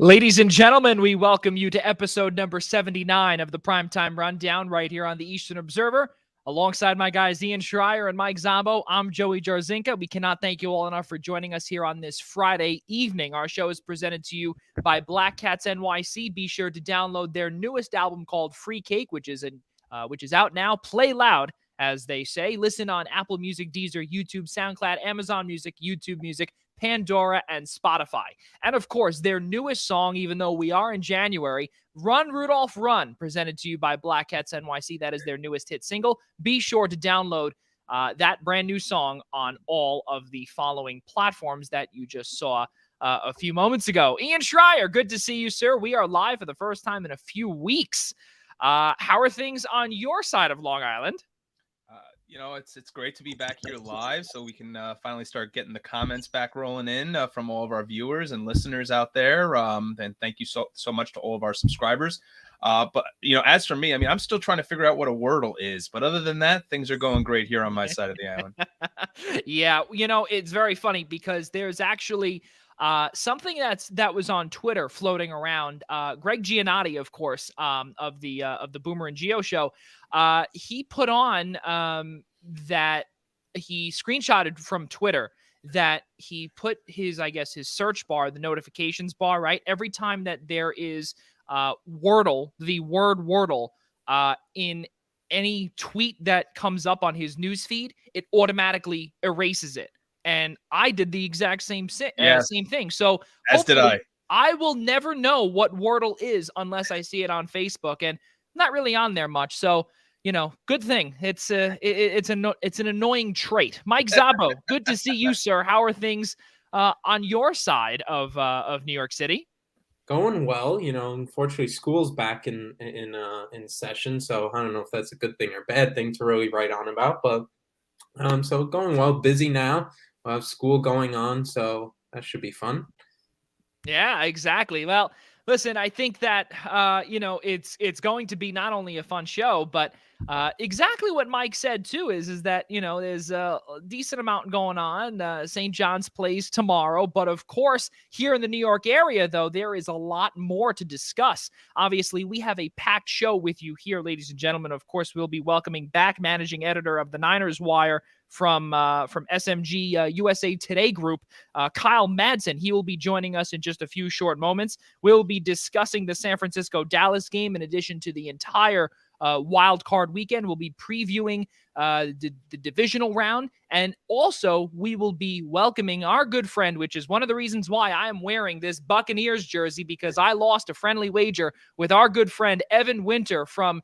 Ladies and gentlemen, we welcome you to episode number 79 of the Primetime Rundown right here on the Eastern Observer. Alongside my guys Ian Schraier and Mike Zombo, I'm Joey Jarzynka. We cannot thank you all enough for joining us here on this Friday evening. Our show is presented to you by Black Cats NYC. Be sure to download their newest album called Free Cake, which is out now. Play loud, as they say. Listen on Apple Music, Deezer, YouTube, SoundCloud, Amazon Music, YouTube Music, Pandora, and Spotify. And of course, their newest song, even though we are in January, Run Rudolph Run, presented to you by Black Cats NYC. That is their newest hit single. Be sure to download that brand new song on all of the following platforms that you just saw a few moments ago. Ian Schraier, good to see you, sir. We are live for the first time in a few weeks. How are things on your side of Long Island? It's great to be back here live, so we can finally start getting the comments back rolling in from all of our viewers and listeners out there. And thank you so much to all of our subscribers. But as for me, I'm still trying to figure out what a Wordle is. But other than that, things are going great here on my side of the island. Yeah, it's very funny because there's actually something that was on Twitter floating around. Greg Giannotti, of course, of the Boomer and Geo show, he put on that he screenshotted from Twitter that he put his search bar, the notifications bar, right? Every time that there is Wordle, the word Wordle, in any tweet that comes up on his newsfeed, it automatically erases it. And I did the exact same thing. So as did I. I will never know what Wordle is unless I see it on Facebook, and I'm not really on there much. So, good thing. It's an annoying trait. Mike Zabo, good to see you, sir. How are things on your side of New York City? Going well. Unfortunately, school's back in session, so I don't know if that's a good thing or bad thing to really write on about. But so going well. Busy now. We'll have school going on, so that should be fun. Yeah, exactly. Well, listen, I think that, it's going to be not only a fun show, but exactly what Mike said, too, is that, there's a decent amount going on. St. John's plays tomorrow. But, of course, here in the New York area, though, there is a lot more to discuss. Obviously, we have a packed show with you here, ladies and gentlemen. Of course, we'll be welcoming back managing editor of the Niners Wire from SMG USA Today Group, Kyle Madsen. He will be joining us in just a few short moments. We'll be discussing the San Francisco-Dallas game in addition to the entire wild card weekend. We'll be previewing the divisional round, and also we will be welcoming our good friend, which is one of the reasons why I am wearing this Buccaneers jersey, because I lost a friendly wager with our good friend Evan Winter from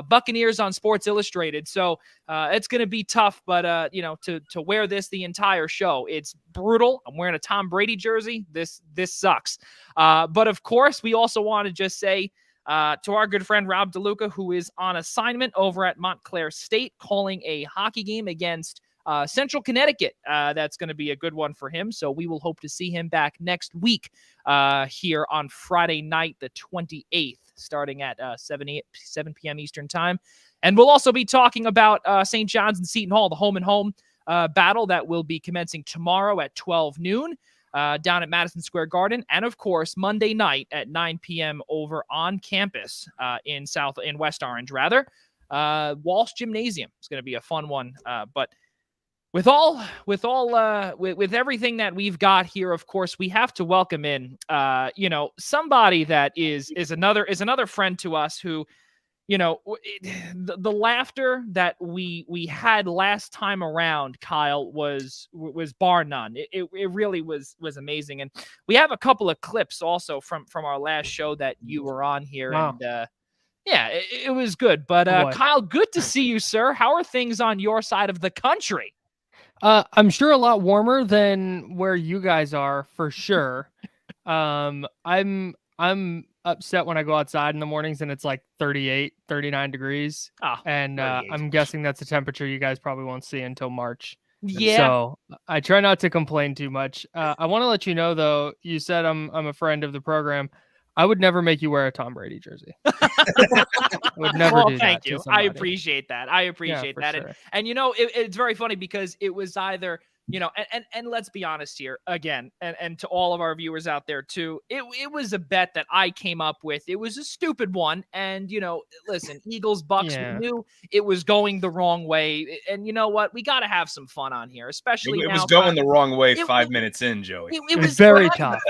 Buccaneers on Sports Illustrated. So it's going to be tough, but to wear this the entire show, it's brutal. I'm wearing a Tom Brady jersey. This sucks. But of course, we also want to just say to our good friend Rob DeLuca, who is on assignment over at Montclair State, calling a hockey game against Central Connecticut. That's going to be a good one for him. So we will hope to see him back next week here on Friday night, the 28th, starting at 7 p.m. Eastern time. And we'll also be talking about St. John's and Seton Hall, the home and home battle that will be commencing tomorrow at 12 noon. Down at Madison Square Garden, and of course Monday night at 9 p.m. over on campus in West Orange, Walsh Gymnasium. It's going to be a fun one. But with everything that we've got here, of course, we have to welcome in somebody that is another friend to us who. The laughter that we had last time around, Kyle, was bar none. It really was amazing. And we have a couple of clips also from our last show that you were on here. Wow. And it was good. But Kyle, good to see you, sir. How are things on your side of the country? I'm sure a lot warmer than where you guys are, for sure. I'm upset when I go outside in the mornings and it's like 38, 39 degrees. And I'm guessing that's a temperature you guys probably won't see until March. Yeah. So I try not to complain too much. I want to let you know, though, you said I'm a friend of the program. I would never make you wear a Tom Brady jersey. I would never do that. Thank you. I appreciate that. I appreciate that. Sure. And it's very funny because it was either you know, and let's be honest here again, and to all of our viewers out there too, it was a bet that I came up with. It was a stupid one. And, you know, listen, Eagles, Bucks, we knew it was going the wrong way. And you know what? We got to have some fun on here, especially It now. was going the wrong way 5 minutes in, Joey. It was very tough.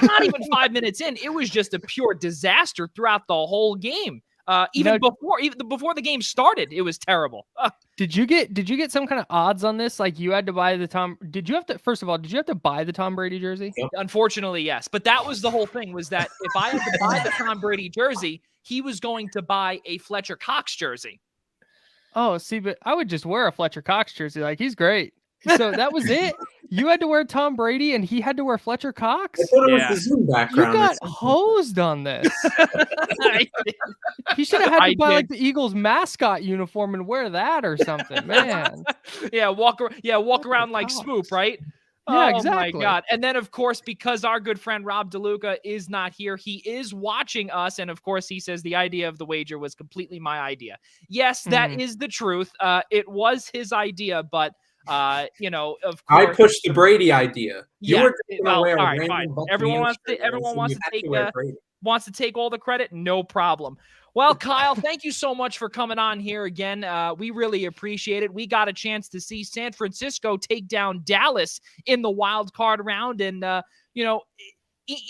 Not even 5 minutes in. It was just a pure disaster throughout the whole game. Even before the game started, it was terrible. Did you get some kind of odds on this? Like you had to buy the Tom. First of all, did you have to buy the Tom Brady jersey? Yep. Unfortunately, yes. But that was the whole thing, was that if I had to buy the Tom Brady jersey, he was going to buy a Fletcher Cox jersey. Oh, see, but I would just wear a Fletcher Cox jersey. Like, he's great. So that was it. You had to wear Tom Brady, and he had to wear Fletcher Cox. I thought it was the Zoom background. You got hosed on this. He should have had to buy like the Eagles mascot uniform and wear that or something, man. Walk around like Swoop, right? Yeah, exactly. Oh my God. And then, of course, because our good friend Rob DeLuca is not here, he is watching us. And of course, he says the idea of the wager was completely my idea. Yes, that is the truth. It was his idea, but you know, of course, I pushed the Brady idea. All right, fine. Everyone wants to take all the credit. No problem. Well, Kyle, thank you so much for coming on here again. We really appreciate it. We got a chance to see San Francisco take down Dallas in the wild card round, and you know,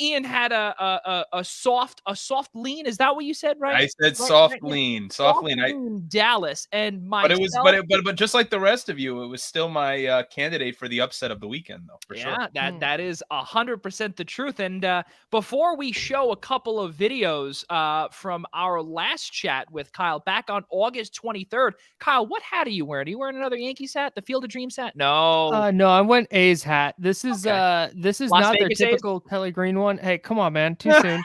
Ian had a soft lean. Is that what you said? Right? I said soft lean. Dallas and my. But just like the rest of you, it was still my candidate for the upset of the weekend, though. For sure. That is 100% the truth. And before we show a couple of videos from our last chat with Kyle back on August 23rd, Kyle, what hat are you wearing? Are you wearing another Yankees hat? The Field of Dreams hat? No. No, I went A's hat. This is Las not Vegas their typical Kelly Green one. Hey, come on, man. Too soon.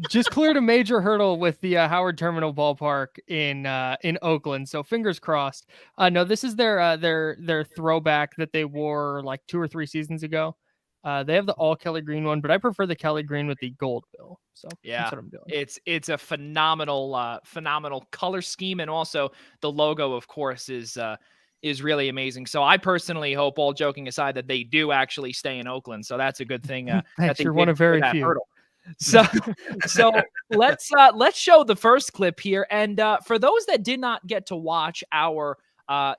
Just cleared a major hurdle with the Howard Terminal Ballpark in Oakland. So fingers crossed. No, this is their throwback that they wore like 2 or 3 seasons ago. They have the all Kelly Green one, but I prefer the Kelly Green with the gold bill. So that's what I'm doing. It's a phenomenal color scheme, and also the logo, of course, is really amazing. So I personally hope, all joking aside, that they do actually stay in Oakland. So that's a good thing. Thanks, you're one of very few. Hurdle. So let's show the first clip here. And for those that did not get to watch our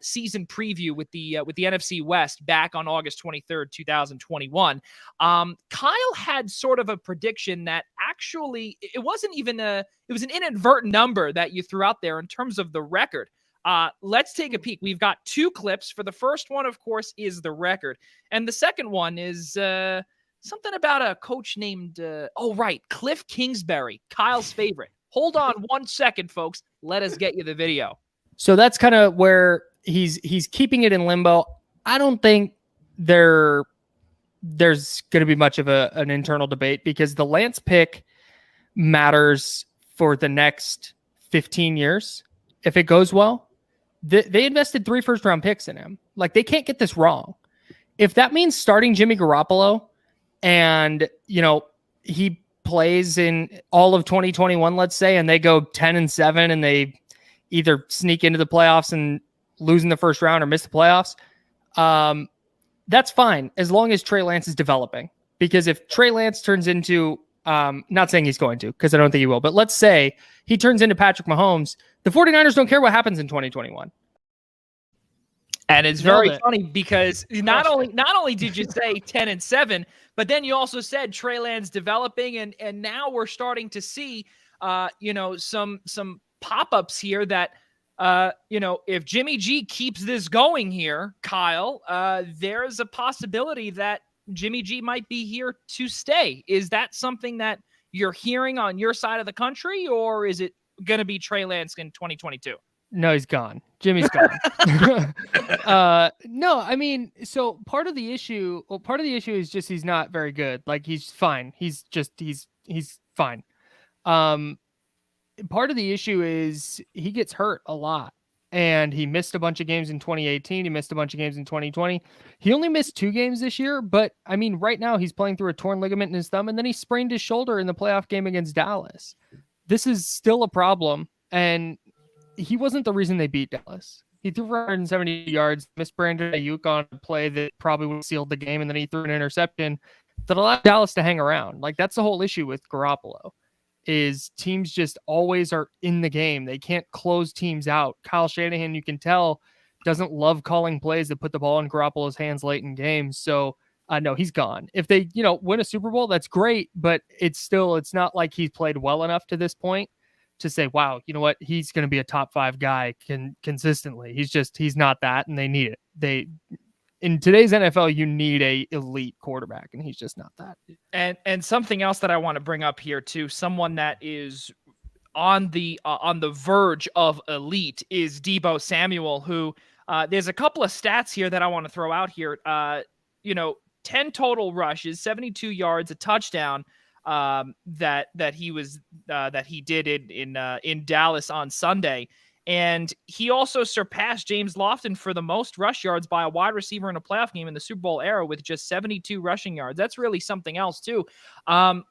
season preview with the NFC West back on August 23rd, 2021, Kyle had sort of a prediction that actually it was an inadvertent number that you threw out there in terms of the record. Let's take a peek. We've got 2 clips. For the first one, of course, is the record. And the second one is something about a coach named, Cliff Kingsbury, Kyle's favorite. Hold on 1 second, folks. Let us get you the video. So that's kind of where he's keeping it in limbo. I don't think there's going to be much of an internal debate, because the Lance pick matters for the next 15 years. If it goes well, they invested 3 first-round picks in him. Like, they can't get this wrong. If that means starting Jimmy Garoppolo and, you know, he plays in all of 2021, let's say, and they go 10-7 and they either sneak into the playoffs and lose in the first round or miss the playoffs, that's fine, as long as Trey Lance is developing. Because if Trey Lance turns into, not saying he's going to, because I don't think he will, but let's say he turns into Patrick Mahomes, the 49ers don't care what happens in 2021. And it's very funny, because not only did you say 10-7, but then you also said Trey Lance developing, and now we're starting to see some pop-ups here that if Jimmy G keeps this going here, Kyle, there's a possibility that Jimmy G might be here to stay. Is that something that you're hearing on your side of the country, or is it going to be Trey Lance in 2022? No, he's gone. Jimmy's gone. No, I mean, so part of the issue is just he's not very good. Like, he's fine. He's fine. Part of the issue is he gets hurt a lot, and he missed a bunch of games in 2018. He missed a bunch of games in 2020. He only missed 2 games this year, but I mean, right now he's playing through a torn ligament in his thumb, and then he sprained his shoulder in the playoff game against Dallas. This is still a problem, and he wasn't the reason they beat Dallas. He threw for 170 yards, missed Brandon Ayuk on a play that probably would have sealed the game, and then he threw an interception that allowed Dallas to hang around. Like, that's the whole issue with Garoppolo, is teams just always are in the game. They can't close teams out. Kyle Shanahan, you can tell, doesn't love calling plays that put the ball in Garoppolo's hands late in games. So, no, he's gone. If they, win a Super Bowl, that's great, but it's not like he's played well enough to this point to say, wow, you know what, he's going to be a top 5 guy consistently. He's not that, and they need it. In today's NFL, you need a elite quarterback, and he's just not that. And something else that I want to bring up here too, someone that is on the verge of elite is Deebo Samuel, who there's a couple of stats here that I want to throw out here. 10 total rushes, 72 yards, a touchdown. That he did in Dallas on Sunday, and he also surpassed James Lofton for the most rush yards by a wide receiver in a playoff game in the Super Bowl era with just 72 rushing yards. That's really something else too.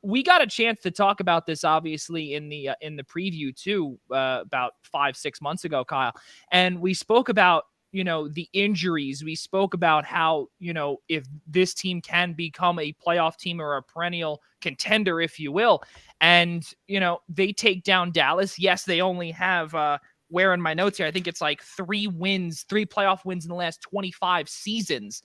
We got a chance to talk about this obviously in the preview too about 5-6 months ago, Kyle, and we spoke about the injuries. We spoke about how, if this team can become a playoff team or a perennial contender, if you will, and, they take down Dallas. Yes, they only have, where in my notes here, I think it's like 3 playoff wins in the last 25 seasons.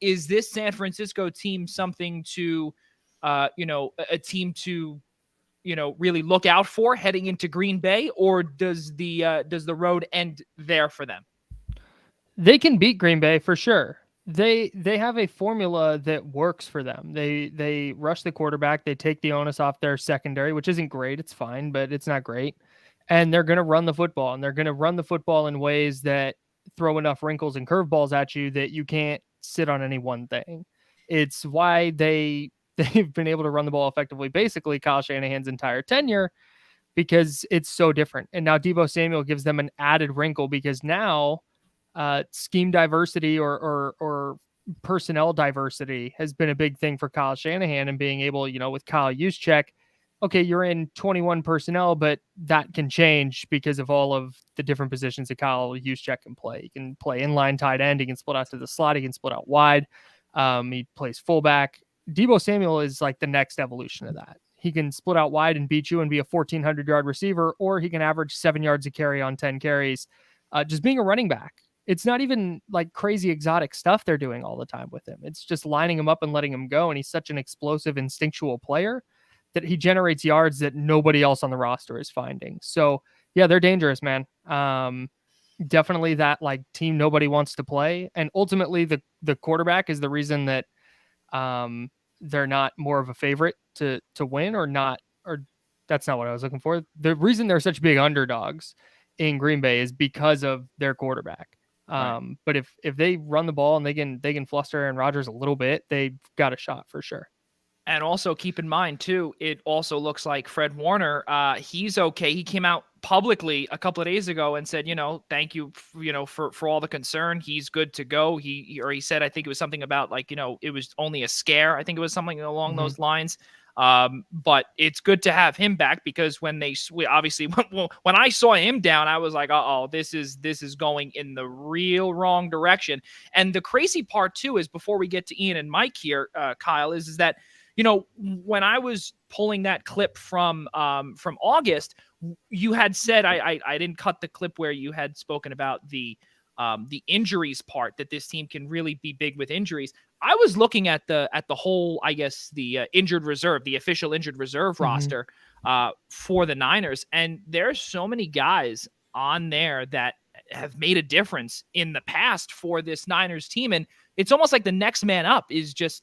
Is this San Francisco team something to, a team to, really look out for heading into Green Bay, or does the road end there for them? They can beat Green Bay for sure. They have a formula that works for them. They rush the quarterback. They take the onus off their secondary, which isn't great. It's fine, but it's not great. And they're going to run the football, and they're going to run the football in ways that throw enough wrinkles and curveballs at you that you can't sit on any one thing. It's why they've been able to run the ball effectively, basically Kyle Shanahan's entire tenure, because it's so different. And now Deebo Samuel gives them an added wrinkle, because now scheme diversity or personnel diversity has been a big thing for Kyle Shanahan, and being able, with Kyle Juszczyk, okay, you're in 21 personnel, but that can change because of all of the different positions that Kyle Juszczyk can play. He can play inline tight end. He can split out to the slot. He can split out wide. He plays fullback. Deebo Samuel is like the next evolution of that. He can split out wide and beat you and be a 1,400-yard receiver, or he can average 7 yards a carry on 10 carries, just being a running back. It's not even like crazy exotic stuff they're doing all the time with him. It's just lining him up and letting him go. And he's such an explosive, instinctual player that he generates yards that nobody else on the roster is finding. So yeah, they're dangerous, man. Definitely that like team nobody wants to play. And ultimately the quarterback is the reason that they're not more of a favorite to win, or not, or that's not what I was looking for. The reason they're such big underdogs in Green Bay is because of their quarterback. Right. But if they run the ball and they can fluster Aaron Rodgers a little bit, they've got a shot for sure. And also keep in mind too, it also looks like Fred Warner, he's okay. He came out publicly a couple of days ago and said, thank you, for all the concern. He's good to go. He said, I think it was something about like, it was only a scare. I think it was something along those lines. But it's good to have him back, because when obviously when I saw him down, I was like, this is going in the real wrong direction. And the crazy part too is, before we get to Ian and Mike here, Kyle, is that, when I was pulling that clip from August, you had said, I didn't cut the clip where you had spoken about the injuries part, that this team can really be big with injuries. I was looking at the whole, I guess, the injured reserve, the official injured reserve roster for the Niners. And there's so many guys on there that have made a difference in the past for this Niners team. And it's almost like the next man up is just,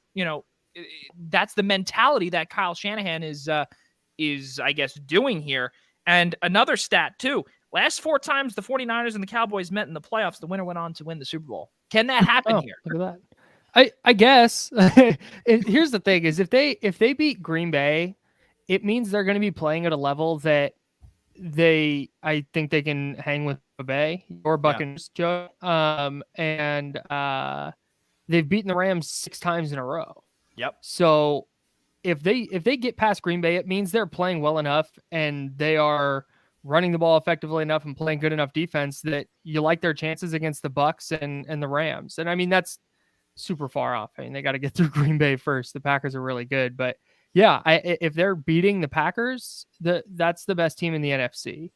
that's the mentality that Kyle Shanahan is, I guess, doing here. And another stat too, last 4 times the 49ers and the Cowboys met in the playoffs, the winner went on to win the Super Bowl. Can that happen here? Look at that. I guess. Here's the thing is, if they beat Green Bay, it means they're going to be playing at a level that I think they can hang with the Bay or Buccaneers, Joe. And they've beaten the Rams 6 times in a row. Yep. So if they get past Green Bay, it means they're playing well enough, and they are running the ball effectively enough and playing good enough defense that you like their chances against the Bucks and the Rams. And I mean, that's super far off. I mean, they got to get through Green Bay first. The Packers are really good, but yeah, if they're beating the Packers, that's the best team in the NFC.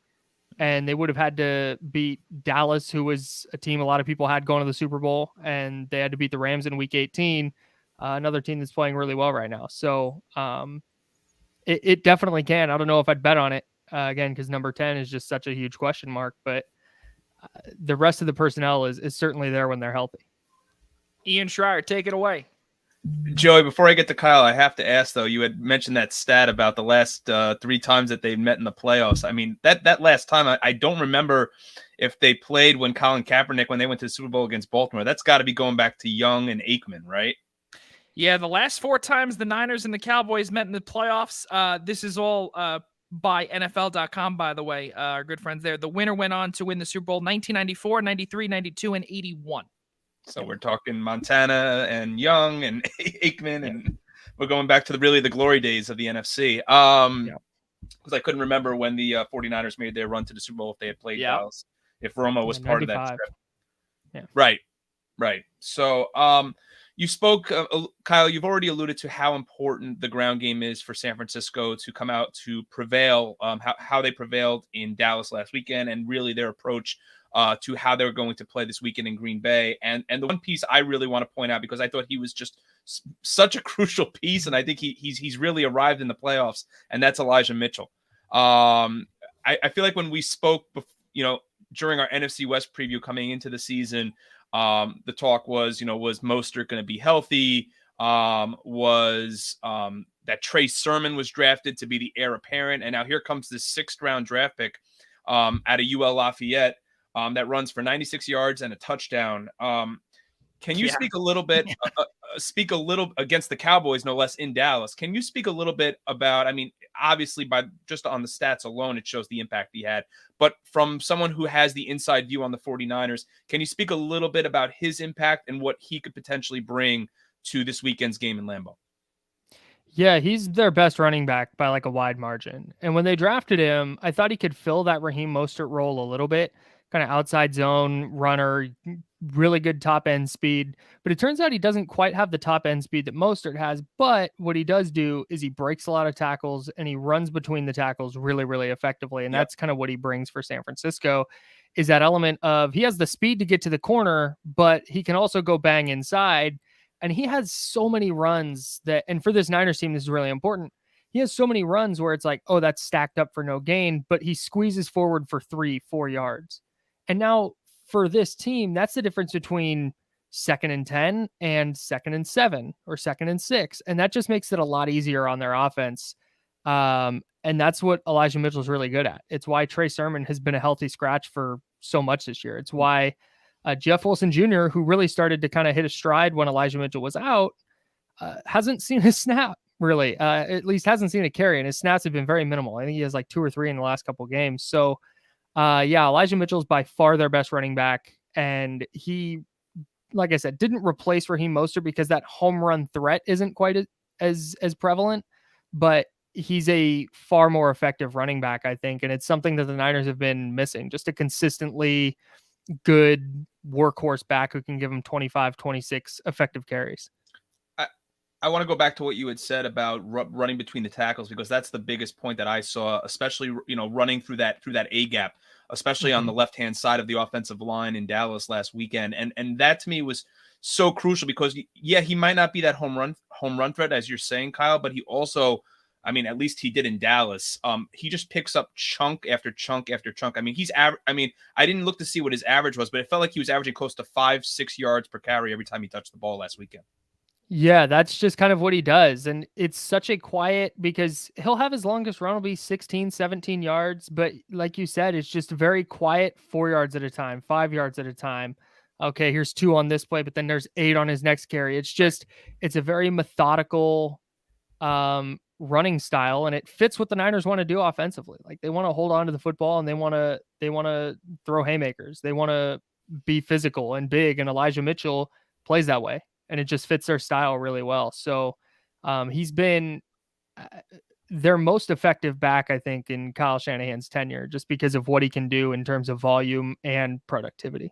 And they would have had to beat Dallas, who was a team a lot of people had going to the Super Bowl, and they had to beat the Rams in Week 18, another team that's playing really well right now. So it definitely can. I don't know if I'd bet on it again because number 10 is just such a huge question mark, but the rest of the personnel is certainly there when they're healthy. Ian Schraier, take it away. Joey, before I get to Kyle, I have to ask, though, you had mentioned that stat about the last 3 times that they've met in the playoffs. I mean, that last time, I don't remember if they played when Colin Kaepernick, when they went to the Super Bowl against Baltimore. That's got to be going back to Young and Aikman, right? Yeah, the last 4 times the Niners and the Cowboys met in the playoffs, this is all by NFL.com, by the way, our good friends there. The winner went on to win the Super Bowl 1994, 93, 92, and 81. So we're talking Montana and Young and Aikman, and we're going back to the glory days of the NFC. Because I couldn't remember when the 49ers made their run to the Super Bowl if they had played Dallas, if Romo was part of that trip. Yeah. Right. So you spoke, Kyle, you've already alluded to how important the ground game is for San Francisco to come out to prevail, how they prevailed in Dallas last weekend, and really their approach to how they're going to play this weekend in Green Bay. And the one piece I really want to point out, because I thought he was just such a crucial piece, and I think he's really arrived in the playoffs, and that's Elijah Mitchell. I feel like when we spoke, during our NFC West preview coming into the season, the talk was Mostert going to be healthy? Was that Trey Sermon was drafted to be the heir apparent? And now here comes this 6th round draft pick out of UL Lafayette. That runs for 96 yards and a touchdown. Can you speak a little bit, against the Cowboys, no less, in Dallas? Can you speak a little bit about, I mean, obviously by just on the stats alone, it shows the impact he had, but from someone who has the inside view on the 49ers, can you speak a little bit about his impact and what he could potentially bring to this weekend's game in Lambeau? Yeah, he's their best running back by like a wide margin. And when they drafted him, I thought he could fill that Raheem Mostert role a little bit. Kind of outside zone runner, really good top end speed. But it turns out he doesn't quite have the top end speed that Mostert has. But what he does do is he breaks a lot of tackles and he runs between the tackles really, really effectively. And that's kind of what he brings for San Francisco, is that element of he has the speed to get to the corner, but he can also go bang inside. And he has so many runs that, and for this Niners team, this is really important. He has so many runs where it's like, oh, that's stacked up for no gain, but he squeezes forward for 3-4 yards. And now for this team, that's the difference between 2nd and 10 and 2nd and 7 or 2nd and 6. And that just makes it a lot easier on their offense. And that's what Elijah Mitchell is really good at. It's why Trey Sermon has been a healthy scratch for so much this year. It's why Jeff Wilson Jr., who really started to kind of hit a stride when Elijah Mitchell was out, hasn't seen his snap really, at least hasn't seen a carry, and his snaps have been very minimal. I think he has like 2 or 3 in the last couple of games. So Elijah Mitchell is by far their best running back. And he, like I said, didn't replace Raheem Mostert because that home run threat isn't quite as prevalent, but he's a far more effective running back, I think. And it's something that the Niners have been missing, just a consistently good workhorse back who can give them 25, 26 effective carries. I want to go back to what you had said about running between the tackles, because that's the biggest point that I saw, especially, running through that A gap, especially on the left-hand side of the offensive line in Dallas last weekend. And that to me was so crucial because, he might not be that home run threat, as you're saying, Kyle, but he also, I mean, at least he did in Dallas. He just picks up chunk after chunk after chunk. I mean, I didn't look to see what his average was, but it felt like he was averaging close to 5-6 yards per carry every time he touched the ball last weekend. Yeah, that's just kind of what he does. And it's such a quiet, because he'll have his longest run will be 16, 17 yards. But like you said, it's just very quiet, 4 yards at a time, 5 yards at a time. Okay, here's 2 on this play, but then there's 8 on his next carry. It's a very methodical running style, and it fits what the Niners want to do offensively. Like they want to hold on to the football, and they want to throw haymakers. They want to be physical and big, and Elijah Mitchell plays that way. And it just fits their style really well. So he's been their most effective back, I think, in Kyle Shanahan's tenure, just because of what he can do in terms of volume and productivity.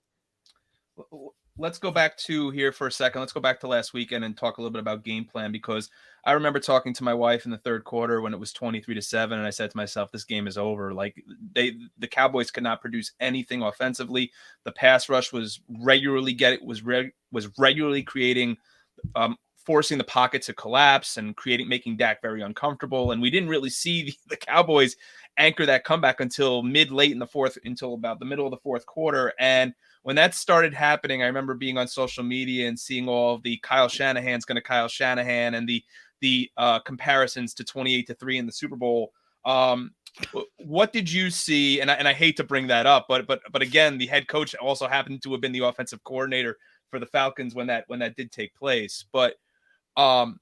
Let's go back to here for a second. Let's go back to last weekend and talk a little bit about game plan, because I remember talking to my wife in the third quarter when it was 23-7, and I said to myself, this game is over. Like, the Cowboys could not produce anything offensively. The pass rush was regularly creating, forcing the pocket to collapse and making Dak very uncomfortable. And we didn't really see the Cowboys anchor that comeback until about the middle of the fourth quarter. And when that started happening, I remember being on social media and seeing all of the Kyle Shanahan's going to Kyle Shanahan and the comparisons to 28-3 in the Super Bowl. What did you see? And I hate to bring that up, but again, the head coach also happened to have been the offensive coordinator for the Falcons when that did take place. But I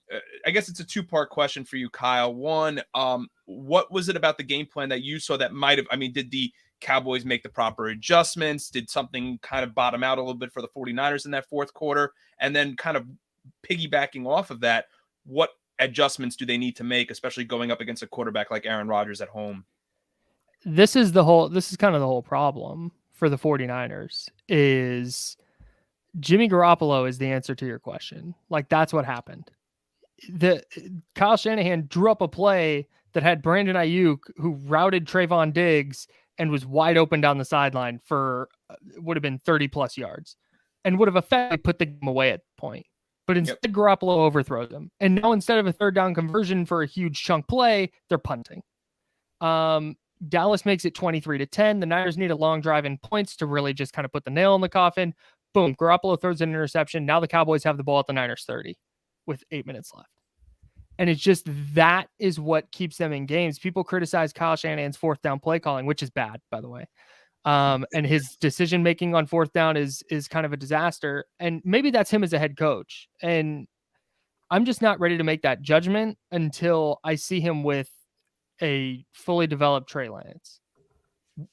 guess it's a two-part question for you, Kyle. One, what was it about the game plan that you saw that might have, did the Cowboys make the proper adjustments? Did something kind of bottom out a little bit for the 49ers in that fourth quarter? And then kind of piggybacking off of that, what adjustments do they need to make, especially going up against a quarterback like Aaron Rodgers at home? This is kind of the whole problem for the 49ers is Jimmy Garoppolo is the answer to your question. Like, that's what happened. Kyle Shanahan drew up a play that had Brandon Ayuk, who routed Trayvon Diggs and was wide open down the sideline for would have been 30 plus yards and would have effectively put the game away at the point. But instead, Garoppolo overthrows him. And now instead of a third down conversion for a huge chunk play, they're punting. Dallas makes it 23-10. The Niners need a long drive in points to really just kind of put the nail in the coffin. Boom, Garoppolo throws an interception. Now the Cowboys have the ball at the Niners 30 with 8 minutes left. And it's just, that is what keeps them in games. People criticize Kyle Shanahan's fourth down play calling, which is bad, by the way. And his decision-making on fourth down is kind of a disaster. And maybe that's him as a head coach. And I'm just not ready to make that judgment until I see him with a fully developed Trey Lance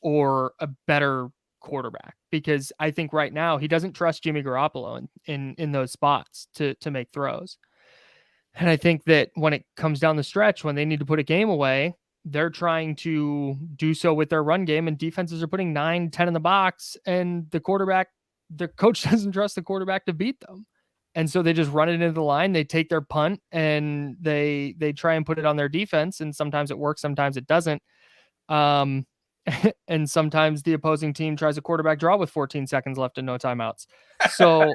or a better quarterback, because I think right now he doesn't trust Jimmy Garoppolo in those spots to make throws. And I think that when it comes down the stretch, when they need to put a game away, they're trying to do so with their run game, and defenses are putting 9-10 in the box, and the coach doesn't trust the quarterback to beat them. And so they just run it into the line. They take their punt and they try and put it on their defense. And sometimes it works, sometimes it doesn't. And sometimes the opposing team tries a quarterback draw with 14 seconds left and no timeouts. So,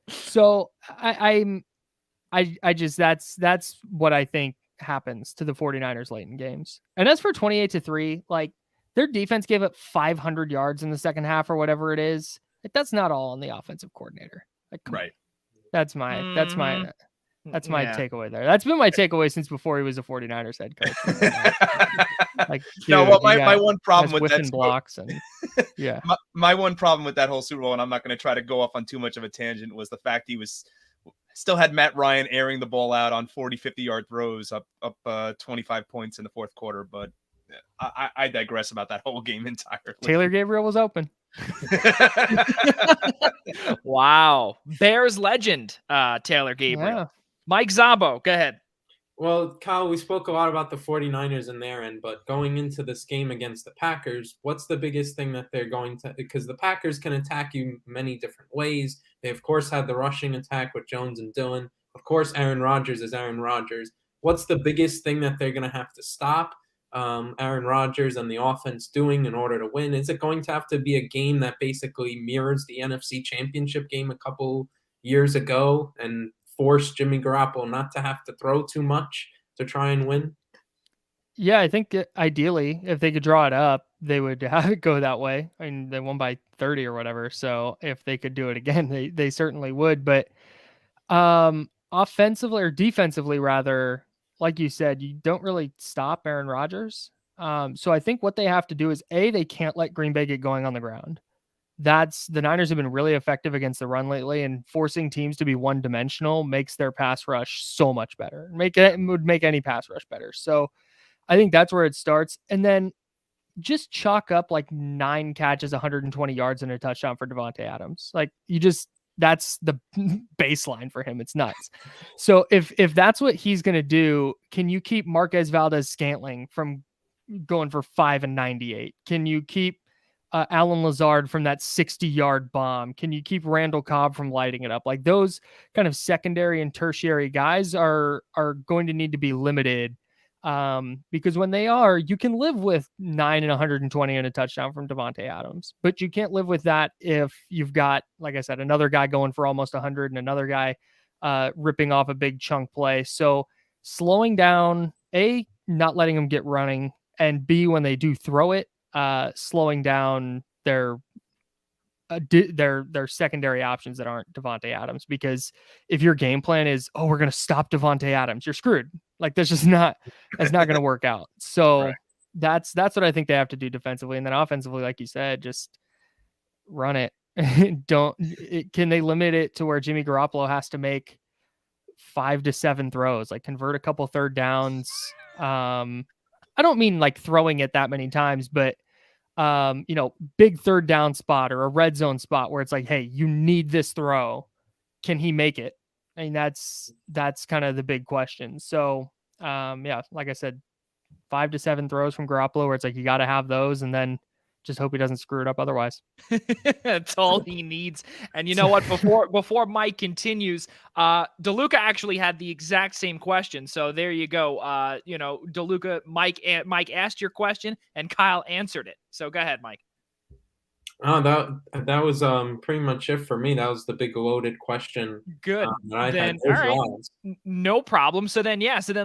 so I just, that's what I think happens to the 49ers late in games. And as for 28-3, like, their defense gave up 500 yards in the second half or whatever it is. Like, that's not all on the offensive coordinator. Like, come on. That's my takeaway there. That's been my takeaway since before he was a 49ers head coach. Like, dude, no, well, my one problem with that blocks and my one problem with that whole Super Bowl, and I'm not going to try to go off on too much of a tangent, was the fact he still had Matt Ryan airing the ball out on 40-50 yard throws up 25 points in the fourth quarter. But I digress about that whole game entirely. Taylor Gabriel was open. Wow. Bears legend, Taylor Gabriel. Yeah. Mike Zabo, go ahead. Well, Kyle, we spoke a lot about the 49ers in their end, but going into this game against the Packers, what's the biggest thing that they're going to – because the Packers can attack you many different ways. They, of course, had the rushing attack with Jones and Dillon. Of course, Aaron Rodgers is Aaron Rodgers. What's the biggest thing that they're going to have to stop Aaron Rodgers and the offense doing in order to win? Is it going to have to be a game that basically mirrors the NFC Championship game a couple years ago and force Jimmy Garoppolo not to have to throw too much to try and win? Yeah, I think ideally, if they could draw it up, they would have it go that way. I mean, they won by 30 or whatever. So if they could do it again, they certainly would. But offensively or defensively, rather, like you said, you don't really stop Aaron Rodgers. So I think what they have to do is, they can't let Green Bay get going on the ground. The Niners have been really effective against the run lately, and forcing teams to be one-dimensional makes their pass rush so much better. Would make any pass rush better. So I think that's where it starts. And then just chalk up like 9 catches, 120 yards and a touchdown for Devontae Adams. Like, you just That's the baseline for him. It's nuts. So if that's what he's going to do, can you keep Marquez Valdez-Scantling from going for 5 and 98? Can you keep Alan Lazard from that 60-yard bomb? Can you keep Randall Cobb from lighting it up? Like those kind of secondary and tertiary guys are going to need to be limited, because when they are, you can live with 9 and 120 and a touchdown from Davante Adams, but you can't live with that if you've got, like I said, another guy going for almost 100 and another guy ripping off a big chunk play. So slowing down, A, not letting them get running, and B, when they do throw it, slowing down their secondary options that aren't Davante Adams. Because if your game plan is, oh, we're going to stop Davante Adams, you're screwed. Like that's not going to work out. So Right. that's what I think they have to do defensively. And then offensively, like you said, just run it. Can they limit it to where Jimmy Garoppolo has to make 5 to 7 throws, like convert a couple third downs? I don't mean like throwing it that many times, but big third down spot or a red zone spot where it's like, hey, you need this throw. Can he make it? I mean, that's kind of the big question. So, like I said, 5 to 7 throws from Garoppolo where it's like, you got to have those, and then just hope he doesn't screw it up otherwise. That's all he needs. And you know what? Before Mike continues, DeLuca actually had the exact same question. So there you go. DeLuca, Mike asked your question and Kyle answered it. So go ahead, Mike. Oh, that was pretty much it for me. That was the big loaded question. Good. That Then, all right. No problem. So then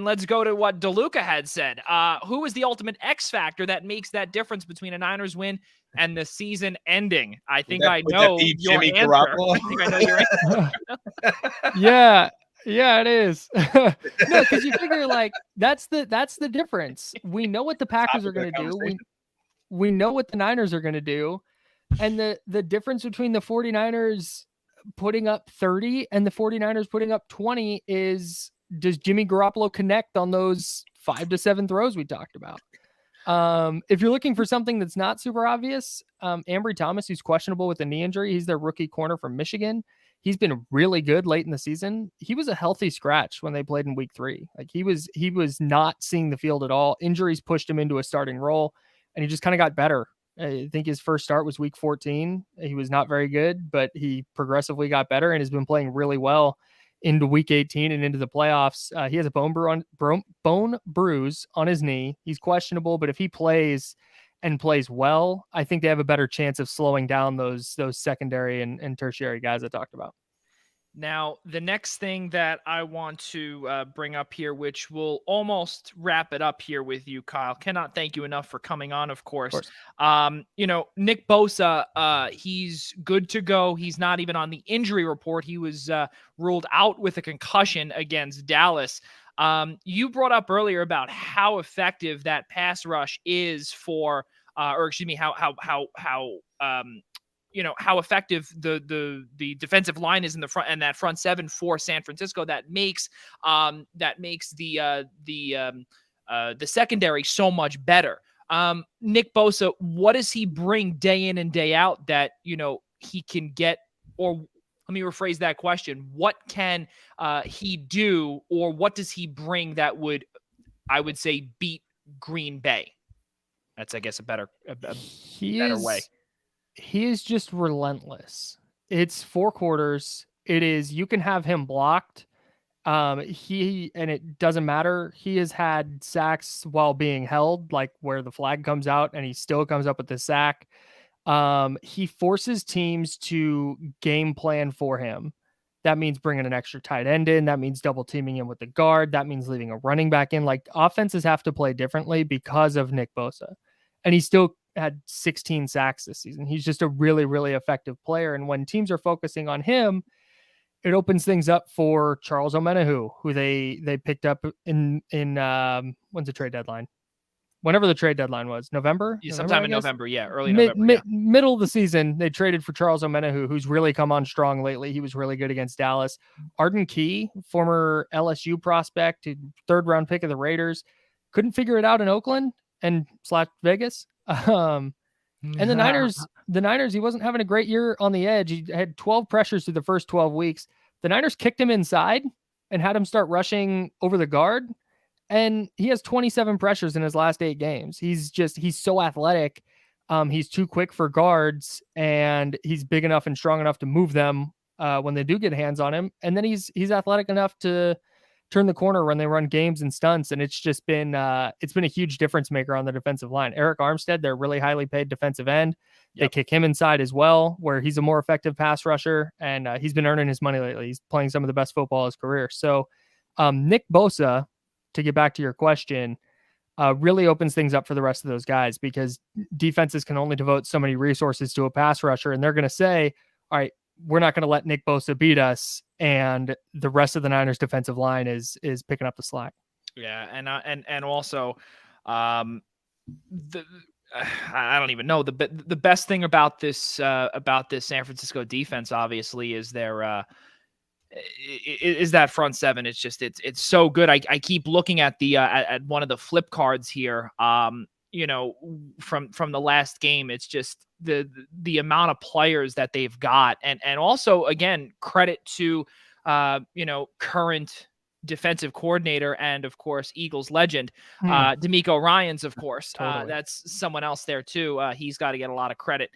let's go to what DeLuca had said. Who is the ultimate X factor that makes that difference between a Niners win and the season ending? I think I know your Jimmy answer. Garoppolo? I think I know your answer. Yeah, it is. No, because you figure like that's the difference. We know what the Packers are going to do. We know what the Niners are going to do. And the difference between the 49ers putting up 30 and the 49ers putting up 20 is, does Jimmy Garoppolo connect on those 5 to 7 throws we talked about? If you're looking for something that's not super obvious, Ambry Thomas, who's questionable with a knee injury, he's their rookie corner from Michigan. He's been really good late in the season. He was a healthy scratch when they played in week 3. Like he was not seeing the field at all. Injuries pushed him into a starting role, and he just kind of got better. I think his first start was week 14. He was not very good, but he progressively got better and has been playing really well into week 18 and into the playoffs. He has a bone bruise on his knee. He's questionable, but if he plays and plays well, I think they have a better chance of slowing down those secondary and tertiary guys I talked about. Now, the next thing that I want to bring up here, which will almost wrap it up here with you, Kyle. Cannot thank you enough for coming on, of course. Nick Bosa, he's good to go. He's not even on the injury report. He was ruled out with a concussion against Dallas. You brought up earlier about how effective that pass rush is for, how effective the defensive line is in the front and that front seven for San Francisco that makes the secondary so much better. Nick Bosa, what does he bring day in and day out that, he can get, or let me rephrase that question. What can he do, or what does he bring that would, I would say, beat Green Bay? That's, I guess, a better way. He is just relentless. It's 4 quarters. It is, you can have him blocked. And it doesn't matter. He has had sacks while being held, like where the flag comes out and he still comes up with the sack. He forces teams to game plan for him. That means bringing an extra tight end in. That means double teaming him with the guard. That means leaving a running back in. Like, offenses have to play differently because of Nick Bosa. And he still had 16 sacks this season. He's just a really, really effective player. And when teams are focusing on him, it opens things up for Charles Omenihu, who they picked up in when's the trade deadline? Whenever the trade deadline was, November? Sometime in November, early November. Middle of the season, they traded for Charles Omenihu, who's really come on strong lately. He was really good against Dallas. Arden Key, former LSU prospect, 3rd round pick of the Raiders, couldn't figure it out in Oakland and / Vegas. And the Niners, he wasn't having a great year on the edge. He had 12 pressures through the first 12 weeks. The Niners kicked him inside and had him start rushing over the guard. And he has 27 pressures in his last 8 games. He's so athletic. He's too quick for guards, and he's big enough and strong enough to move them when they do get hands on him. And then he's athletic enough to turn the corner when they run games and stunts. And it's just been a huge difference maker on the defensive line. Eric Armstead, their really highly paid defensive end. They kick him inside as well, where he's a more effective pass rusher, and he's been earning his money lately. He's playing some of the best football of his career. So Nick Bosa, to get back to your question, really opens things up for the rest of those guys, because defenses can only devote so many resources to a pass rusher, and they're going to say, all right, we're not going to let Nick Bosa beat us, and the rest of the Niners defensive line is picking up the slack. Yeah, and also, I don't even know, the best thing about this San Francisco defense, obviously, is their is that front seven. It's just it's so good. I keep looking at the at one of the flip cards here. From the last game, it's just the amount of players that they've got, and also, again, credit to current defensive coordinator and, of course, Eagles legend DeMeco Ryans, of course. Totally. That's someone else there too. He's got to get a lot of credit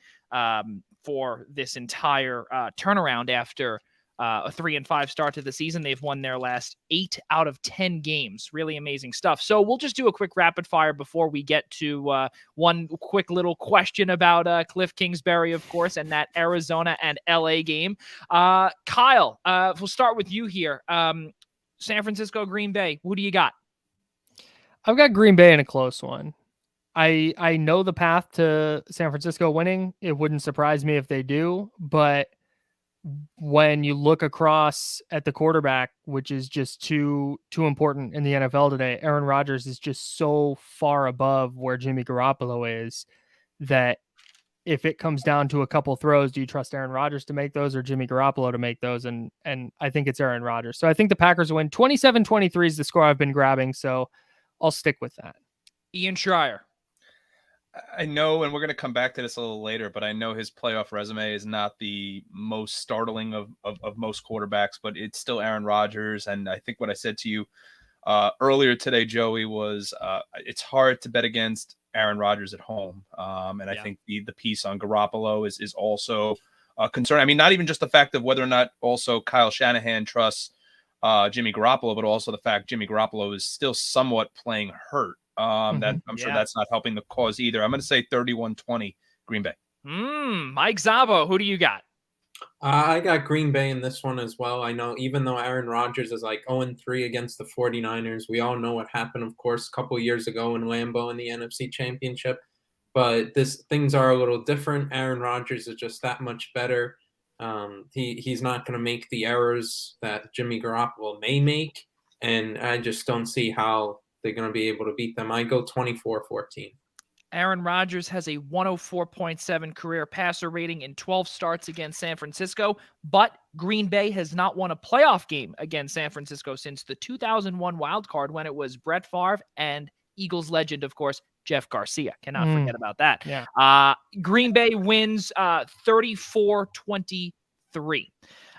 for this entire turnaround after a 3-5 start to the season. They've won their last 8 out of 10 games. Really amazing stuff. So we'll just do a quick rapid fire before we get to one quick little question about Cliff Kingsbury, of course, and that Arizona and LA game. Kyle, we'll start with you here. San Francisco, Green Bay. Who do you got? I've got Green Bay in a close one. I know the path to San Francisco winning. It wouldn't surprise me if they do, but when you look across at the quarterback, which is just too important in the NFL today, Aaron Rodgers is just so far above where Jimmy Garoppolo is that if it comes down to a couple throws, do you trust Aaron Rodgers to make those or Jimmy Garoppolo to make those? And I think it's Aaron Rodgers. So I think the Packers win. 27-23 is the score I've been grabbing, so I'll stick with that. Ian Schraier. I know, and we're going to come back to this a little later, but I know his playoff resume is not the most startling of most quarterbacks, but it's still Aaron Rodgers. And I think what I said to you earlier today, Joey, was it's hard to bet against Aaron Rodgers at home. I think the piece on Garoppolo is also a concern. I mean, not even just the fact of whether or not also Kyle Shanahan trusts Jimmy Garoppolo, but also the fact Jimmy Garoppolo is still somewhat playing hurt. That I'm sure that's not helping the cause either. I'm going to say 31-20 Green Bay. Mike Zabo, who do you got? I got Green Bay in this one as well. I know even though Aaron Rodgers is like 0-3 against the 49ers, we all know what happened, of course, a couple years ago in Lambeau in the NFC Championship. But things are a little different. Aaron Rodgers is just that much better. He's not going to make the errors that Jimmy Garoppolo may make, and I just don't see how they're going to be able to beat them. I go 24-14. Aaron Rodgers has a 104.7 career passer rating in 12 starts against San Francisco, but Green Bay has not won a playoff game against San Francisco since the 2001 wild card when it was Brett Favre and Eagles legend, of course, Jeff Garcia. Cannot forget about that. Yeah. Green Bay wins 34-23.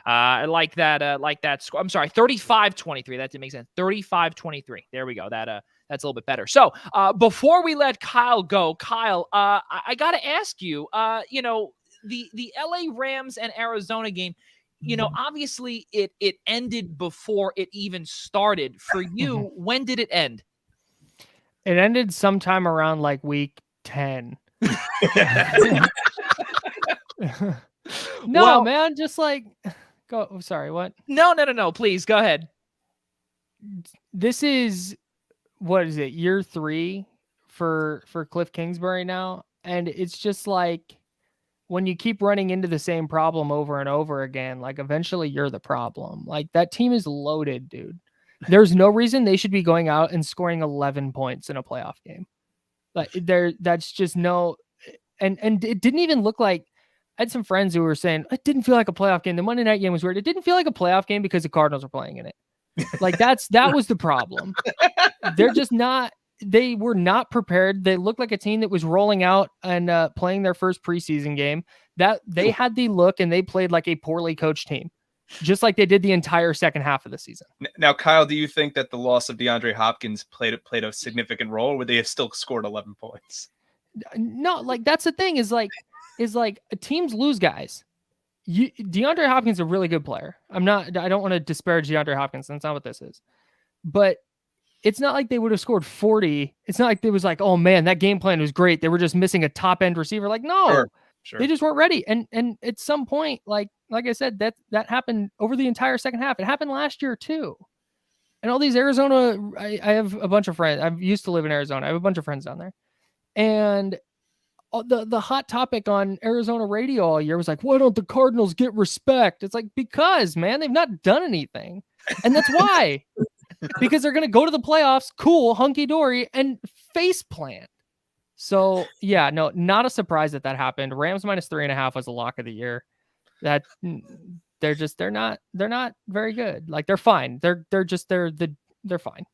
I like that score. I'm sorry, 35-23. That didn't make sense. 35-23. There we go. That's a little bit better. So before we let Kyle go, Kyle, I got to ask you, the LA Rams and Arizona game, obviously it ended before it even started. For you, when did it end? It ended sometime around like week 10. No, man, just like go. Oh, sorry, what? No. Please go ahead. This is, what is it, year 3 for Cliff Kingsbury now, and it's just like when you keep running into the same problem over and over again, like eventually you're the problem. Like that team is loaded, dude. There's no reason they should be going out and scoring 11 points in a playoff game. Like that's just no, and it didn't even look like. I had some friends who were saying it didn't feel like a playoff game. The Monday night game was weird. It didn't feel like a playoff game because the Cardinals were playing in it. Like that was the problem. They're just not. they were not prepared. They looked like a team that was rolling out and playing their first preseason game. That they had the look and they played like a poorly coached team, just like they did the entire second half of the season. Now, Kyle, do you think that the loss of DeAndre Hopkins played a significant role, or would they have still scored 11 points? No, like that's the thing is like teams lose guys. DeAndre Hopkins is a really good player. I don't want to disparage DeAndre Hopkins. That's not what this is. But it's not like they would have scored 40. It's not like it was like, oh man, that game plan was great. They were just missing a top end receiver. Like, no, Sure. They just weren't ready. And at some point, like I said, that happened over the entire second half. It happened last year too. And all these Arizona, I have a bunch of friends. I used to live in Arizona. I have a bunch of friends down there. And the hot topic on Arizona radio all year was like, why don't the Cardinals get respect? It's like, because, man, they've not done anything. And that's why. Because they're going to go to the playoffs, cool, hunky-dory, and face plant. So, yeah, no, not a surprise that happened. Rams minus 3.5 was a lock of the year. That they're not very good. Like, they're fine. They're fine.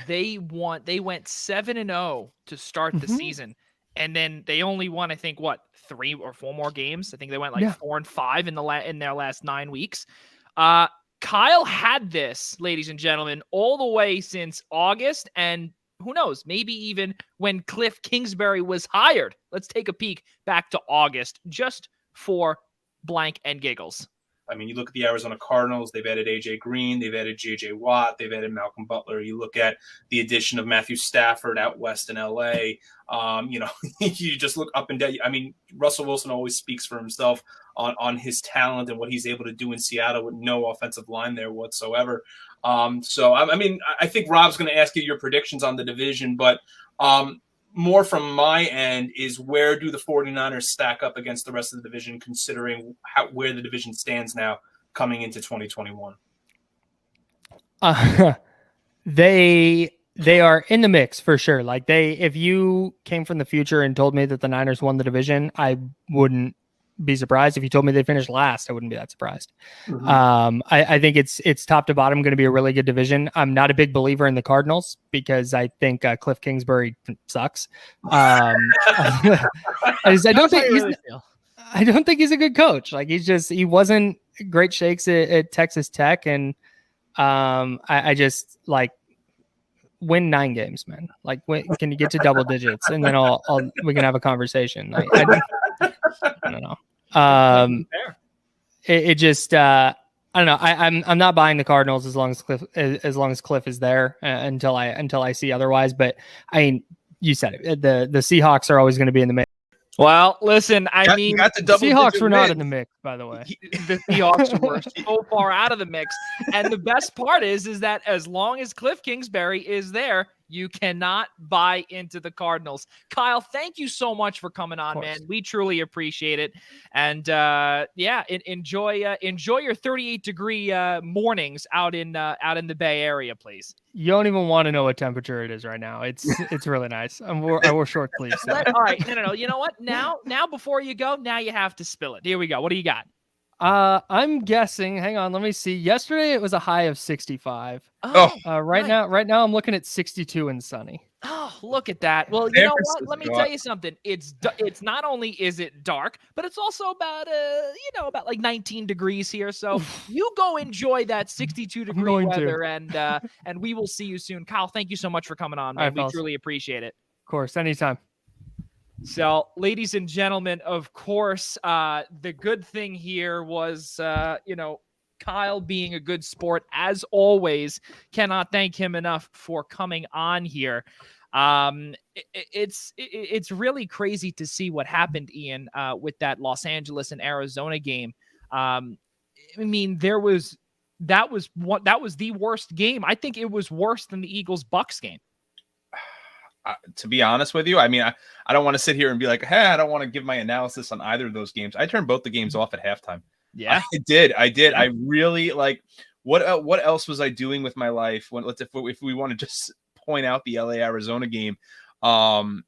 They went 7-0 to start the season. And then they only won, I think, 3 or 4 more games. I think they went 4-5 in their last 9 weeks. Kyle had this, ladies and gentlemen, all the way since August, and who knows, maybe even when Cliff Kingsbury was hired. Let's take a peek back to August just for blank and giggles. I mean, you look at the Arizona Cardinals, they've added A.J. Green, they've added J.J. Watt, they've added Malcolm Butler. You look at the addition of Matthew Stafford out west in L.A., you just look up and down. I mean, Russell Wilson always speaks for himself on his talent and what he's able to do in Seattle with no offensive line there whatsoever. I think Rob's going to ask you your predictions on the division, but more from my end is where do the 49ers stack up against the rest of the division, considering where the division stands now coming into 2021? They are in the mix for sure. Like if you came from the future and told me that the Niners won the division, I wouldn't be surprised. If you told me they finished last, I wouldn't be that surprised. Mm-hmm. I think it's top to bottom going to be a really good division. I'm not a big believer in the Cardinals because I think Cliff Kingsbury sucks. I don't think he's a good coach. Like he wasn't great shakes at Texas Tech, and I just like win 9 games, man. Like can you get to double digits, and then we can have a conversation. Like, I don't know. It just I don't know. I'm not buying the Cardinals as long as Cliff is there until I see otherwise. But I mean, you said it. The Seahawks are always going to be in the mix. Well, listen, the Seahawks were not in the mix, by the way. The Seahawks were so far out of the mix. And the best part is that as long as Cliff Kingsbury is there, you cannot buy into the Cardinals. Kyle, thank you so much for coming on, man. We truly appreciate it. And enjoy your 38-degree mornings out in the Bay Area, please. You don't even want to know what temperature it is right now. It's really nice. I wore short sleeves. So. All right, no. You know what? Now before you go, now you have to spill it. Here we go. What do you got? I'm guessing. Hang on, let me see. Yesterday it was a high of 65. Right now I'm looking at 62 and sunny. Oh, look at that. Well, you know what? Let me tell you something. It's not only is it dark, but it's also about about like 19 degrees here. So you go enjoy that 62-degree weather, and we will see you soon. Kyle, thank you so much for coming on, man. We truly appreciate it. Of course, anytime. So, ladies and gentlemen, of course, the good thing here was, Kyle being a good sport, as always. Cannot thank him enough for coming on here. It's really crazy to see what happened, Ian, with that Los Angeles and Arizona game. I mean, that was the worst game. I think it was worse than the Eagles-Bucks game. To be honest with you, I mean, I don't want to sit here and be like, hey, I don't want to give my analysis on either of those games. I turned both the games off at halftime. Yeah, I did. I really like what else was I doing with my life? If we want to just point out the LA Arizona game, and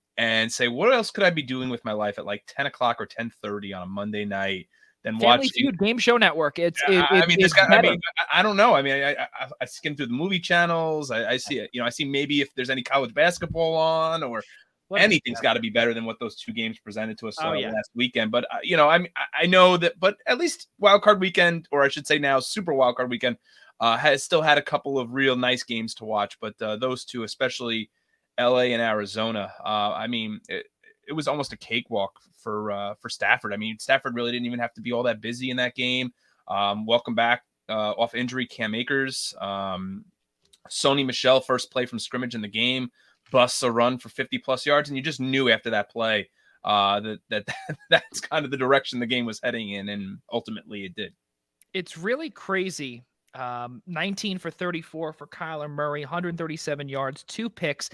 say, what else could I be doing with my life at like 10 o'clock or 10:30 on a Monday night than Family watching. Feud, Game Show Network. It's I mean, this it's guy. I better. mean, I don't know. I mean, I skim through the movie channels. I see it. I see maybe if there's any college basketball on or What is anything's that? got to be better than what those two games presented to us Oh, yeah. last weekend. But I mean, I know that. But at least Wild Card Weekend, or I should say now Super Wild Card Weekend, has still had a couple of real nice games to watch. But those two, especially LA and Arizona, I mean, it was almost a cakewalk for Stafford. I mean, Stafford really didn't even have to be all that busy in that game. Welcome back off injury, Cam Akers. Sony Michel, first play from scrimmage in the game, busts a run for 50-plus yards, and you just knew after that play that's kind of the direction the game was heading in, and ultimately it did. It's really crazy. 19 for 34 for Kyler Murray, 137 yards, 2 picks,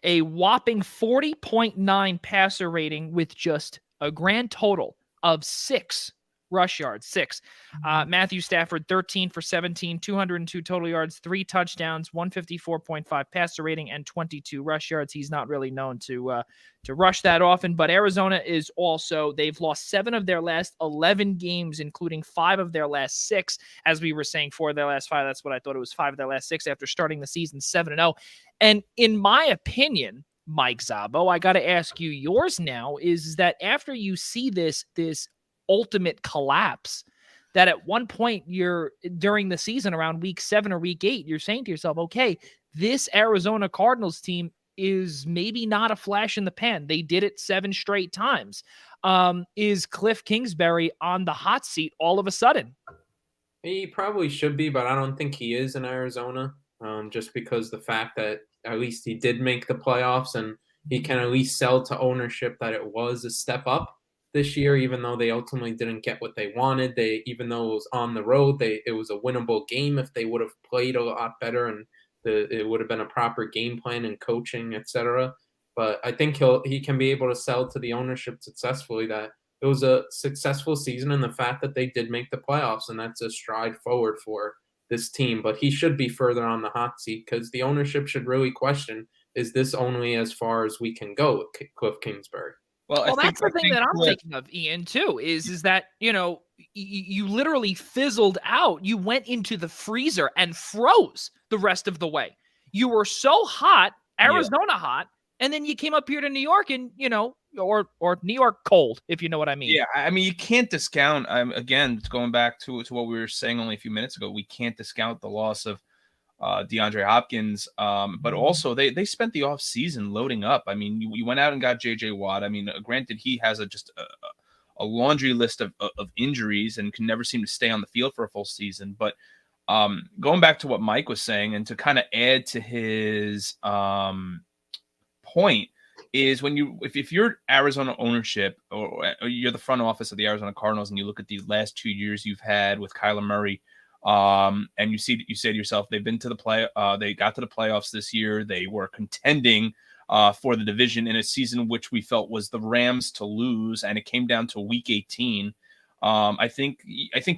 a whopping 40.9 passer rating with just a grand total of 6 rush yards, 6. Matthew Stafford, 13 for 17, 202 total yards, 3 touchdowns, 154.5 passer rating, and 22 rush yards. He's not really known to rush that often, but Arizona is also, they've lost 7 of their last 11 games, including 5 of their last 6. As we were saying, 4 of their last 5. That's what I thought it was, 5 of their last 6 after starting the season 7-0. And in my opinion, Mike Szabo, I got to ask you yours now, is that after you see this ultimate collapse, that at one point you're during the season around week 7 or week 8, you're saying to yourself, okay, this Arizona Cardinals team is maybe not a flash in the pan. They did it 7 straight times. Is Cliff Kingsbury on the hot seat all of a sudden? He probably should be, but I don't think he is in Arizona. Just because the fact that at least he did make the playoffs and he can at least sell to ownership that it was a step up this year, even though they ultimately didn't get what they wanted. Even though it was on the road, it was a winnable game if they would have played a lot better and it would have been a proper game plan and coaching, etc. But I think he can be able to sell to the ownership successfully that it was a successful season and the fact that they did make the playoffs, and that's a stride forward for this team. But he should be further on the hot seat because the ownership should really question, is this only as far as we can go with Cliff Kingsbury? Well, that's the thing that I'm thinking of, Ian, too, is that, you literally fizzled out. You went into the freezer and froze the rest of the way. You were so hot, Arizona hot, and then you came up here to New York and, or New York cold, if you know what I mean. Yeah, I mean, you can't discount, again, going back to what we were saying only a few minutes ago, we can't discount the loss of DeAndre Hopkins, but also they spent the off season loading up. I mean, you went out and got JJ Watt. I mean, granted, he has just a laundry list of injuries and can never seem to stay on the field for a full season. But going back to what Mike was saying, and to kind of add to his point, is when if you're Arizona ownership or you're the front office of the Arizona Cardinals and you look at the last 2 years you've had with Kyler Murray. And you say to yourself, they've been to they got to the playoffs this year. They were contending for the division in a season which we felt was the Rams to lose, and it came down to week 18. I think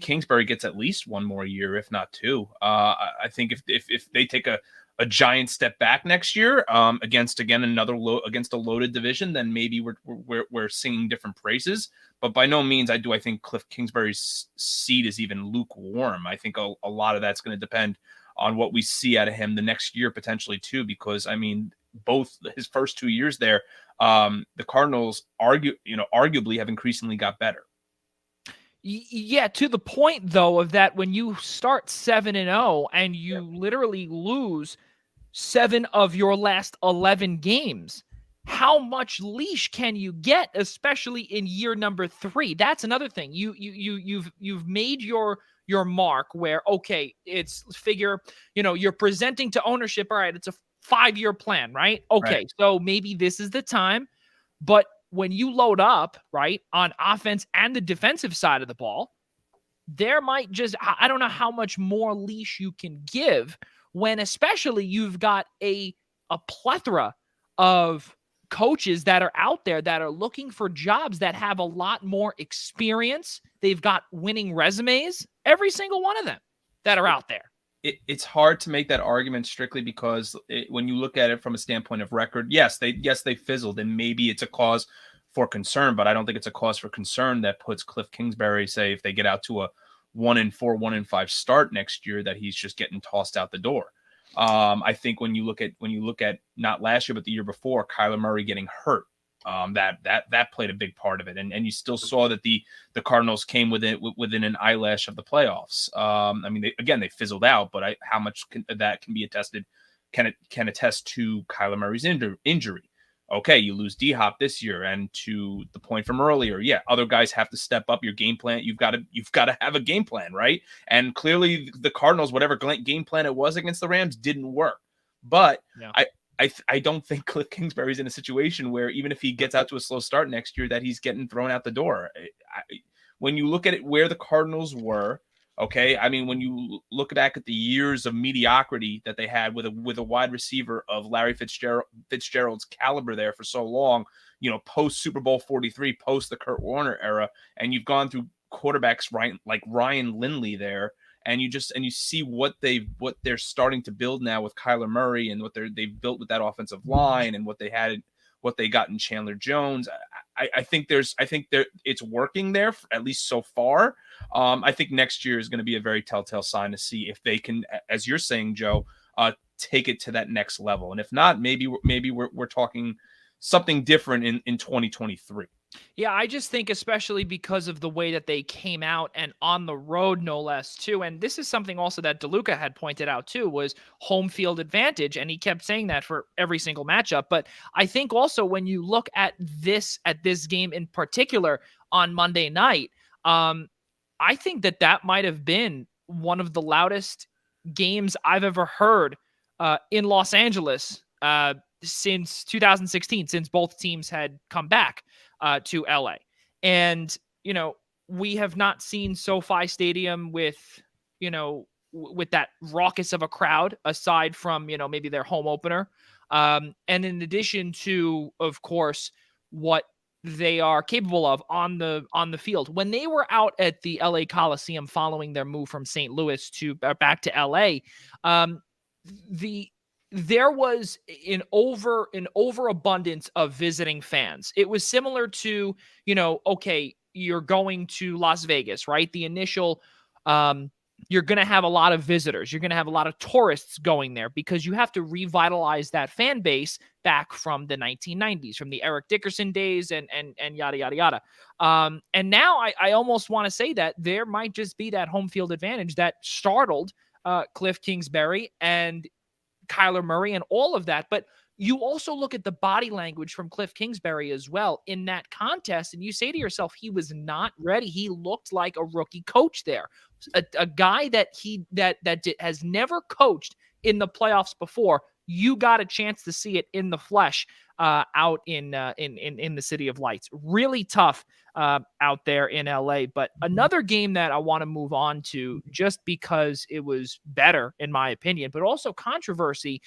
Kingsbury gets at least 1 more year, if not 2. I think if they take a giant step back next year against against a loaded division, then maybe we're singing different praises. But by no means I think Cliff Kingsbury's seat is even lukewarm. I think a lot of that's going to depend on what we see out of him the next year potentially too, because I mean, both his first 2 years there, the Cardinals arguably have increasingly got better. Yeah, to the point though of that when you start 7-0 and you literally lose 7 of your last 11 games, how much leash can you get, especially in year number 3? That's another thing. You've made your mark where, okay, it's figure, you're presenting to ownership. All right, it's a 5-year plan, right? Okay, right. So maybe this is the time. But when you load up, right, on offense and the defensive side of the ball, there might I don't know how much more leash you can give when especially you've got a plethora of coaches that are out there that are looking for jobs that have a lot more experience. They've got winning resumes, every single one of them that are out there. It's hard to make that argument strictly because when you look at it from a standpoint of record, yes, they fizzled, and maybe it's a cause for concern, but I don't think it's a cause for concern that puts Cliff Kingsbury, say, if they get out to a 1-4, 1-5 start next year, that he's just getting tossed out the door. I think when you look at not last year, but the year before, Kyler Murray getting hurt, that played a big part of it. And you still saw that the Cardinals came within an eyelash of the playoffs. I mean, they fizzled out, but how much that can be attested, can attest to Kyler Murray's injury. Okay, you lose D-Hop this year, and to the point from earlier, yeah, other guys have to step up your game plan. You've got to have a game plan, right? And clearly the Cardinals, whatever game plan it was against the Rams, didn't work. But yeah. I don't think Cliff Kingsbury's in a situation where even if he gets out to a slow start next year, that he's getting thrown out the door. When you look at it, where the Cardinals were, okay, I mean, when you look back at the years of mediocrity that they had with a wide receiver of Larry Fitzgerald's caliber there for so long, post Super Bowl 43, post the Kurt Warner era, and you've gone through quarterbacks like Ryan Lindley there, and you see what they're starting to build now with Kyler Murray, and what they've built with that offensive line, and what they got in Chandler Jones. I think it's working there, at least so far. I think next year is going to be a very telltale sign to see if they can, as you're saying, Joe, take it to that next level. And if not, maybe we're talking something different in 2023. Yeah, I just think especially because of the way that they came out and on the road, no less, too. And this is something also that DeLuca had pointed out, too, was home field advantage. And he kept saying that for every single matchup. But I think also when you look at this game in particular on Monday night, I think that might have been one of the loudest games I've ever heard in Los Angeles since 2016, since both teams had come back to LA. And, we have not seen SoFi Stadium with that raucous of a crowd aside from, maybe their home opener. And in addition to, of course, what they are capable of on the field. When they were out at the LA Coliseum following their move from St. Louis to back to LA, there was an overabundance of visiting fans. It was similar to, okay, you're going to Las Vegas, right? The initial, you're going to have a lot of visitors. You're going to have a lot of tourists going there because you have to revitalize that fan base back from the 1990s, from the Eric Dickerson days and yada, yada, yada. And now I almost want to say that there might just be that home field advantage that startled Cliff Kingsbury and Kyler Murray and all of that. But you also look at the body language from Cliff Kingsbury as well in that contest, and you say to yourself, he was not ready. He looked like a rookie coach there, a guy that has never coached in the playoffs before. You got a chance to see it in the flesh out in the City of Lights. Really tough out there in LA. But another game that I want to move on to, just because it was better in my opinion, but also controversy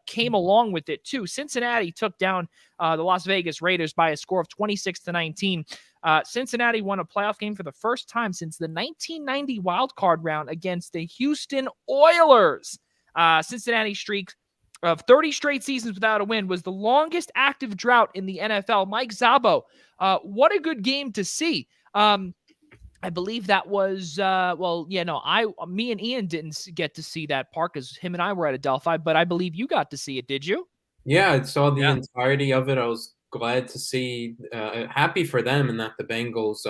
came along with it too. Cincinnati took down the Las Vegas Raiders by a score of 26-19. Cincinnati won a playoff game for the first time since the 1990 wild card round against the Houston Oilers. Cincinnati streak of 30 straight seasons without a win was the longest active drought in the NFL. Mike Szabo, what a good game to see. I believe that was, me and Ian didn't get to see that part because him and I were at Adelphi, but I believe you got to see it. Did you? Yeah, I saw the entirety of it. I was glad to see, happy for them, and that the Bengals,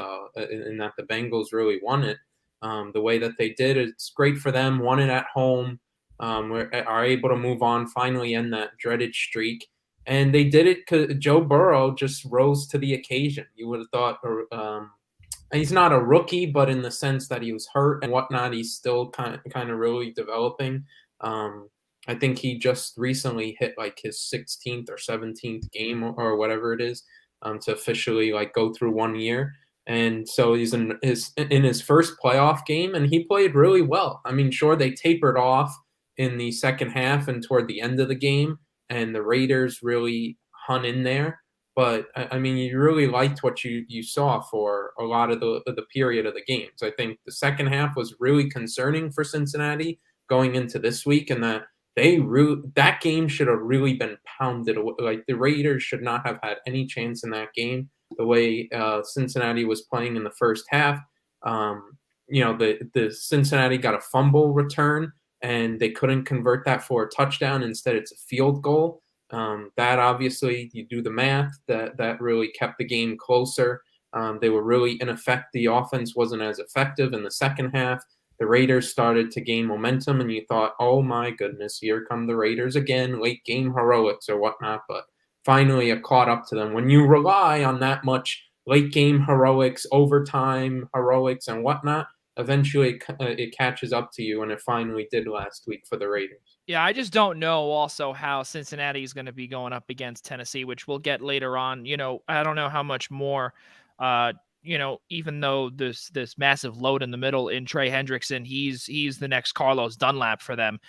really won it the way that they did. It's great for them. Won it at home. Are able to move on, finally end that dreaded streak. And they did it because Joe Burrow just rose to the occasion. You would have thought, he's not a rookie, but in the sense that he was hurt and whatnot, he's still kind of really developing. I think he just recently hit like his 16th or 17th game or whatever it is to officially go through 1 year. And so he's in his first playoff game, and he played really well. I mean, sure, they tapered off in the second half and toward the end of the game, and the Raiders really hung in there. But I mean, you really liked what you saw for a lot of the period of the games. I think the second half was really concerning for Cincinnati going into this week, and that that game should have really been pounded away. Like, the Raiders should not have had any chance in that game. the way Cincinnati was playing in the first half. The Cincinnati got a fumble return, and they couldn't convert that for a touchdown. Instead, it's a field goal. That obviously, you do the math, that really kept the game closer. They were really ineffective. The offense wasn't as effective in the second half. The Raiders started to gain momentum, and you thought, oh my goodness, here come the Raiders again, late game heroics or whatnot. But finally, it caught up to them. When you rely on that much late game heroics, overtime heroics, and whatnot, eventually it catches up to you, and it finally did last week for the Raiders. Yeah, I just don't know also how Cincinnati is going to be going up against Tennessee, which we'll get later on. I don't know how much more, even though this massive load in the middle in Trey Hendrickson, he's the next Carlos Dunlap for them.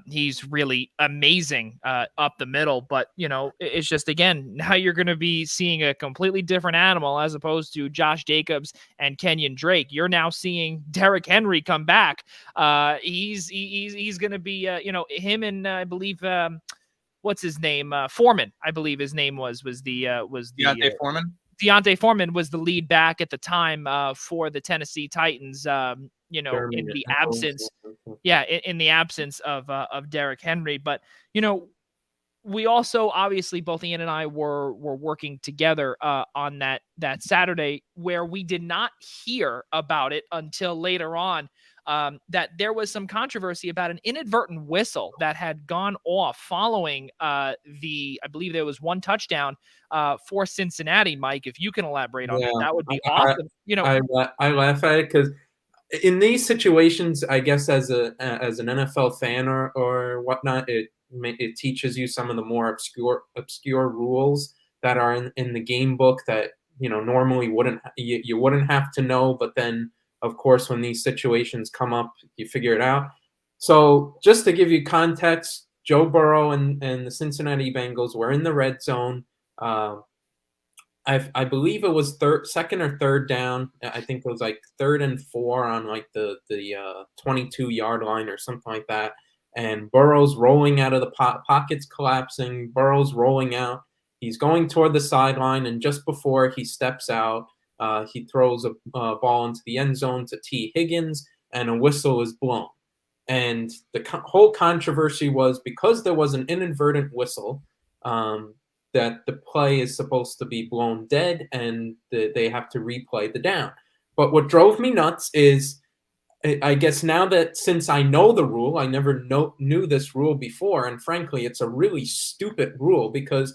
He's really amazing up the middle, but it's just, again, now you're going to be seeing a completely different animal as opposed to Josh Jacobs and Kenyon Drake. You're now seeing Derrick Henry come back. He's going to be him, and I believe what's his name, Foreman, I believe his name was Deontay Foreman. Deontay Foreman was the lead back at the time for the Tennessee Titans. In the absence, in the absence of Derrick Henry. But we also, obviously, both Ian and I were working together on that Saturday, where we did not hear about it until later on. That there was some controversy about an inadvertent whistle that had gone off following I believe there was one touchdown for Cincinnati. Mike, if you can elaborate on that would be awesome. I laugh at it because in these situations, I guess as an NFL fan or whatnot, it teaches you some of the more obscure rules that are in the game book that normally you wouldn't have to know, but then, of course, when these situations come up, you figure it out. So just to give you context, Joe Burrow and the Cincinnati Bengals were in the red zone. I believe it was second or third down. I think it was like 3rd and 4 on like the 22-yard line or something like that. And Burrow's rolling out of the pockets, collapsing. Burrow's rolling out. He's going toward the sideline, and just before he steps out, he throws a ball into the end zone to T. Higgins, and a whistle is blown. And the whole controversy was because there was an inadvertent whistle, that the play is supposed to be blown dead, and they have to replay the down. But what drove me nuts is, I guess now that since I know the rule, I never knew this rule before, and frankly, it's a really stupid rule because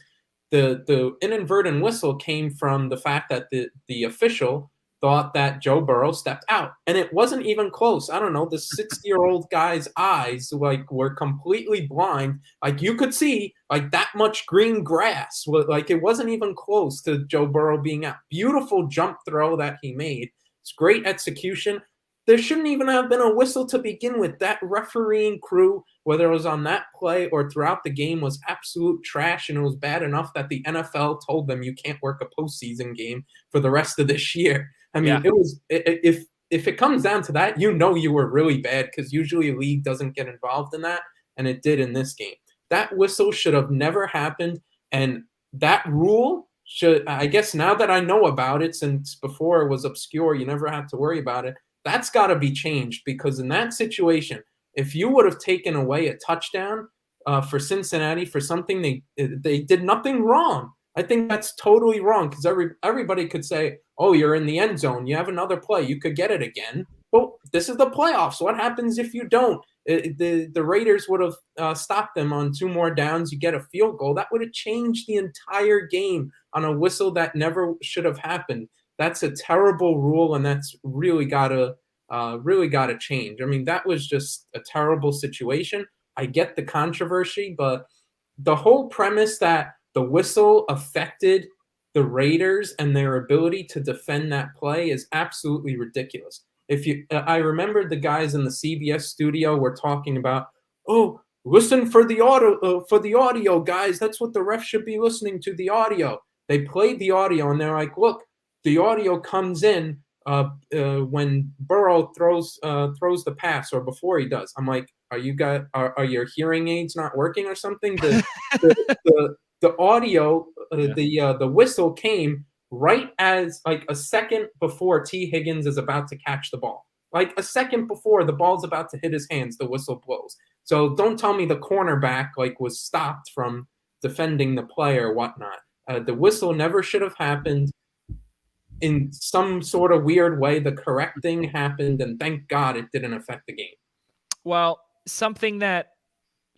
the inadvertent whistle came from the fact that the official thought that Joe Burrow stepped out, and it wasn't even close. I don't know, the 60-year-old guy's eyes were completely blind. You could see that much green grass. It wasn't even close to Joe Burrow being out. Beautiful jump throw that he made. It's great execution. There shouldn't even have been a whistle to begin with. That refereeing crew, whether it was on that play or throughout the game, was absolute trash, and it was bad enough that the NFL told them you can't work a postseason game for the rest of this year. I mean, It was if it comes down to that, you were really bad because usually a league doesn't get involved in that, and it did in this game. That whistle should have never happened, and that rule should, I guess now that I know about it, since before it was obscure, you never had to worry about it, that's got to be changed, because in that situation, if you would have taken away a touchdown for Cincinnati for something they did nothing wrong, I think that's totally wrong, because everybody could say, oh, you're in the end zone, you have another play, you could get it again. Well, this is the playoffs. What happens if you don't? The Raiders would have stopped them on 2 more downs. You get a field goal. That would have changed the entire game on a whistle that never should have happened. That's a terrible rule, and that's really gotta change. I mean, that was just a terrible situation. I get the controversy, but the whole premise that the whistle affected the Raiders and their ability to defend that play is absolutely ridiculous. I remember the guys in the CBS studio were talking about, oh, listen for the audio, guys. That's what the ref should be listening to, the audio. They played the audio, and they're like, look, the audio comes in when Burrow throws the pass or before he does. I'm like, are your hearing aids not working or something? The audio, the whistle came right as like a second before T. Higgins is about to catch the ball. Like a second before the ball's about to hit his hands, the whistle blows. So don't tell me the cornerback like was stopped from defending the play or whatnot. The whistle never should have happened. In some sort of weird way, the correct thing happened, and thank God it didn't affect the game. Well, something that,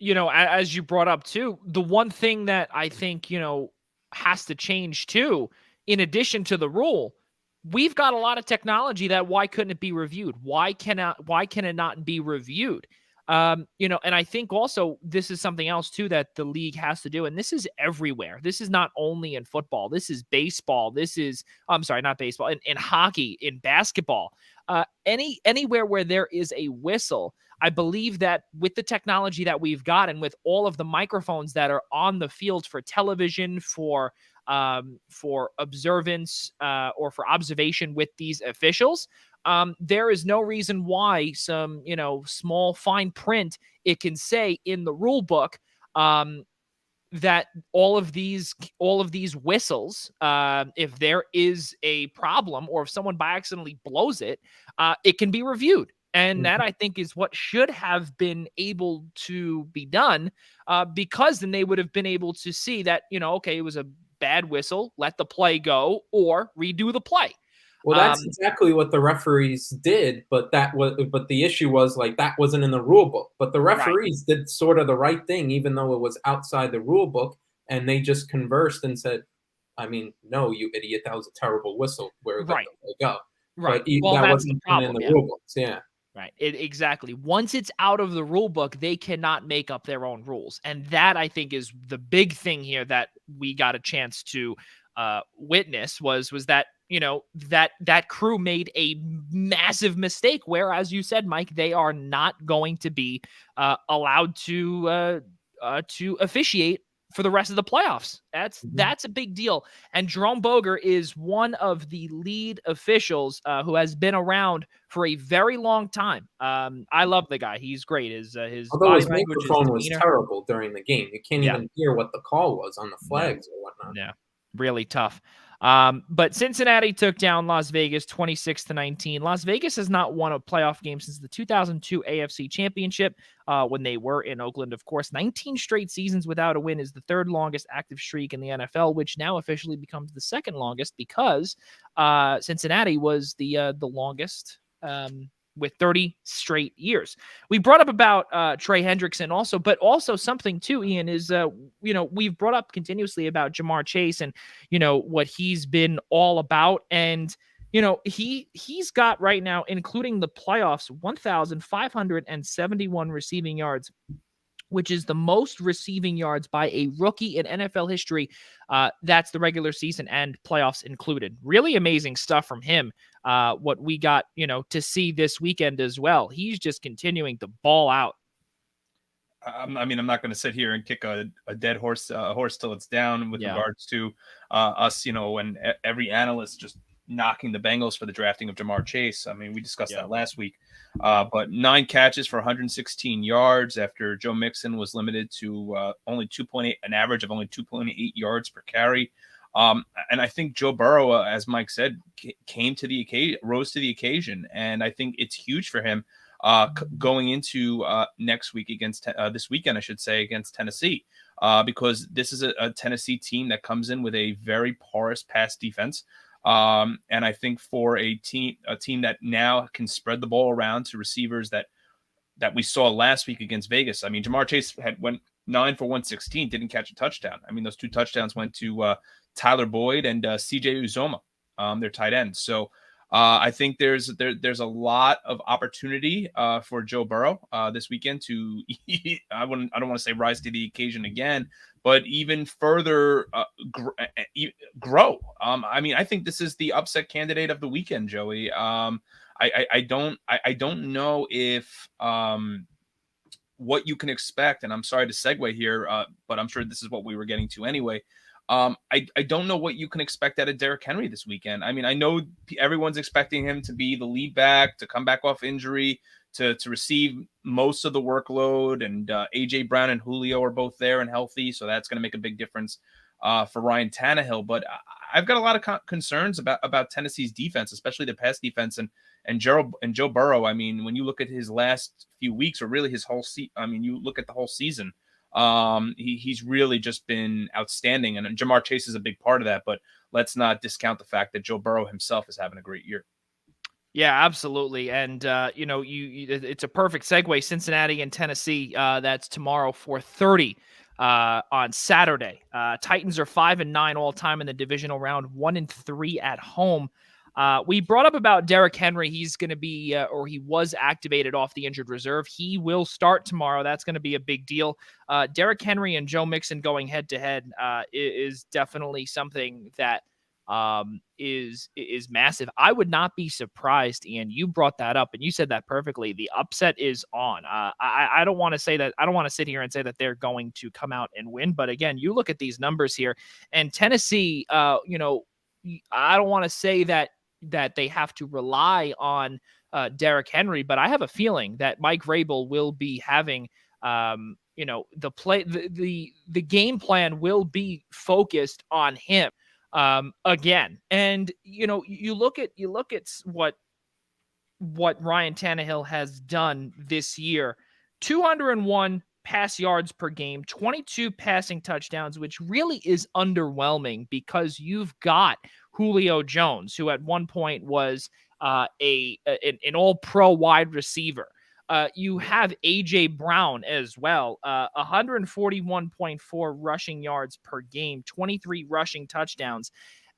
as you brought up too, the one thing that I think, has to change too, in addition to the rule, we've got a lot of technology that why couldn't it be reviewed? Why can it not be reviewed? And I think also this is something else too that the league has to do, and this is everywhere. This is not only in football. This is baseball. I'm sorry, not baseball. In hockey, in basketball, anywhere where there is a whistle. I believe that with the technology that we've got and with all of the microphones that are on the field for television, for observance or for observation with these officials, there is no reason why some, small fine print it can say in the rule book that all of these whistles, if there is a problem or if someone by accidentally blows it, it can be reviewed. And that, I think, is what should have been able to be done, because then they would have been able to see that, okay, it was a bad whistle, let the play go, or redo the play. Well, that's exactly what the referees did, but the issue was like that wasn't in the rule book. But the referees did sort of the right thing, even though it was outside the rule book, and they just conversed and said, "I mean, no, you idiot, that was a terrible whistle. Where let the play go?" Right. But Well, that that's wasn't the problem, in the rule books. Yeah. Right. Exactly. Once it's out of the rule book, they cannot make up their own rules. And that, I think, is the big thing here that we got a chance to witness was that, that crew made a massive mistake where, as you said, Mike, they are not going to be allowed to officiate for the rest of the playoffs. That's a big deal. And Jerome Boger is one of the lead officials who has been around for a very long time. I love the guy. He's great. His Although body his language, microphone was demeanor. terrible during the game. You can't even hear what the call was on the flags or whatnot. Yeah, really tough. But Cincinnati took down Las Vegas 26-19. Las Vegas has not won a playoff game since the 2002 AFC Championship, when they were in Oakland, of course. 19 straight seasons without a win is the third longest active streak in the NFL, which now officially becomes the second longest because Cincinnati was the longest with 30 straight years. We brought up about Trey Hendrickson also, but also something too, Ian, is, we've brought up continuously about Jamar Chase and, what he's been all about. And, he's got right now, including the playoffs, 1,571 receiving yards, which is the most receiving yards by a rookie in NFL history. That's the regular season and playoffs included. Really amazing stuff from him. What we got, to see this weekend as well. He's just continuing to ball out. I'm not going to sit here and kick a dead horse, till it's down with regards to us, when every analyst just knocking the Bengals for the drafting of Jamar Chase. I mean, we discussed that last week. But 9 catches for 116 yards after Joe Mixon was limited to only 2.8, an average of only 2.8 yards per carry. And I think Joe Burrow, as Mike said, came to the occasion, rose to the occasion. And I think it's huge for him going into next week against this weekend, I should say, against Tennessee, because this is a Tennessee team that comes in with a very porous pass defense. And I think for a team that now can spread the ball around to receivers that we saw last week against Vegas. I mean, Jamar Chase went 9 for 116, didn't catch a touchdown. I mean, those 2 touchdowns went to Tyler Boyd and CJ Uzoma, their tight end. So I think there's a lot of opportunity for Joe Burrow this weekend to I don't want to say rise to the occasion again, but even further grow. I mean, I think this is the upset candidate of the weekend, Joey. I don't know if what you can expect, and I'm sorry to segue here, but I'm sure this is what we were getting to anyway. I don't know what you can expect out of Derrick Henry this weekend. I mean, I know everyone's expecting him to be the lead back, to come back off injury, to receive most of the workload, and A.J. Brown and Julio are both there and healthy, so that's going to make a big difference. for Ryan Tannehill. But I've got a lot of concerns about Tennessee's defense, especially the pass defense and Joe Burrow. I mean, when you look at his last few weeks, or really his whole you look at the whole season, he's really just been outstanding. And Jamar Chase is a big part of that. But let's not discount the fact that Joe Burrow himself is having a great year. Yeah, absolutely. And, it's a perfect segue. Cincinnati and Tennessee, that's tomorrow, 4:30 on Saturday. Titans are 5-9 all time in the divisional round, 1-3 at home. We brought up about Derrick Henry. He's going to be, or he was activated off the injured reserve. He will start tomorrow. That's going to be a big deal. Derrick Henry and Joe Mixon going head to head is definitely something that is massive. I would not be surprised, Ian. You brought that up and you said that perfectly. The upset is on. I don't want to say that. I don't want to sit here and say that they're going to come out and win. But again, you look at these numbers here, and Tennessee. I don't want to say that they have to rely on Derrick Henry, but I have a feeling that Mike Vrabel will be having. The game plan will be focused on him. Again, and you look at what Ryan Tannehill has done this year: 201 pass yards per game, 22 passing touchdowns, which really is underwhelming because you've got Julio Jones, who at one point was an all-pro wide receiver. You have A.J. Brown as well, 141.4 rushing yards per game, 23 rushing touchdowns.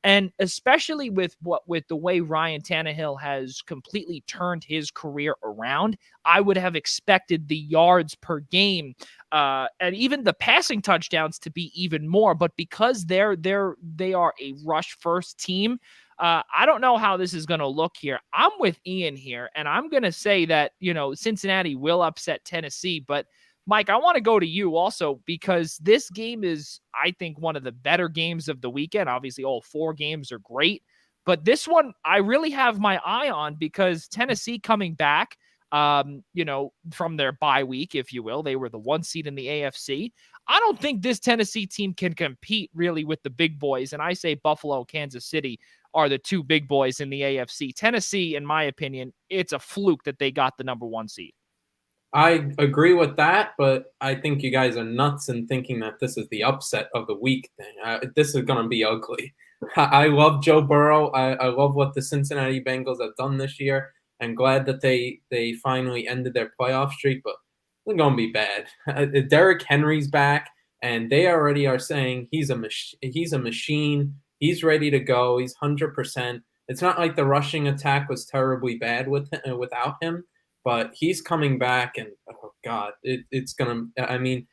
And especially with the way Ryan Tannehill has completely turned his career around, I would have expected the yards per game and even the passing touchdowns to be even more. But because they are a rush first team, I don't know how this is going to look here. I'm with Ian here, and I'm going to say that, Cincinnati will upset Tennessee. But, Mike, I want to go to you also because this game is, I think, one of the better games of the weekend. Obviously, all 4 games are great. But this one, I really have my eye on because Tennessee coming back, from their bye week, if you will. They were the 1 seed in the AFC. I don't think this Tennessee team can compete really with the big boys. And I say Buffalo, Kansas City are the 2 big boys in the AFC. Tennessee, in my opinion, it's a fluke that they got the number 1 seed. I agree with that, but I think you guys are nuts in thinking that this is the upset of the week thing. This is going to be ugly. I love Joe Burrow. I love what the Cincinnati Bengals have done this year. I'm glad that they finally ended their playoff streak, but they're going to be bad. Derrick Henry's back, and they already are saying he's a machine. He's ready to go. He's 100%. It's not like the rushing attack was terribly bad without him. But he's coming back, and oh god, it's gonna. I mean,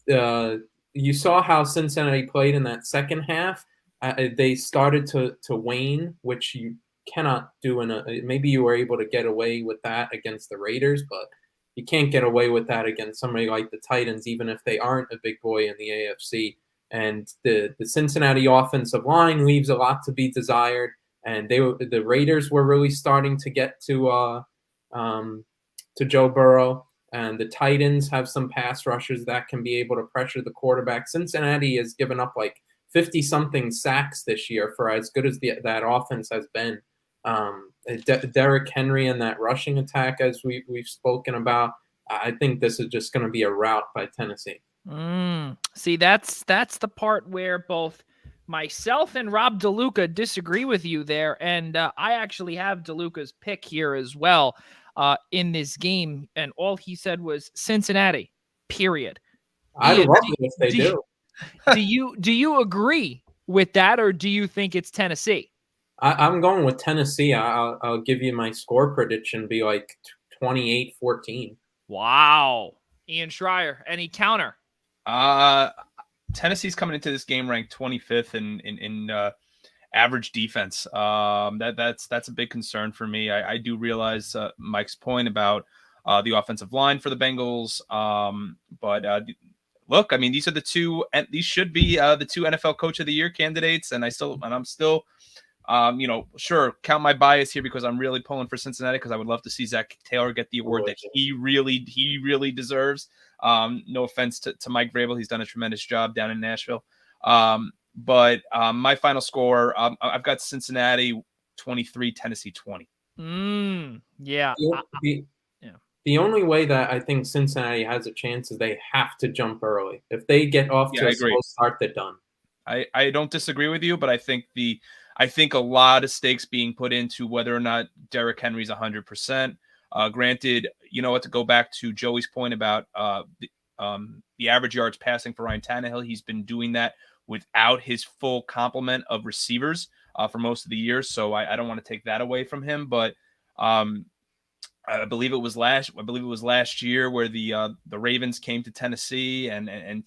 you saw how Cincinnati played in that second half. They started to wane, which you cannot do maybe you were able to get away with that against the Raiders, but you can't get away with that against somebody like the Titans, even if they aren't a big boy in the AFC. And the Cincinnati offensive line leaves a lot to be desired, and the Raiders were really starting to get to Joe Burrow, and the Titans have some pass rushers that can be able to pressure the quarterback. Cincinnati has given up like 50-something sacks this year for as good as that offense has been. Derrick Henry and that rushing attack, as we've spoken about, I think this is just going to be a rout by Tennessee. See, that's the part where both myself and Rob DeLuca disagree with you there, and I actually have DeLuca's pick here as well. In this game, and all he said was Cincinnati, period. I love it if they do. Do you agree with that, or do you think it's Tennessee? I'm going with Tennessee. I'll give you my score prediction, be like 28-14. Wow. Ian Schraier, any counter? Tennessee's coming into this game ranked 25th in average defense. That's a big concern for me. I do realize Mike's point about the offensive line for the Bengals. But look, I mean, these are the 2, and these should be the 2 NFL Coach of the Year candidates. And I'm still, sure, count my bias here because I'm really pulling for Cincinnati because I would love to see Zach Taylor get the award that he really deserves. No offense to Mike Vrabel. He's done a tremendous job down in Nashville. But my final score, I've got Cincinnati 23, Tennessee 20. Yeah. The only way that I think Cincinnati has a chance is they have to jump early. If they get off to a slow start, they're done. I don't disagree with you, but I think a lot of stakes being put into whether or not Derrick Henry's 100%. Granted, you know what, to go back to Joey's point about the average yards passing for Ryan Tannehill, he's been doing that without his full complement of receivers for most of the year. So I don't want to take that away from him, but I believe it was last year where the Ravens came to Tennessee and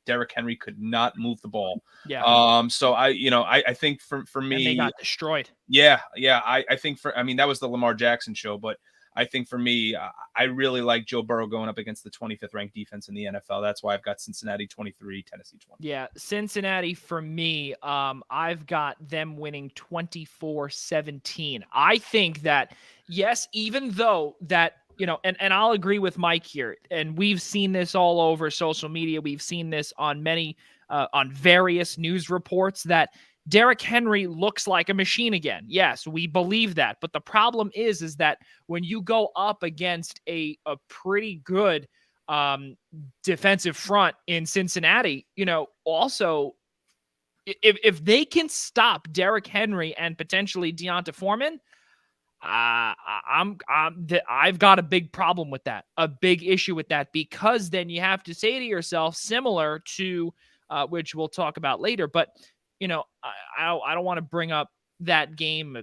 Derrick Henry could not move the ball. Yeah. So I think for me, and they got destroyed. Yeah. I think that was the Lamar Jackson show, but I think for me, I really like Joe Burrow going up against the 25th ranked defense in the NFL. That's why I've got Cincinnati 23, Tennessee 20. Yeah, Cincinnati for me, I've got them winning 24-17. I think that, yes, even though that, and I'll agree with Mike here, and we've seen this all over social media. We've seen this on on various news reports that Derrick Henry looks like a machine again. Yes, we believe that. But the problem is that when you go up against a pretty good defensive front in Cincinnati, also if they can stop Derrick Henry and potentially Deonta Foreman, I've got a big problem with that, a big issue with that, because then you have to say to yourself, similar to which we'll talk about later, but I don't want to bring up that game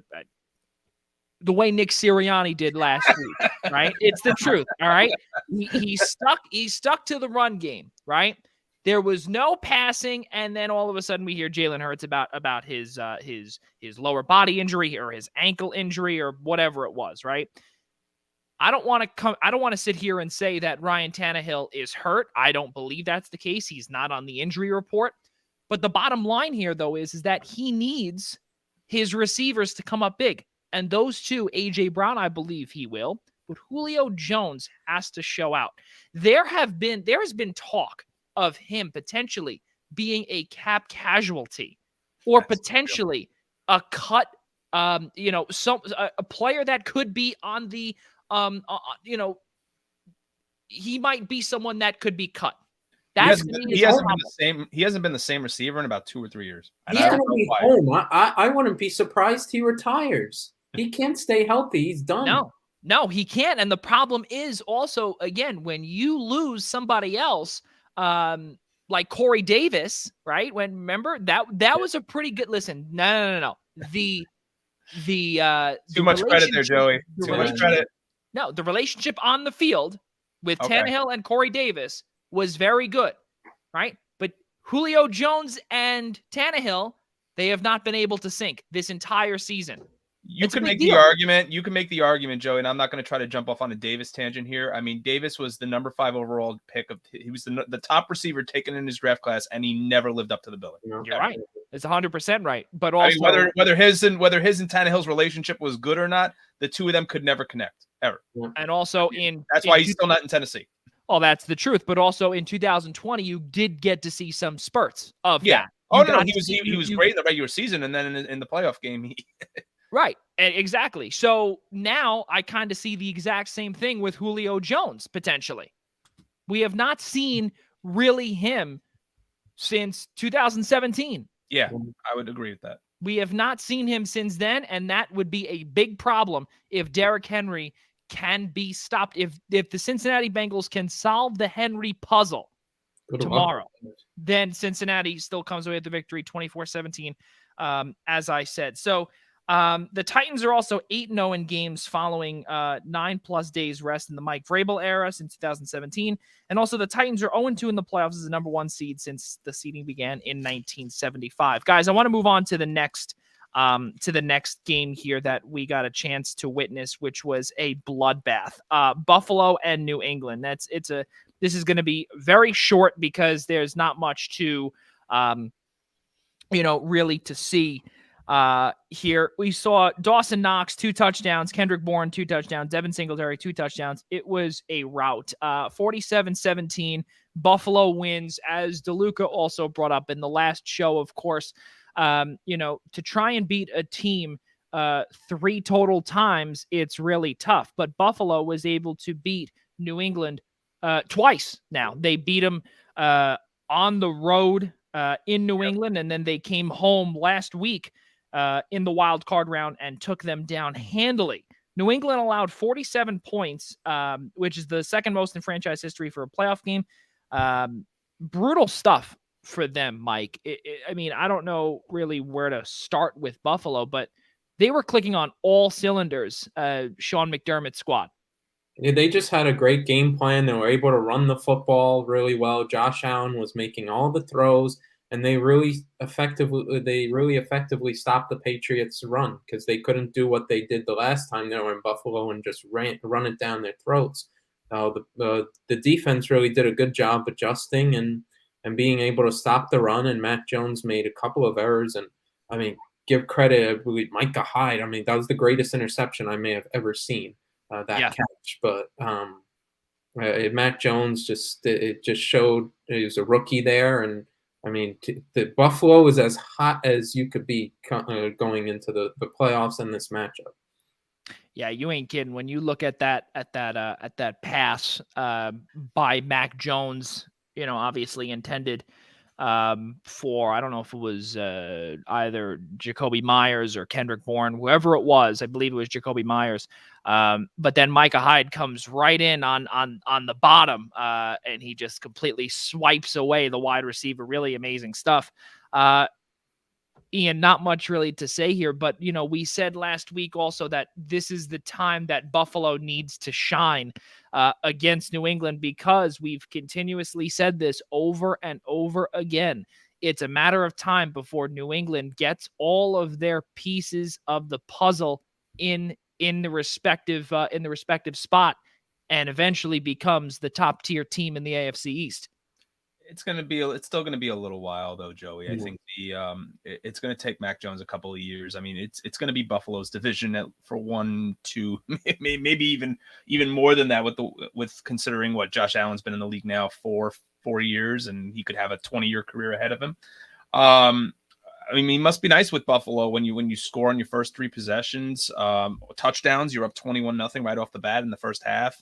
the way Nick Sirianni did last week, right? It's the truth, all right? He stuck to the run game, right? There was no passing, and then all of a sudden we hear Jalen Hurts about his lower body injury or his ankle injury or whatever it was, right? I don't want to sit here and say that Ryan Tannehill is hurt. I don't believe that's the case. He's not on the injury report. But the bottom line here, though, is that he needs his receivers to come up big. And those two, A.J. Brown, I believe he will. But Julio Jones has to show out. There has been talk of him potentially being a cap casualty or potentially a cut, a player that could be on the, he might be someone that could be cut. He hasn't been the same receiver in about 2 or 3 years. He's going to be home. I wouldn't be surprised he retires. He can't stay healthy. He's done. No, he can't. And the problem is also, again, when you lose somebody else, like Corey Davis, right? Remember that was a pretty good. Listen, no. Too much credit there, Joey. Too much credit. No, the relationship on the field with Tannehill and Corey Davis was very good, right? But Julio Jones and Tannehill, they have not been able to sync this entire season. You can make the argument, Joey, and I'm not going to try to jump off on a Davis tangent here. I mean, Davis was the number 5 overall pick. He was the top receiver taken in his draft class, and he never lived up to the billing. You're right. It's 100% right. But also, whether his and Tannehill's relationship was good or not, the two of them could never connect ever. And also that's why he's still not in Tennessee. Oh, that's the truth. But also in 2020, you did get to see some spurts of that. Oh, no, he was great in the regular season, and then in the playoff game, he Right. Exactly. So now I kind of see the exact same thing with Julio Jones, potentially. We have not seen really him since 2017. Yeah, I would agree with that. We have not seen him since then, and that would be a big problem if Derrick Henry can be stopped. If the Cincinnati Bengals can solve the Henry puzzle tomorrow, then Cincinnati still comes away with the victory 24-17, as I said. So the Titans are also 8-0 in games following 9+ days rest in the Mike Vrabel era since 2017. And also the Titans are 0-2 in the playoffs as the number 1 seed since the seeding began in 1975. Guys, I want to move on to the next game here that we got a chance to witness, which was a bloodbath. Buffalo and New England. This is going to be very short because there's not much to really to see. Here we saw Dawson Knox 2 touchdowns, Kendrick Bourne 2 touchdowns, Devin Singletary 2 touchdowns. It was a rout. 47-17 Buffalo wins, as DeLuca also brought up in the last show, of course. To try and beat a team 3 total times, it's really tough. But Buffalo was able to beat New England twice now. They beat them on the road in New England, and then they came home last week in the wild card round and took them down handily. New England allowed 47 points, which is the second most in franchise history for a playoff game. Brutal stuff for them, Mike. I mean, I don't know really where to start with Buffalo, but they were clicking on all cylinders, Sean McDermott's squad. They just had a great game plan. They were able to run the football really well. Josh Allen was making all the throws, and they really effectively stopped the Patriots' run because they couldn't do what they did the last time they were in Buffalo and just run it down their throats. The defense really did a good job adjusting and being able to stop the run, and Mac Jones made a couple of errors. And, I mean, give credit, I believe, Micah Hyde. I mean, that was the greatest interception I may have ever seen. Catch, but Mac Jones just showed he was a rookie there, and I mean the Buffalo was as hot as you could be going into the playoffs in this matchup. Yeah, you ain't kidding. When you look at that pass by Mac Jones, obviously intended for, I don't know if it was either Jacoby Myers or Kendrick Bourne, whoever it was. I believe it was Jacoby Myers. But then Micah Hyde comes right in on the bottom, and he just completely swipes away the wide receiver. Really amazing stuff. Ian, not much really to say here, but, we said last week also that this is the time that Buffalo needs to shine against New England, because we've continuously said this over and over again. It's a matter of time before New England gets all of their pieces of the puzzle in the respective spot and eventually becomes the top tier team in the AFC East. It's still going to be a little while though, Joey. I think it's going to take Mac Jones a couple of years. I mean, it's going to be Buffalo's division for 1, 2, maybe even more than that with considering what Josh Allen's been in the league now for 4 years, and he could have a 20-year career ahead of him. I mean, it must be nice with Buffalo when you score on your first 3 possessions, touchdowns. You're up 21-0 right off the bat in the first half.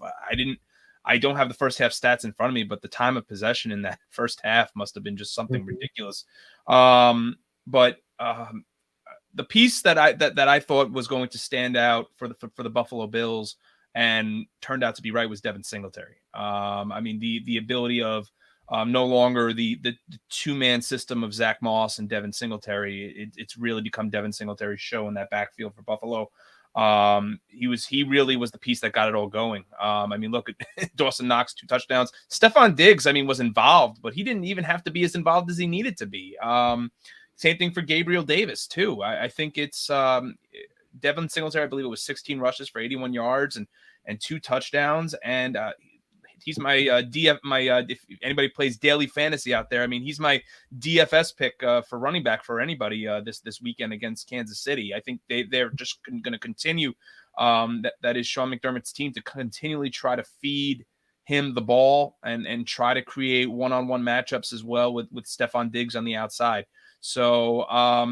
I don't have the first half stats in front of me, but the time of possession in that first half must have been just something ridiculous. But the piece that I thought was going to stand out for the Buffalo Bills and turned out to be right was Devin Singletary. I mean, the ability of no longer the 2-man system of Zach Moss and Devin Singletary. It's really become Devin Singletary's show in that backfield for Buffalo. He really was the piece that got it all going. I mean, look at Dawson Knox, 2 touchdowns. Stephon Diggs, I mean, was involved, but he didn't even have to be as involved as he needed to be. Same thing for Gabriel Davis too. I think it's Devin Singletary. I believe it was 16 rushes for 81 yards and 2 touchdowns. And he's my if anybody plays daily fantasy out there, I mean, he's my DFS pick for running back for anybody this weekend against Kansas City. I think they're just going to continue. That is Sean McDermott's team to continually try to feed him the ball and try to create one-on-one matchups as well with Stephon Diggs on the outside. So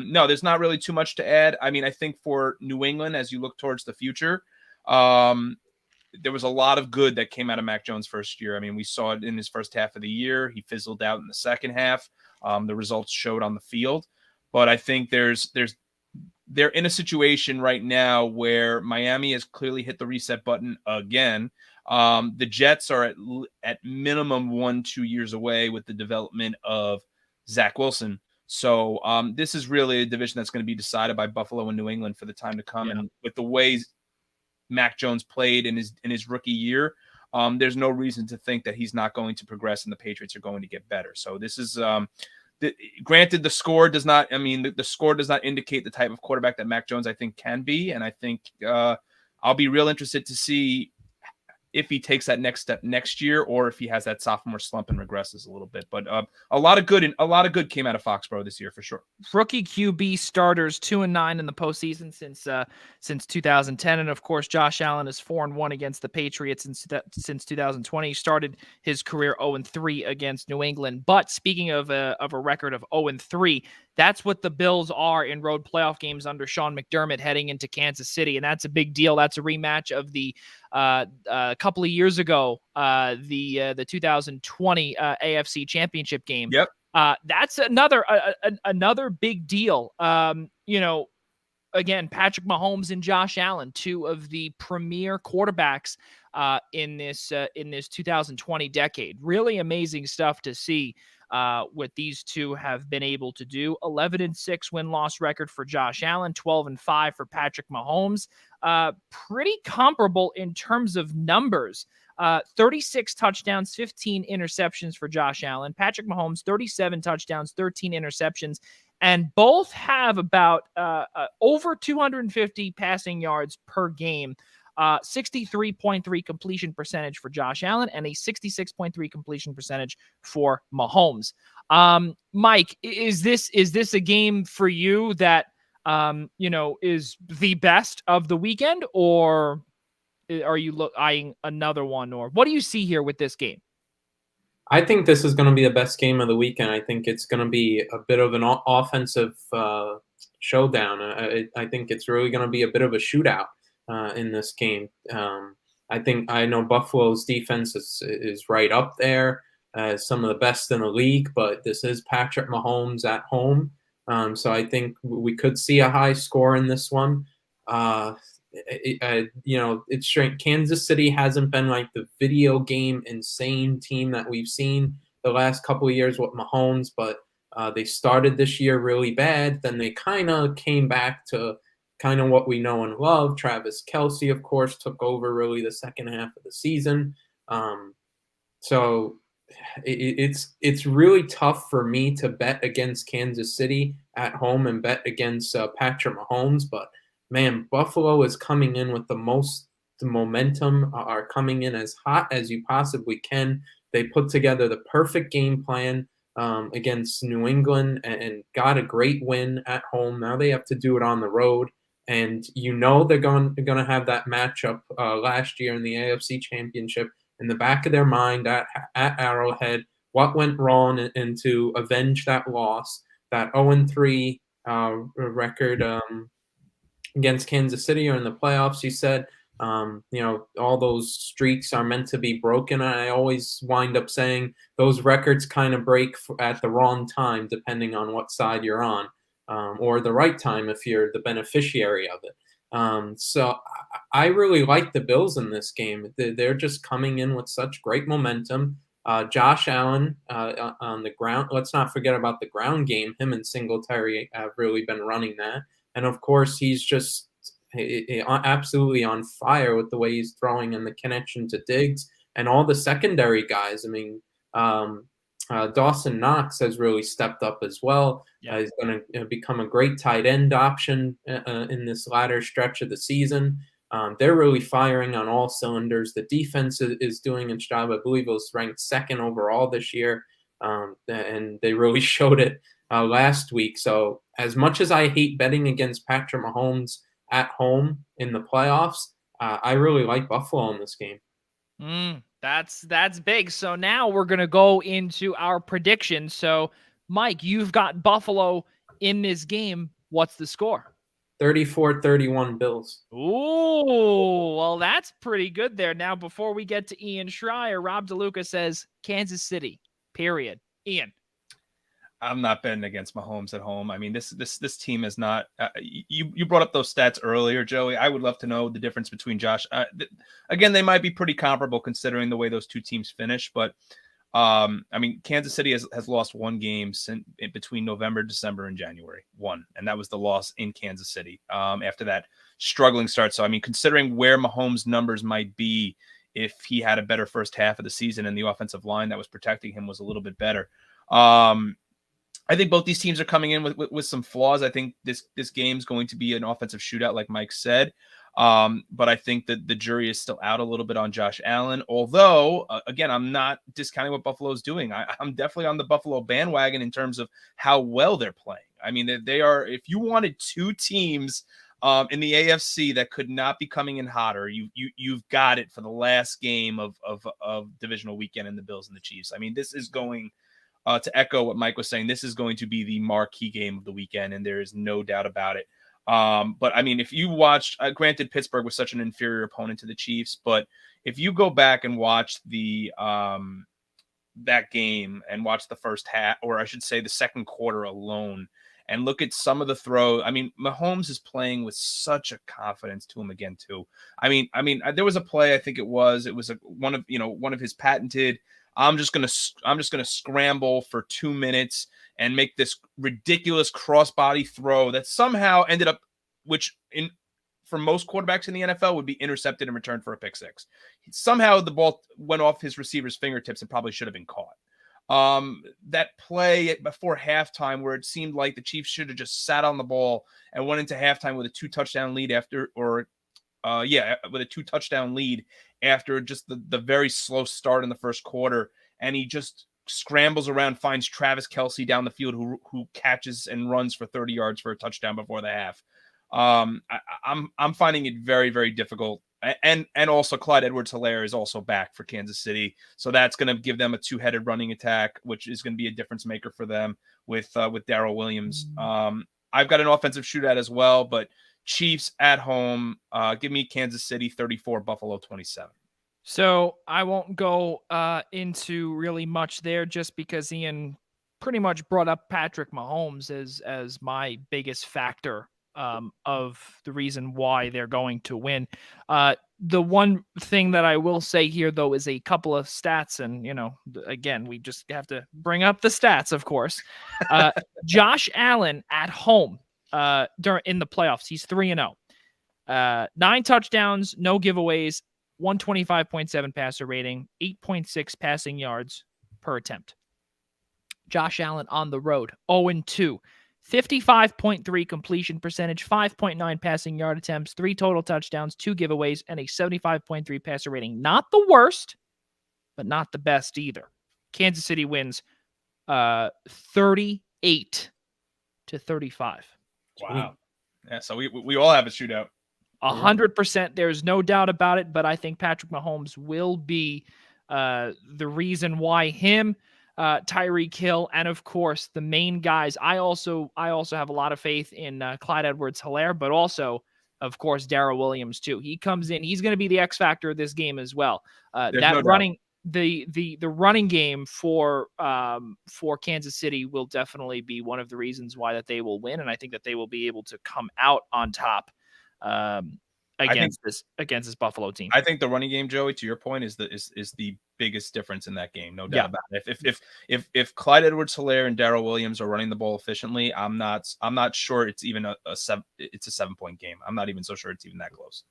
no, there's not really too much to add. I mean, I think for New England, as you look towards the future, there was a lot of good that came out of Mac Jones' first year. I mean, we saw it in his first half of the year. He fizzled out in the second half. The results showed on the field. But I think they're in a situation right now where Miami has clearly hit the reset button again. The Jets are at minimum 1-2 years away with the development of Zach Wilson. So this is really a division that's going to be decided by Buffalo and New England for the time to come. Yeah. And with the ways Mac Jones played in his rookie year, there's no reason to think that he's not going to progress and the Patriots are going to get better. So this is granted, the score does not, the score does not indicate the type of quarterback that Mac Jones, I think, can be. And I think I'll be real interested to see if he takes that next step next year, or if he has that sophomore slump and regresses a little bit. But a lot of good came out of Foxborough this year for sure. Rookie QB starters 2-9 in the postseason since 2010, and of course Josh Allen is 4-1 against the Patriots since 2020. He started his career 0-3 against New England. But speaking of a record of 0-3, that's what the Bills are in road playoff games under Sean McDermott heading into Kansas City, and that's a big deal. That's a rematch of the a couple of years ago, the 2020 AFC Championship game. Yep. That's another big deal. Again, Patrick Mahomes and Josh Allen, two of the premier quarterbacks in this 2020 decade. Really amazing stuff to see what these two have been able to do. 11-6 win-loss record for Josh Allen, 12-5 for Patrick Mahomes. Pretty comparable in terms of numbers. 36 touchdowns, 15 interceptions for Josh Allen. Patrick Mahomes, 37 touchdowns, 13 interceptions. And both have about over 250 passing yards per game. 63.3 completion percentage for Josh Allen and a 66.3 completion percentage for Mahomes. Mike, is this a game for you that is the best of the weekend, or are you eyeing another one, or what do you see here with this game? I think this is going to be the best game of the weekend. I think it's going to be a bit of an offensive showdown. I think it's really going to be a bit of a shootout in this game. I know Buffalo's defense is right up there, some of the best in the league, but this is Patrick Mahomes at home. So I think we could see a high score in this one. It's strange. Kansas City hasn't been like the video game insane team that we've seen the last couple of years with Mahomes, but they started this year really bad. Then they kind of came back to kind of what we know and love. Travis Kelce, of course, took over really the second half of the season. So it's really tough for me to bet against Kansas City at home and bet against Patrick Mahomes, but man, Buffalo is coming in with the momentum, are coming in as hot as you possibly can. They put together the perfect game plan against New England and got a great win at home. Now they have to do it on the road. And they're going to have that matchup last year in the AFC Championship in the back of their mind at Arrowhead. What went wrong, and to avenge that loss, that 0-3 record against Kansas City or in the playoffs. You said, all those streaks are meant to be broken. I always wind up saying those records kind of break at the wrong time, depending on what side you're on. Or the right time if you're the beneficiary of it. So I really like the Bills in this game. They're just coming in with such great momentum. Josh Allen on the ground. Let's not forget about the ground game. Him and Singletary have really been running that. And, of course, he's just absolutely on fire with the way he's throwing and the connection to Diggs and all the secondary guys. I mean, Dawson Knox has really stepped up as well. Yeah. He's going to become a great tight end option in this latter stretch of the season. They're really firing on all cylinders. The defense is doing its job. I believe it was ranked second overall this year, and they really showed it last week. So as much as I hate betting against Patrick Mahomes at home in the playoffs, I really like Buffalo in this game. That's big. So now we're going to go into our predictions. So, Mike, you've got Buffalo in this game. What's the score? 34-31 Bills. Ooh, well, that's pretty good there. Now, before we get to Ian Schraier, Rob DeLuca says Kansas City, period. Ian. I'm not betting against Mahomes at home. I mean, this team is not. You brought up those stats earlier, Joey. I would love to know the difference between Josh. Again, they might be pretty comparable considering the way those two teams finish. But I mean, Kansas City has lost one game between November, December, and January. One, and that was the loss in Kansas City. After that struggling start. So I mean, considering where Mahomes' numbers might be if he had a better first half of the season and the offensive line that was protecting him was a little bit better. I think both these teams are coming in with some flaws. I think this game's going to be an offensive shootout, like Mike said. But I think that the jury is still out a little bit on Josh Allen. Although, again, I'm not discounting what Buffalo's doing. I'm definitely on the Buffalo bandwagon in terms of how well they're playing. I mean, they are. If you wanted two teams in the AFC that could not be coming in hotter, you've got it for the last game of divisional weekend in the Bills and the Chiefs. I mean, this is going to echo what Mike was saying. This is going to be the marquee game of the weekend, and there is no doubt about it. But I mean, if you watched, granted, Pittsburgh was such an inferior opponent to the Chiefs, but if you go back and watch the that game and watch the first half, or I should say the second quarter alone, and look at some of the throws. I mean, Mahomes is playing with such a confidence to him again too. I mean, there was a play, I think it was one of his patented, I'm just gonna scramble for 2 minutes and make this ridiculous crossbody throw that somehow ended up, for most quarterbacks in the NFL would be intercepted and returned for a pick six. Somehow the ball went off his receiver's fingertips and probably should have been caught. That play before halftime where it seemed like the Chiefs should have just sat on the ball and went into halftime with a 2-touchdown lead with a 2-touchdown lead after just the very slow start in the first quarter. And he just scrambles around, finds Travis Kelce down the field, who catches and runs for 30 yards for a touchdown before the half. I'm finding it very, very difficult. And also Clyde Edwards-Helaire is also back for Kansas City. So that's going to give them a two-headed running attack, which is going to be a difference maker for them with Darrell Williams. I've got an offensive shootout as well, but Chiefs at home, give me Kansas City 34, Buffalo 27. So I won't go into really much there just because Ian pretty much brought up Patrick Mahomes as my biggest factor of the reason why they're going to win. The one thing that I will say here, though, is a couple of stats. And, again, we just have to bring up the stats, of course. Josh Allen at home in the playoffs, he's 3-0. 9 touchdowns, no giveaways, 125.7 passer rating, 8.6 passing yards per attempt. Josh Allen on the road, 0-2. 55.3 completion percentage, 5.9 passing yard attempts, 3 total touchdowns, 2 giveaways, and a 75.3 passer rating. Not the worst, but not the best either. Kansas City wins 38-35. Wow. Yeah, so we all have a shootout. 100%. There's no doubt about it, but I think Patrick Mahomes will be the reason why him, Tyreek Hill, and of course the main guys. I also have a lot of faith in Clyde Edwards-Helaire, but also, of course, Darrell Williams too. He comes in; he's going to be the X factor of this game as well. The running game for Kansas City will definitely be one of the reasons why that they will win, and I think that they will be able to come out on top against this Buffalo team. I think the running game, Joey, to your point, is the biggest difference in that game, no doubt about it. If Clyde Edwards-Helaire and Darrell Williams are running the ball efficiently, I'm not sure it's even a 7-point game. I'm not even so sure it's even that close.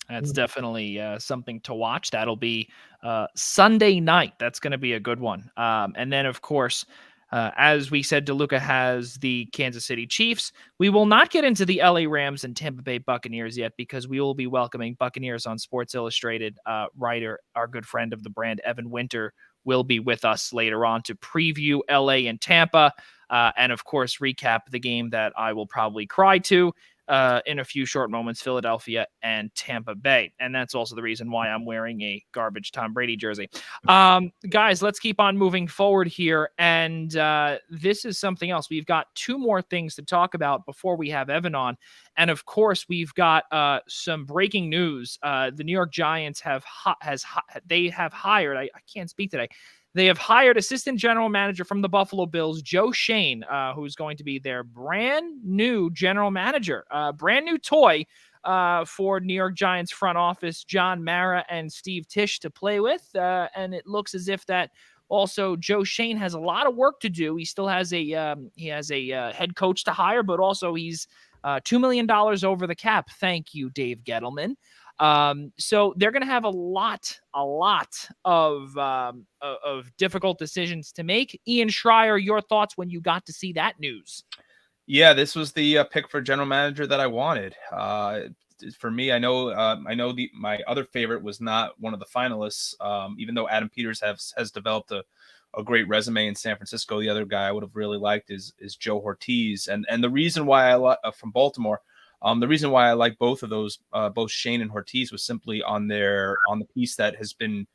That's definitely something to watch. That'll be Sunday night. That's going to be a good one. And then, of course, as we said, DeLuca has the Kansas City Chiefs. We will not get into the LA Rams and Tampa Bay Buccaneers yet because we will be welcoming Buccaneers on Sports Illustrated writer, our good friend of the brand, Evan Winter, will be with us later on to preview LA and Tampa and, of course, recap the game that I will probably cry to in a few short moments, Philadelphia and Tampa Bay. And that's also the reason why I'm wearing a garbage Tom Brady jersey. Guys, let's keep on moving forward here. And this is something else. We've got 2 more things to talk about before we have Evan on. And of course, we've got some breaking news. The New York Giants have hired, I can't speak today. They have hired assistant general manager from the Buffalo Bills, Joe Schoen, who's going to be their brand new general manager, brand new toy for New York Giants front office, John Mara and Steve Tisch to play with. And it looks as if that also Joe Schoen has a lot of work to do. He still has a head coach to hire, but also he's $2 million over the cap. Thank you, Dave Gettleman. So they're going to have a lot of difficult decisions to make. Ian Schraier, your thoughts when you got to see that news? Yeah, this was the pick for general manager that I wanted. for me. I know my other favorite was not one of the finalists. Even though Adam Peters has developed a great resume in San Francisco, the other guy I would have really liked is Joe Ortiz. And the reason why I like from Baltimore, the reason why I like both of those, both Shane and Ortiz, was simply on the piece that has been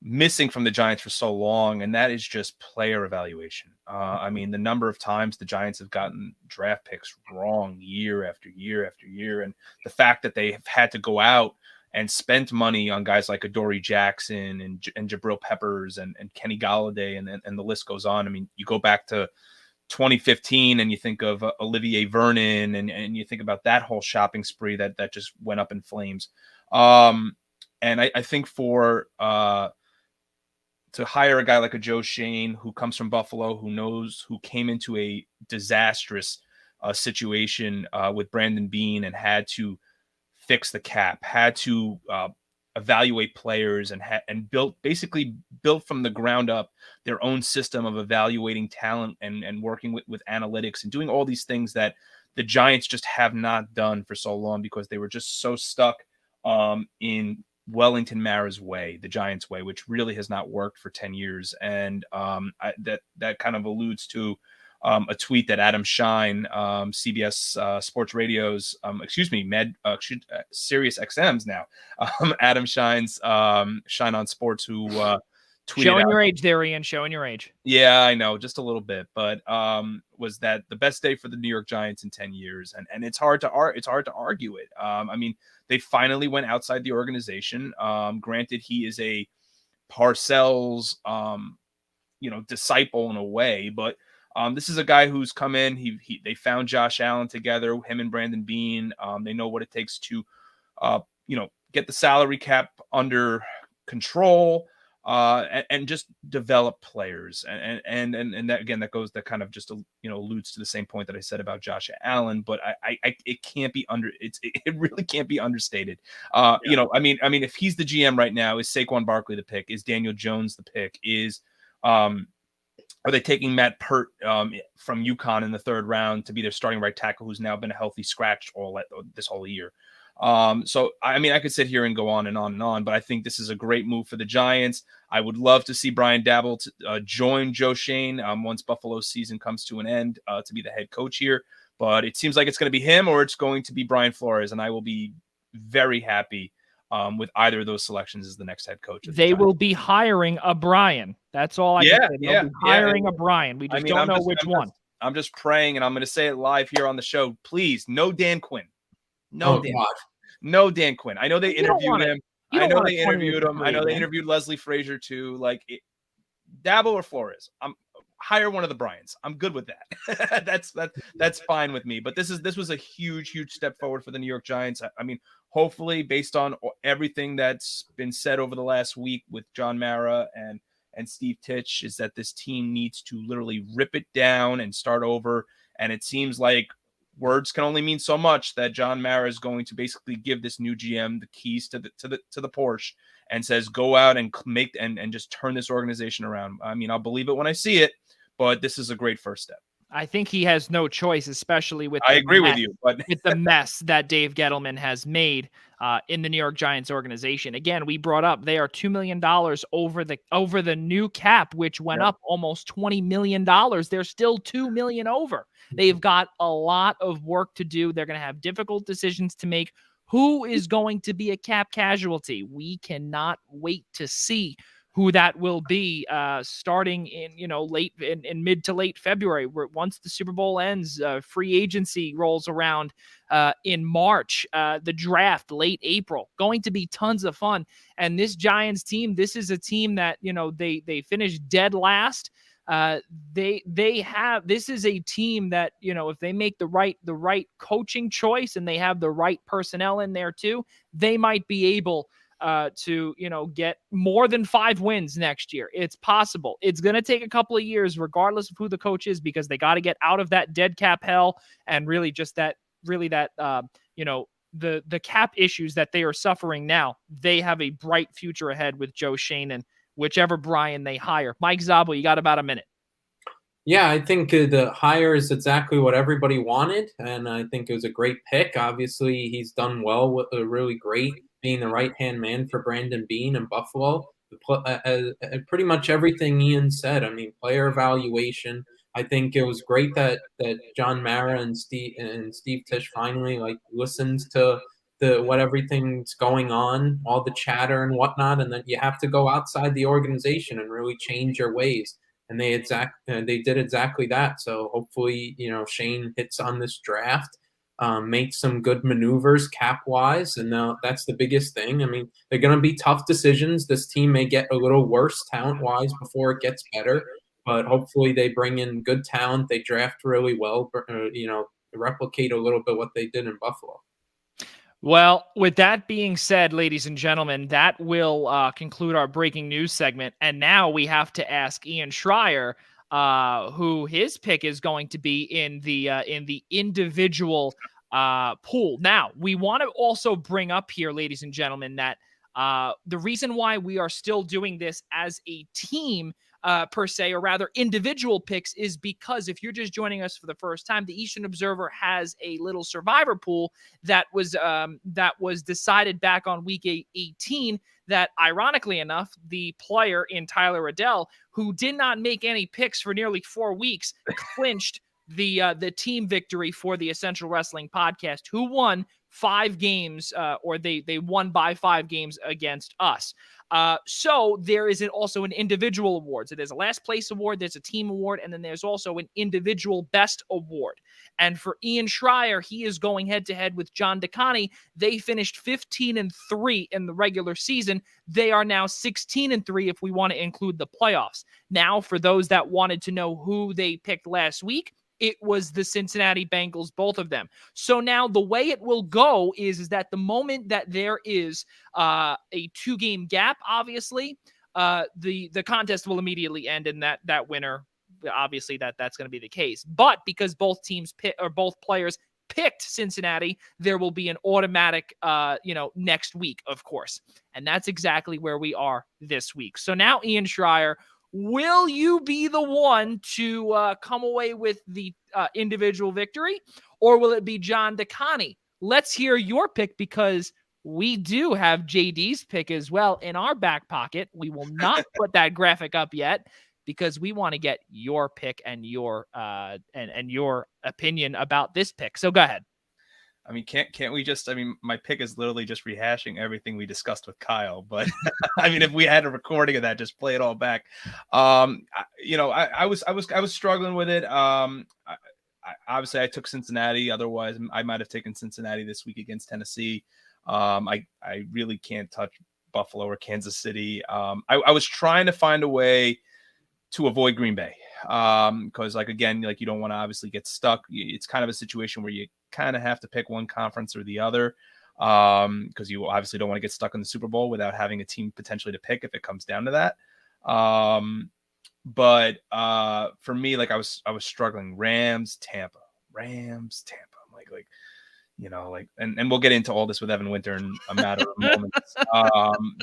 missing from the Giants for so long, and that is just player evaluation. I mean, the number of times the Giants have gotten draft picks wrong year after year after year, and the fact that they have had to go out and spent money on guys like Adoree Jackson and Jabril Peppers and Kenny Golladay, and the list goes on. I mean, you go back to 2015 and you think of Olivier Vernon and you think about that whole shopping spree that just went up in flames. And I think to hire a guy like a Joe Shane, who comes from Buffalo, who came into a disastrous situation with Brandon Beane and had to fix the cap, had to evaluate players and basically built from the ground up their own system of evaluating talent and working with analytics and doing all these things that the Giants just have not done for so long because they were just so stuck in Wellington Mara's way, the Giants way, which really has not worked for 10 years. And that kind of alludes to a tweet that Adam Shine, CBS Sports Radio's, Sirius XM's now, Adam Shine's Shine on Sports, who tweeted showing out, your age there, Ian, showing your age. Yeah, I know, just a little bit, but was that the best day for the New York Giants in 10 years? And it's hard to argue it. I mean, they finally went outside the organization. Granted, he is a Parcells, disciple in a way, but this is a guy who's come in. They found Josh Allen together, him and Brandon Beane. They know what it takes to, get the salary cap under control, and just develop players. And that, again, that kind of just alludes to the same point that I said about Josh Allen. But it can't be it really can't be understated. I mean, if he's the GM right now, is Saquon Barkley the pick? Is Daniel Jones the pick? Are they taking Matt Pert from UConn in the third round to be their starting right tackle, who's now been a healthy scratch this whole year? So, I mean, I could sit here and go on and on and on, but I think this is a great move for the Giants. I would love to see Brian Daboll join Joe Shane once Buffalo's season comes to an end to be the head coach here. But it seems like it's going to be him or it's going to be Brian Flores, and I will be very happy with either of those selections as the next head coach. They will be hiring a Brian. That's all I can say. They'll be hiring a Brian. We just don't know which one. I'm just praying, and I'm going to say it live here on the show. Please, no Dan Quinn. No Dan Quinn. I know they interviewed him. I know they interviewed him. I know they interviewed Leslie Frazier too. Daboll or Flores. Hire one of the Bryans. I'm good with that. That's fine with me. But this was a huge step forward for the New York Giants. I mean, hopefully, based on everything that's been said over the last week with John Mara and Steve Titch, is that this team needs to literally rip it down and start over. And it seems like words can only mean so much, that John Mara is going to basically give this new GM the keys to the Porsche and says, go out and make and just turn this organization around. I mean, I'll believe it when I see it, but this is a great first step. I think he has no choice, especially with with you, but with the mess that Dave Gettleman has made in the New York Giants organization. Again, we brought up they are $2 million over the new cap, which went up almost $20 million. They're still $2 million over. They've got a lot of work to do. They're going to have difficult decisions to make. Who is going to be a cap casualty? We cannot wait to see who that will be starting in, late in mid to late February, where once the Super Bowl ends, free agency rolls around in March, the draft late April, going to be tons of fun. And this Giants team, this is a team that, they finished dead last. This is a team that, if they make the right coaching choice and they have the right personnel in there too, they might be able to get more than 5 wins next year. It's possible. It's going to take a couple of years, regardless of who the coach is, because they got to get out of that dead cap hell and really just the cap issues that they are suffering now. They have a bright future ahead with Joe Shane and whichever Brian they hire. Mike Zabel, you got about a minute. Yeah, I think the hire is exactly what everybody wanted, and I think it was a great pick. Obviously, he's done well with really great being the right-hand man for Brandon Beane in Buffalo. Pretty much everything Ian said. I mean, player evaluation. I think it was great that John Mara and Steve Tisch finally like listens to the what everything's going on, all the chatter and whatnot, and that you have to go outside the organization and really change your ways, and they did exactly that. So hopefully, Shane hits on this draft, makes some good maneuvers cap wise, and that's the biggest thing. I mean, they're going to be tough decisions. This team may get a little worse talent wise before it gets better, but hopefully they bring in good talent. They draft really well, replicate a little bit what they did in Buffalo. Well, with that being said, ladies and gentlemen, that will conclude our breaking news segment. And now we have to ask Ian Schraier, who his pick is going to be in the individual pool. Now, we want to also bring up here, ladies and gentlemen, that the reason why we are still doing this as a team per se, or rather individual picks, is because if you're just joining us for the first time, the Eastern Observer has a little survivor pool that was decided back on week 18 that, ironically enough, the player in Tyler Riddell, who did not make any picks for nearly 4 weeks, clinched the team victory for the Essential Wrestling Podcast, who won 5 games, or they won by 5 games against us. So there is also an individual award. So there's a last place award, there's a team award, and then there's also an individual best award. And for Ian Schraier, he is going head to head with John DeConnie. They finished 15-3 in the regular season. They are now 16-3 if we want to include the playoffs. Now, for those that wanted to know who they picked last week, it was the Cincinnati Bengals, both of them. So now the way it will go is that the moment that there is a 2-game gap, obviously, the contest will immediately end, and that winner, obviously that's going to be the case. But because both players picked Cincinnati, there will be an automatic, next week, of course. And that's exactly where we are this week. So now, Ian Schraier, will you be the one to come away with the individual victory, or will it be John DeConnie? Let's hear your pick, because we do have JD's pick as well in our back pocket. We will not put that graphic up yet because we want to get your pick and your and your opinion about this pick. So go ahead. I mean, can't we just? I mean, my pick is literally just rehashing everything we discussed with Kyle. But I mean, if we had a recording of that, just play it all back. I was struggling with it. Obviously, I took Cincinnati. Otherwise, I might have taken Cincinnati this week against Tennessee. I really can't touch Buffalo or Kansas City. I was trying to find a way to avoid Green Bay, because you don't want to obviously get stuck. It's kind of a situation where you kind of have to pick one conference or the other, because you obviously don't want to get stuck in the Super Bowl without having a team potentially to pick if it comes down to that. But for me, I was struggling. Rams, Tampa. I'm and we'll get into all this with Evan Winter in a matter of moments.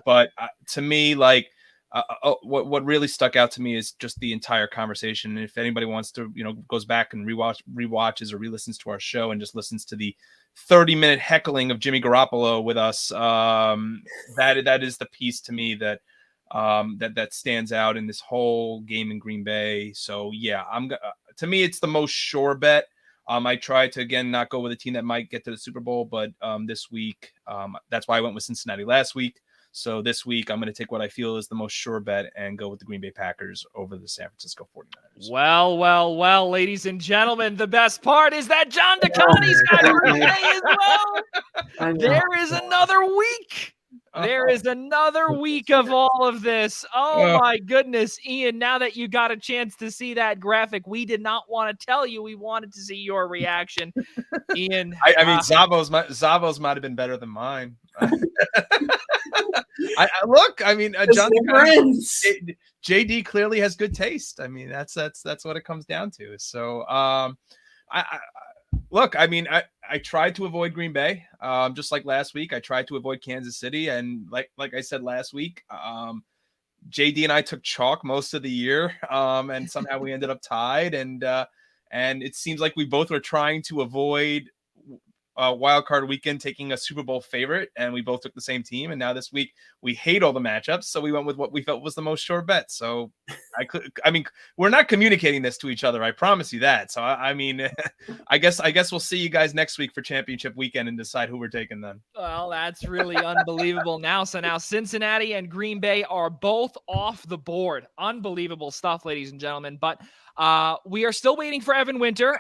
But to me, what really stuck out to me is just the entire conversation. And if anybody wants to, goes back and rewatches or re-listens to our show and just listens to the 30-minute heckling of Jimmy Garoppolo with us, that is the piece to me that stands out in this whole game in Green Bay. So yeah, to me, it's the most sure bet. I tried to, again, not go with a team that might get to the Super Bowl, but this week, that's why I went with Cincinnati last week. So this week, I'm going to take what I feel is the most sure bet and go with the Green Bay Packers over the San Francisco 49ers. Well, ladies and gentlemen, the best part is that John DeConnie's got Green Bay as well. There is another week. There is another week of all of this. Oh, my goodness, Ian, now that you got a chance to see that graphic, we did not want to tell you. We wanted to see your reaction, Ian. I mean, Zavo's might have been better than mine. John JD clearly has good taste. I mean, that's what it comes down to. So, I tried to avoid Green Bay, just like last week. I tried to avoid Kansas City, and like I said last week, JD and I took chalk most of the year, and somehow we ended up tied. And it seems like we both were trying to avoid wild card weekend taking a Super Bowl favorite, and we both took the same team. And now this week we hate all the matchups, so we went with what we felt was the most sure bet. So I mean, we're not communicating this to each other, I promise you that. So I mean, I guess we'll see you guys next week for championship weekend and decide who we're taking then. Well, that's really unbelievable now. So now Cincinnati and Green Bay are both off the board. Unbelievable stuff, ladies and gentlemen. But we are still waiting for Evan Winter.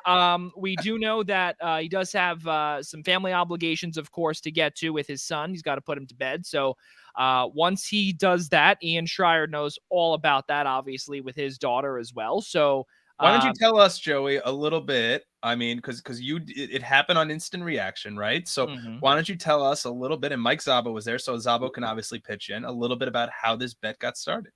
We do know that he does have some family obligations, of course, to get to with his son. He's got to put him to bed. So once he does that, Ian Schraier knows all about that, obviously, with his daughter as well. So why don't you tell us, Joey, a little bit? I mean, because it happened on instant reaction, right? So why don't you tell us a little bit? And Mike Zabo was there, so Zabo can obviously pitch in a little bit about how this bet got started.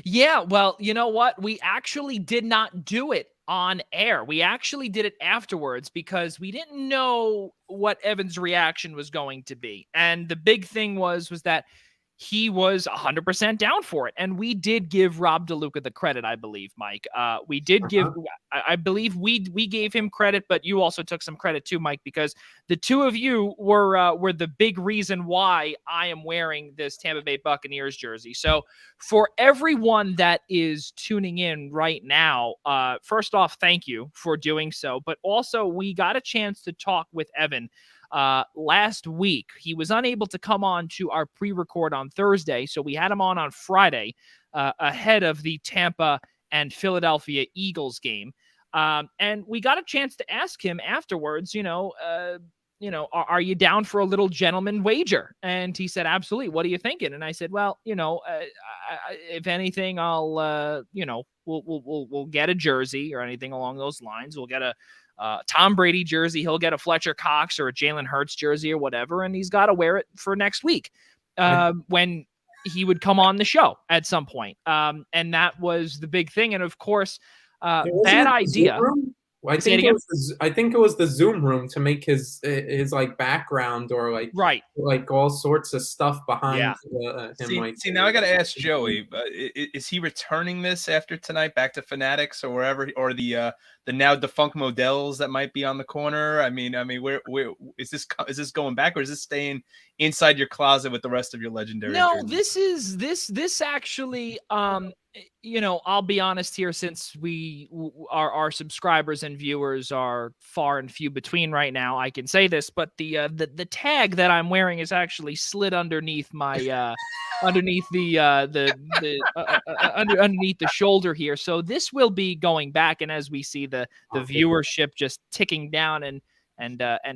Yeah, well, you know what? We actually did not do it on air. We actually did it afterwards because we didn't know what Evan's reaction was going to be. And the big thing was that he was 100% down for it. And we did give Rob DeLuca the credit, I believe, Mike. We did give, I believe we gave him credit, but you also took some credit too, Mike, because the two of you were the big reason why I am wearing this Tampa Bay Buccaneers jersey. So for everyone that is tuning in right now, first off, thank you for doing so. But also we got a chance to talk with Evan last week. He was unable to come on to our pre-record on Thursday, so we had him on Friday ahead of the Tampa and Philadelphia Eagles game. And we got a chance to ask him afterwards, are you down for a little gentleman wager? And he said, absolutely. What are you thinking? And I said, well, if anything, I'll, we'll get a jersey or anything along those lines. We'll get a Tom Brady jersey. He'll get a Fletcher Cox or a Jalen Hurts jersey or whatever, and he's got to wear it for next week when he would come on the show at some point. And that was the big thing. And of course, bad idea. I think it was the Zoom room to make his like background or like all sorts of stuff behind him. See, now I got to ask Joey: is he returning this after tonight back to Fanatics or wherever, or the now defunct Models that might be on the corner? I mean, where is this going back, or is this staying inside your closet with the rest of your legendary? No, jerseys? this actually. I'll be honest here, since our subscribers and viewers are far and few between right now, I can say this, but the tag that I'm wearing is actually slid underneath my underneath the shoulder here. So this will be going back, and as we see the viewership just ticking down, and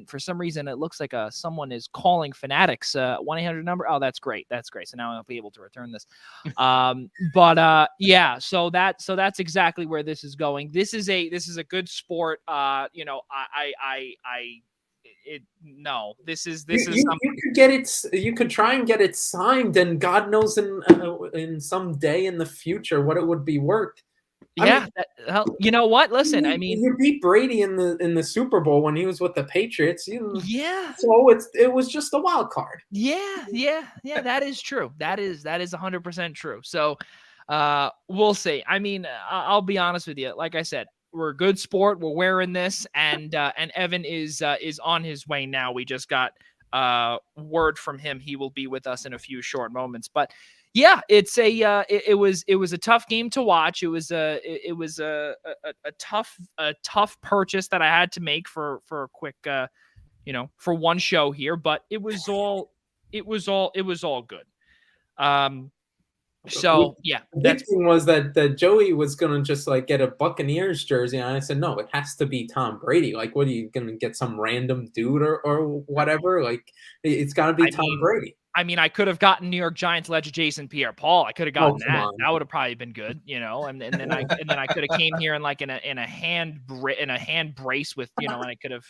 for some reason it looks like someone is calling Fanatics 1-800 number. Oh, that's great. So now I'll be able to return this. Yeah, so that's exactly where this is going. This is a good sport. This is something. You could get it. You could try and get it signed, and God knows in some day in the future what it would be worth. You know what? Listen, you beat Brady in the Super Bowl when he was with the Patriots. Yeah. So it was just a wild card. Yeah. That is true. That is 100% true. So we'll see. I'll be honest with you. Like I said, we're a good sport. We're wearing this, and Evan is on his way now. We just got word from him. He will be with us in a few short moments, but. Yeah, it's it was a tough game to watch. It was a tough purchase that I had to make for a quick for one show here, but it was all good. So yeah, the big thing was that Joey was gonna just like get a Buccaneers jersey, and I said no, it has to be Tom Brady. Like, what are you gonna get, some random dude or whatever? Like, it's got to be Tom Brady. I could have gotten New York Giants legend Jason Pierre-Paul. I could have gotten that. That would have probably been good, and then I could have came here in a hand brace with, and I could have,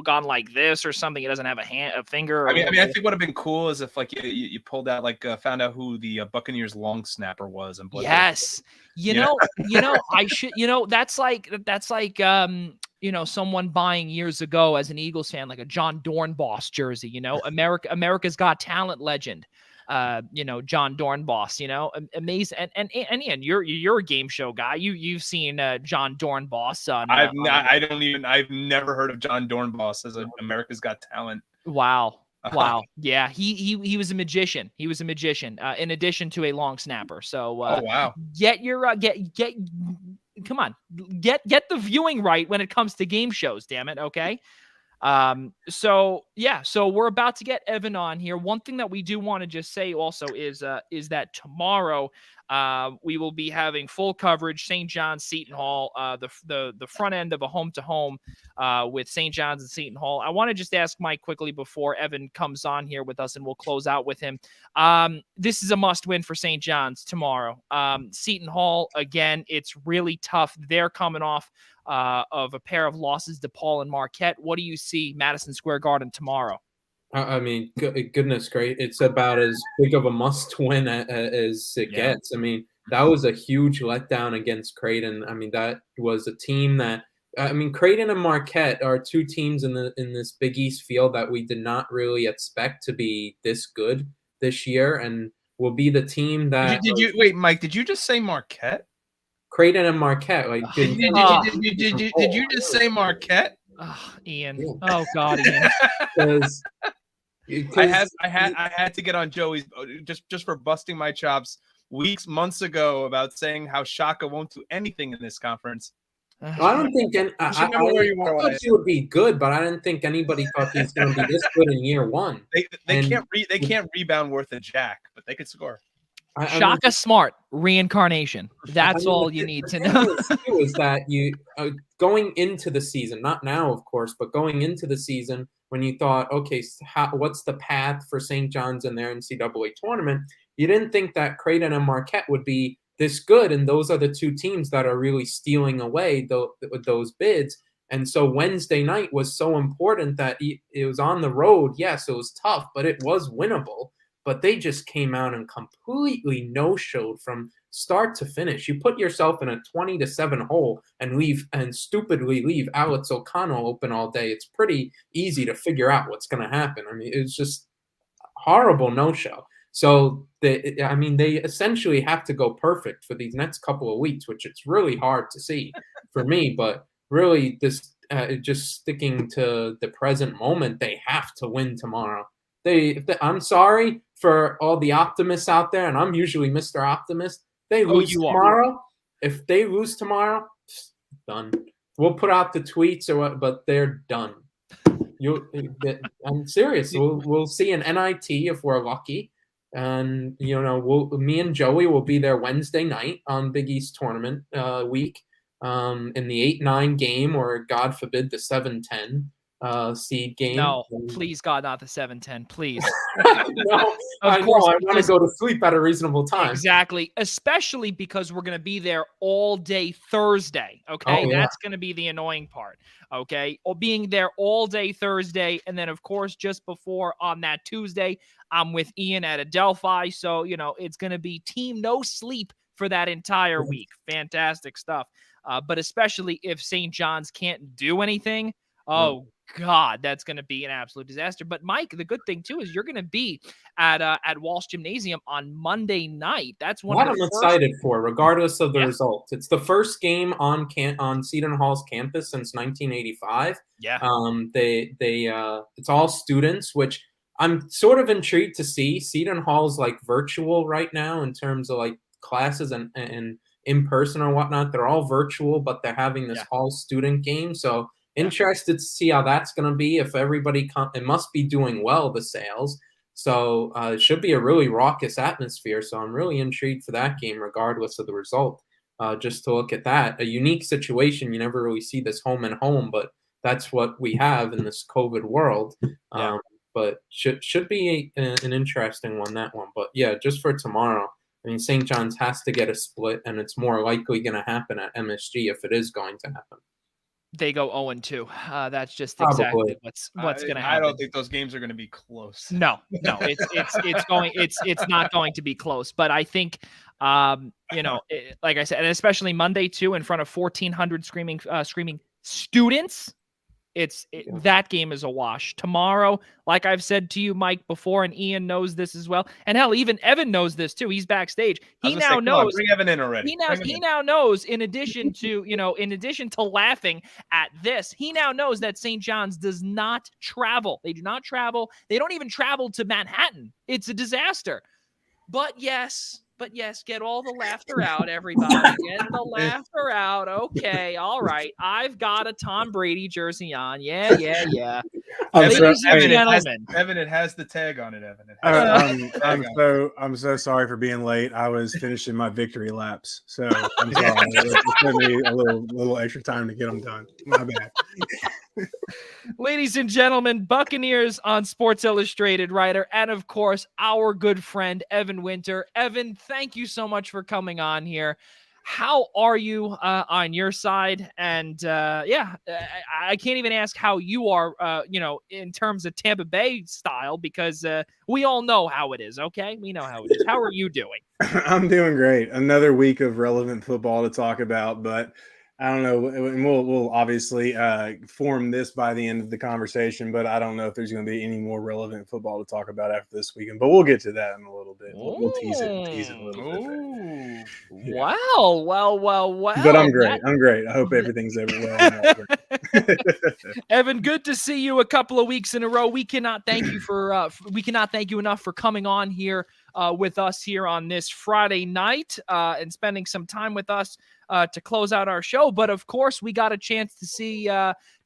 gone like this or something. It doesn't have a finger. I think what would have been cool is if like you pulled out found out who the Buccaneers long snapper was and yes, I should, that's like someone buying years ago as an Eagles fan, like a John Dornbos jersey, America's Got Talent legend. John Dornbos, amazing. And Ian, you're a game show guy. You've seen John Dornbos on. I've never heard of John Dornbos as America's Got Talent. Wow. Wow. Yeah. He was a magician. He was a magician, in addition to a long snapper. So, wow. Come on, get the viewing right when it comes to game shows, damn it. Okay. So we're about to get Evan on here. One thing that we do want to just say also is that tomorrow, we will be having full coverage, St. John's, Seton Hall, the front end of a home-to-home with St. John's and Seton Hall. I want to just ask Mike quickly before Evan comes on here with us, and we'll close out with him. This is a must-win for St. John's tomorrow. Seton Hall, again, it's really tough. They're coming off of a pair of losses, DePaul and Marquette. What do you see Madison Square Garden tomorrow? I mean, goodness great. It's about as big of a must-win as it gets. I mean, that was a huge letdown against Creighton. I mean, that was a team that Creighton and Marquette are two teams in this Big East field that we did not really expect to be this good this year, and will be the team that. Wait, Mike? Did you just say Marquette? Creighton and Marquette, like. Did you just say Marquette? Oh, Ian. Yeah. Oh God, Ian. I had to get on Joey's just for busting my chops months ago about saying how Shaka won't do anything in this conference. I don't think I thought he would be good, but I didn't think anybody thought he was going to be this good in year one. They can't rebound worth a jack, but they could score. Shaka Smart reincarnation. That's all you need to know. Is that you going into the season, not now, of course, but going into the season when you thought, okay, what's the path for St. John's in their NCAA tournament? You didn't think that Creighton and Marquette would be this good, and those are the two teams that are really stealing away those bids. And so Wednesday night was so important that it was on the road. Yes, it was tough, but it was winnable. But they just came out and completely no-showed from start to finish. You put yourself in a 20-7 hole and stupidly leave Alex O'Connell open all day. It's pretty easy to figure out what's going to happen. I mean, it's just horrible no-show. So they essentially have to go perfect for these next couple of weeks, which it's really hard to see for me. But really, this just sticking to the present moment, they have to win tomorrow. I'm sorry for all the optimists out there, and I'm usually Mr. Optimist. They lose tomorrow. If they lose tomorrow, done. We'll put out the tweets but they're done. I'm serious. We'll see an NIT if we're lucky, and me and Joey will be there Wednesday night on Big East tournament week, in the 8-9 game, or God forbid the 7-10. Seed game. No, please, God, not the 7-10, please. No, I want to go to sleep at a reasonable time. Exactly, especially because we're going to be there all day Thursday. Okay, that's going to be the annoying part. Okay, or being there all day Thursday, and then of course just before on that Tuesday, I'm with Ian at Adelphi. So it's going to be team no sleep for that entire week. Fantastic stuff. But especially if St. John's can't do anything. Oh God, that's going to be an absolute disaster. But Mike, the good thing too is you're going to be at Walsh Gymnasium on Monday night. That's what I'm excited for, regardless of the results. It's the first game on Seton Hall's campus since 1985. Yeah. It's all students, which I'm sort of intrigued to see. Seton Hall's like virtual right now in terms of like classes and in person or whatnot. They're all virtual, but they're having this all student game. So. Interested to see how that's going to be. If everybody it must be doing well, the sales. So it should be a really raucous atmosphere. So I'm really intrigued for that game, regardless of the result. Just to look at that, a unique situation. You never really see this home and home, but that's what we have in this COVID world. But should be an interesting one, that one. But yeah, just for tomorrow. I mean, St. John's has to get a split, and it's more likely going to happen at MSG if it is going to happen. They go 0-2. That's just exactly what's going to happen. I don't think those games are going to be close. No, it's not going to be close. But I think, like I said, and especially Monday too, in front of 1,400 screaming students. that game is a wash. Tomorrow, like I've said to you, Mike, before, and Ian knows this as well, and hell, even Evan knows this too. He's backstage. He now knows. Bring Evan in already. He now knows. In addition to laughing at this, he now knows that St. John's does not travel. They do not travel. They don't even travel to Manhattan. It's a disaster. But yes, get all the laughter out, everybody. Get the laughter out. Okay, all right. I've got a Tom Brady jersey on. Yeah. Ladies and gentlemen. Evan, it has the tag on it, Evan. I'm so sorry for being late. I was finishing my victory laps, so I'm sorry. It took me a little extra time to get them done. My bad. Ladies and gentlemen, Buccaneers on Sports Illustrated writer, and of course, our good friend, Evan Winter. Evan, thank you so much for coming on here. How are you on your side? And I can't even ask how you are, in terms of Tampa Bay style, because we all know how it is, okay? We know how it is. How are you doing? I'm doing great. Another week of relevant football to talk about, but I don't know. And we'll obviously form this by the end of the conversation, but I don't know if there's going to be any more relevant football to talk about after this weekend. But we'll get to that in a little bit. We'll tease it a little bit. Yeah. Well. But I'm great. I'm great. I hope everything's well. Evan, good to see you a couple of weeks in a row. We cannot thank you enough for coming on here with us here on this Friday night and spending some time with us to close out our show. But of course, we got a chance to see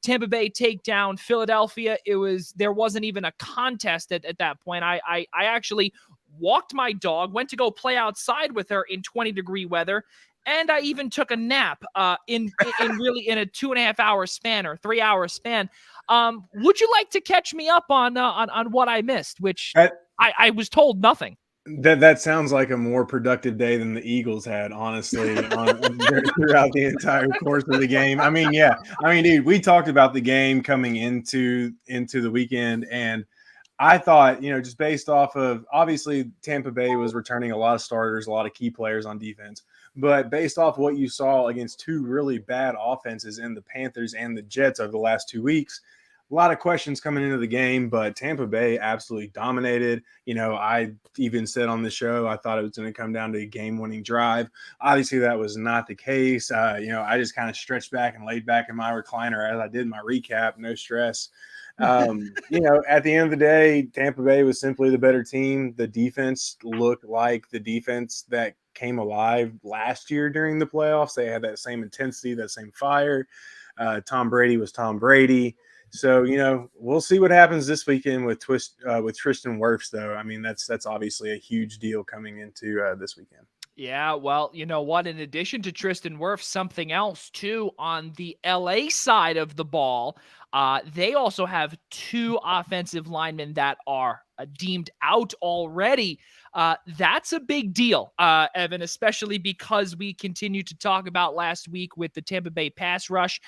Tampa Bay take down Philadelphia. There wasn't even a contest at that point. I actually walked my dog, went to go play outside with her in 20-degree weather, and I even took a nap in a 2.5 hour span or 3 hour span. Would you like to catch me up on what I missed? Which I was told nothing. That sounds like a more productive day than the Eagles had, honestly, throughout the entire course of the game. I mean, dude, we talked about the game coming into the weekend, and I thought, just based off of, obviously, Tampa Bay was returning a lot of starters, a lot of key players on defense, but based off what you saw against two really bad offenses in the Panthers and the Jets over the last 2 weeks, a lot of questions coming into the game, but Tampa Bay absolutely dominated. I even said on the show, I thought it was going to come down to a game-winning drive. Obviously, that was not the case. I just kind of stretched back and laid back in my recliner as I did my recap, no stress. At the end of the day, Tampa Bay was simply the better team. The defense looked like the defense that came alive last year during the playoffs. They had that same intensity, that same fire. Tom Brady was Tom Brady. So, we'll see what happens this weekend with Tristan Wirfs, though. I mean, that's obviously a huge deal coming into this weekend. Yeah, well, you know what? In addition to Tristan Wirfs, something else, too, on the LA side of the ball, they also have two offensive linemen that are deemed out already. That's a big deal, Evan, especially because we continue to talk about last week with the Tampa Bay pass rush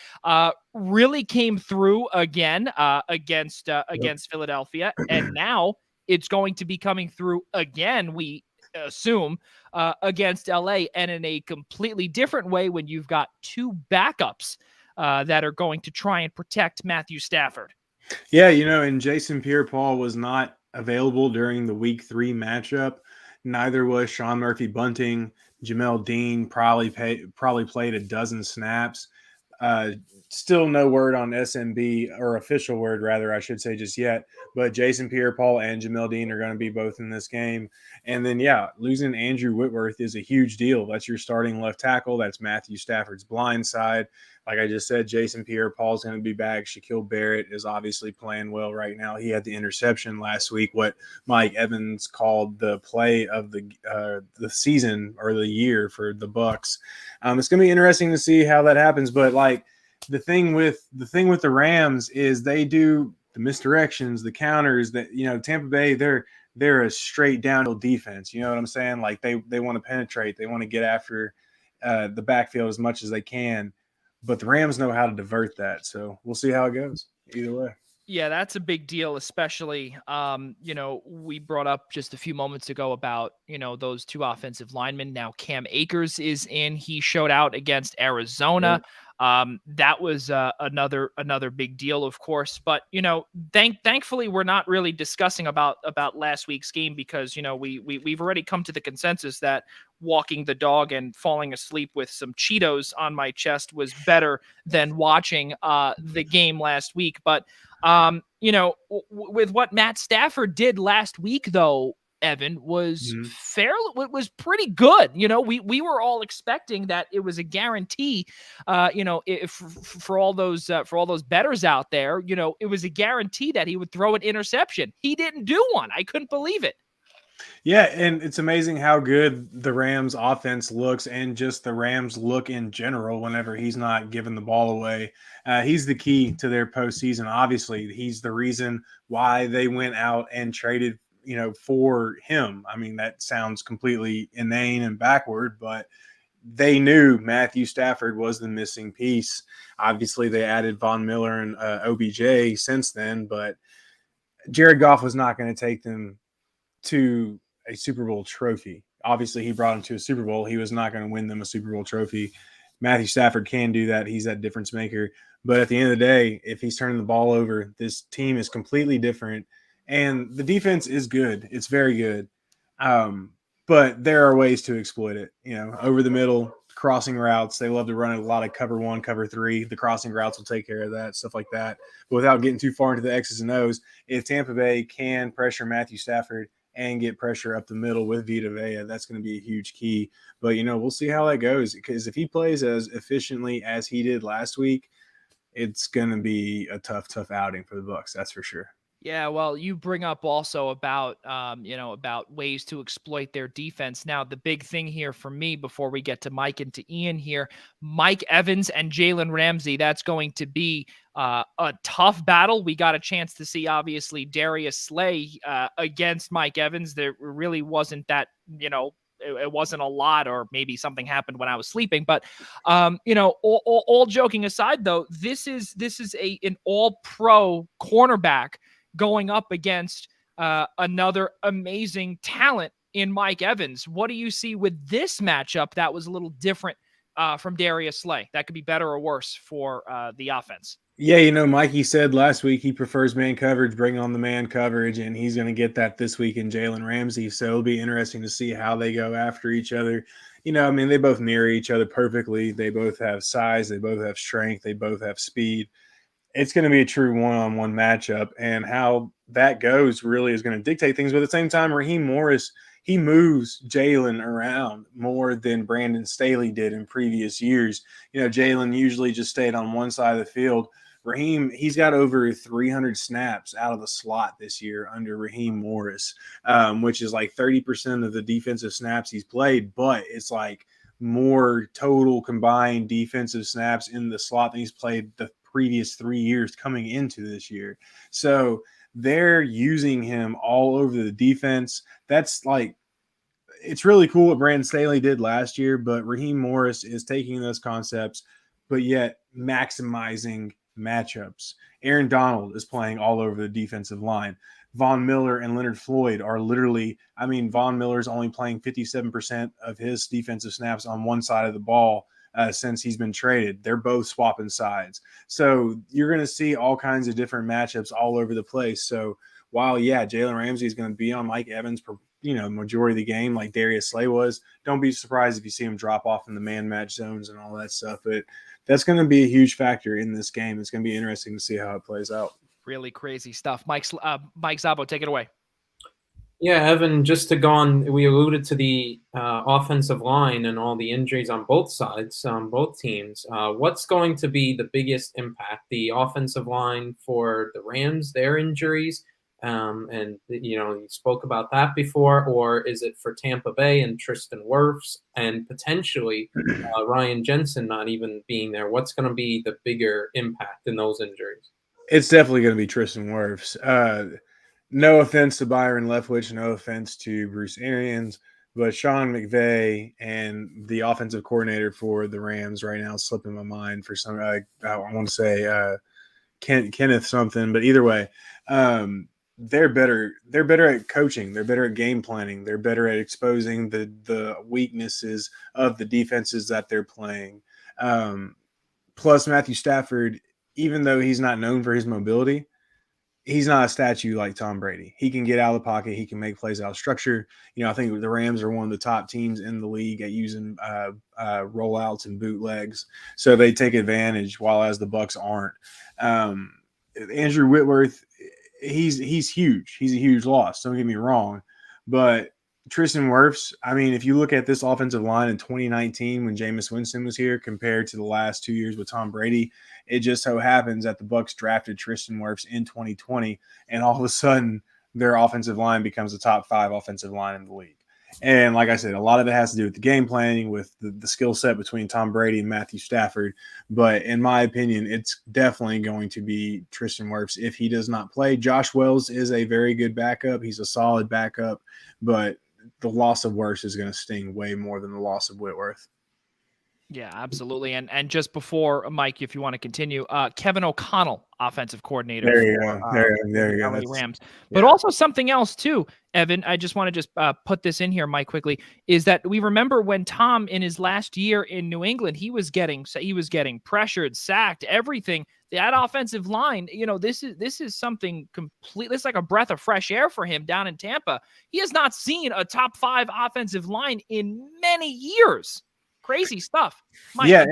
really came through again against Philadelphia. And now it's going to be coming through again, we assume, against LA, and in a completely different way when you've got two backups that are going to try and protect Matthew Stafford. Yeah, and Jason Pierre-Paul was not available during the week 3 matchup. Neither was Sean Murphy-Bunting. Jamel Dean probably played a dozen snaps. Still no word on SMB, or official word rather, I should say, just yet. But Jason Pierre-Paul and Jamel Dean are going to be both in this game. And then, losing Andrew Whitworth is a huge deal. That's your starting left tackle. That's Matthew Stafford's blind side. Like I just said, Jason Pierre-Paul is going to be back. Shaquille Barrett is obviously playing well right now. He had the interception last week, what Mike Evans called the play of the season or the year for the Bucs. It's going to be interesting to see how that happens. But the thing with the Rams is they do the misdirections, the counters that, Tampa Bay, they're a straight downhill defense. You know what I'm saying? Like they want to penetrate. They want to get after the backfield as much as they can. But the Rams know how to divert that. So we'll see how it goes either way. Yeah, that's a big deal, especially, we brought up just a few moments ago about, those two offensive linemen. Now Cam Akers is in. He showed out against Arizona. That was another big deal, of course. But thankfully, we're not really discussing about last week's game because we've already come to the consensus that walking the dog and falling asleep with some Cheetos on my chest was better than watching the game last week. But with what Matt Stafford did last week, though, Evan, was was pretty good. We were all expecting that it was a guarantee. If for all those bettors out there, it was a guarantee that he would throw an interception. He didn't do one. I couldn't believe it. Yeah, and it's amazing how good the Rams offense looks and just the Rams look in general whenever he's not giving the ball away. He's the key to their postseason. Obviously, he's the reason why they went out and traded, for him. I mean, that sounds completely inane and backward, but they knew Matthew Stafford was the missing piece. Obviously, they added Von Miller and OBJ since then, but Jared Goff was not going to take them to a Super Bowl trophy. Obviously, he brought him to a Super Bowl. He was not going to win them a Super Bowl trophy. Matthew Stafford can do that. He's that difference maker. But at the end of the day, if he's turning the ball over, this team is completely different. And the defense is good. It's very good. But there are ways to exploit it. Over the middle, crossing routes. They love to run a lot of cover 1, cover 3. The crossing routes will take care of that, stuff like that. But without getting too far into the X's and O's, if Tampa Bay can pressure Matthew Stafford and get pressure up the middle with Vita Vea, that's going to be a huge key. But, we'll see how that goes, because if he plays as efficiently as he did last week, it's going to be a tough outing for the Bucs. That's for sure. Yeah, well, you bring up also about ways to exploit their defense. Now, the big thing here for me before we get to Mike and to Ian here, Mike Evans and Jalen Ramsey, that's going to be a tough battle. We got a chance to see, obviously, Darius Slay against Mike Evans. There really wasn't that, it wasn't a lot, or maybe something happened when I was sleeping. But, all joking aside, though, this is an all-pro cornerback going up against another amazing talent in Mike Evans. What do you see with this matchup that was a little different from Darius Slay? That could be better or worse for the offense. Yeah, Mikey said last week he prefers man coverage, bring on the man coverage, and he's going to get that this week in Jalen Ramsey. So it'll be interesting to see how they go after each other. They both mirror each other perfectly. They both have size. They both have strength. They both have speed. It's going to be a true one-on-one matchup, and how that goes really is going to dictate things. But at the same time, Raheem Morris, he moves Jalen around more than Brandon Staley did in previous years. Jalen usually just stayed on one side of the field. Raheem, he's got over 300 snaps out of the slot this year under Raheem Morris, which is like 30% of the defensive snaps he's played, but it's like more total combined defensive snaps in the slot than he's played the previous 3 years coming into this year. So they're using him all over the defense. That's like, it's really cool what Brandon Staley did last year, but Raheem Morris is taking those concepts, but yet maximizing matchups. Aaron Donald is playing all over the defensive line. Von Miller and Leonard Floyd are literally, Von Miller's only playing 57% of his defensive snaps on one side of the ball since he's been traded. They're both swapping sides. So you're going to see all kinds of different matchups all over the place. So while, Jalen Ramsey is going to be on Mike Evans for, majority of the game like Darius Slay was, don't be surprised if you see him drop off in the man match zones and all that stuff. But that's going to be a huge factor in this game. It's going to be interesting to see how it plays out. Really crazy stuff. Mike Szabo, take it away. Yeah, Evan, just to go on, we alluded to the offensive line and all the injuries on both sides, on both teams. What's going to be the biggest impact? The offensive line for the Rams, their injuries, and you spoke about that before, or is it for Tampa Bay and Tristan Wirfs and potentially Ryan Jensen not even being there? What's going to be the bigger impact in those injuries? It's definitely going to be Tristan Wirfs. No offense to Byron Leftwich, no offense to Bruce Arians, but Sean McVay and the offensive coordinator for the Rams right now is slipping my mind for some. I want to say Kenneth something, but either way, they're better. They're better at coaching. They're better at game planning. They're better at exposing the weaknesses of the defenses that they're playing. Plus Matthew Stafford, even though he's not known for his mobility, he's not a statue like Tom Brady. He can get out of the pocket. He can make plays out of structure. I think the Rams are one of the top teams in the league at using rollouts and bootlegs. So they take advantage, while as the Bucs aren't. Andrew Whitworth, he's huge. He's a huge loss. Don't get me wrong. But Tristan Wirfs, I mean, if you look at this offensive line in 2019 when Jameis Winston was here compared to the last 2 years with Tom Brady, it just so happens that the Bucs drafted Tristan Wirfs in 2020, and all of a sudden their offensive line becomes the top 5 offensive line in the league. And like I said, a lot of it has to do with the game planning, with the skill set between Tom Brady and Matthew Stafford. But in my opinion, it's definitely going to be Tristan Wirfs if he does not play. Josh Wells is a very good backup. He's a solid backup, but the loss of Wirfs is going to sting way more than the loss of Whitworth. Yeah, absolutely. And just before, Mike, if you want to continue, Kevin O'Connell, offensive coordinator. There you go. There you go. LA Rams. But also something else too, Evan, I just want to put this in here, Mike, quickly, is that we remember when Tom in his last year in New England, he was getting pressured, sacked, everything. That offensive line, this is something completely, it's like a breath of fresh air for him down in Tampa. He has not seen a top 5 offensive line in many years. Crazy stuff. Yeah,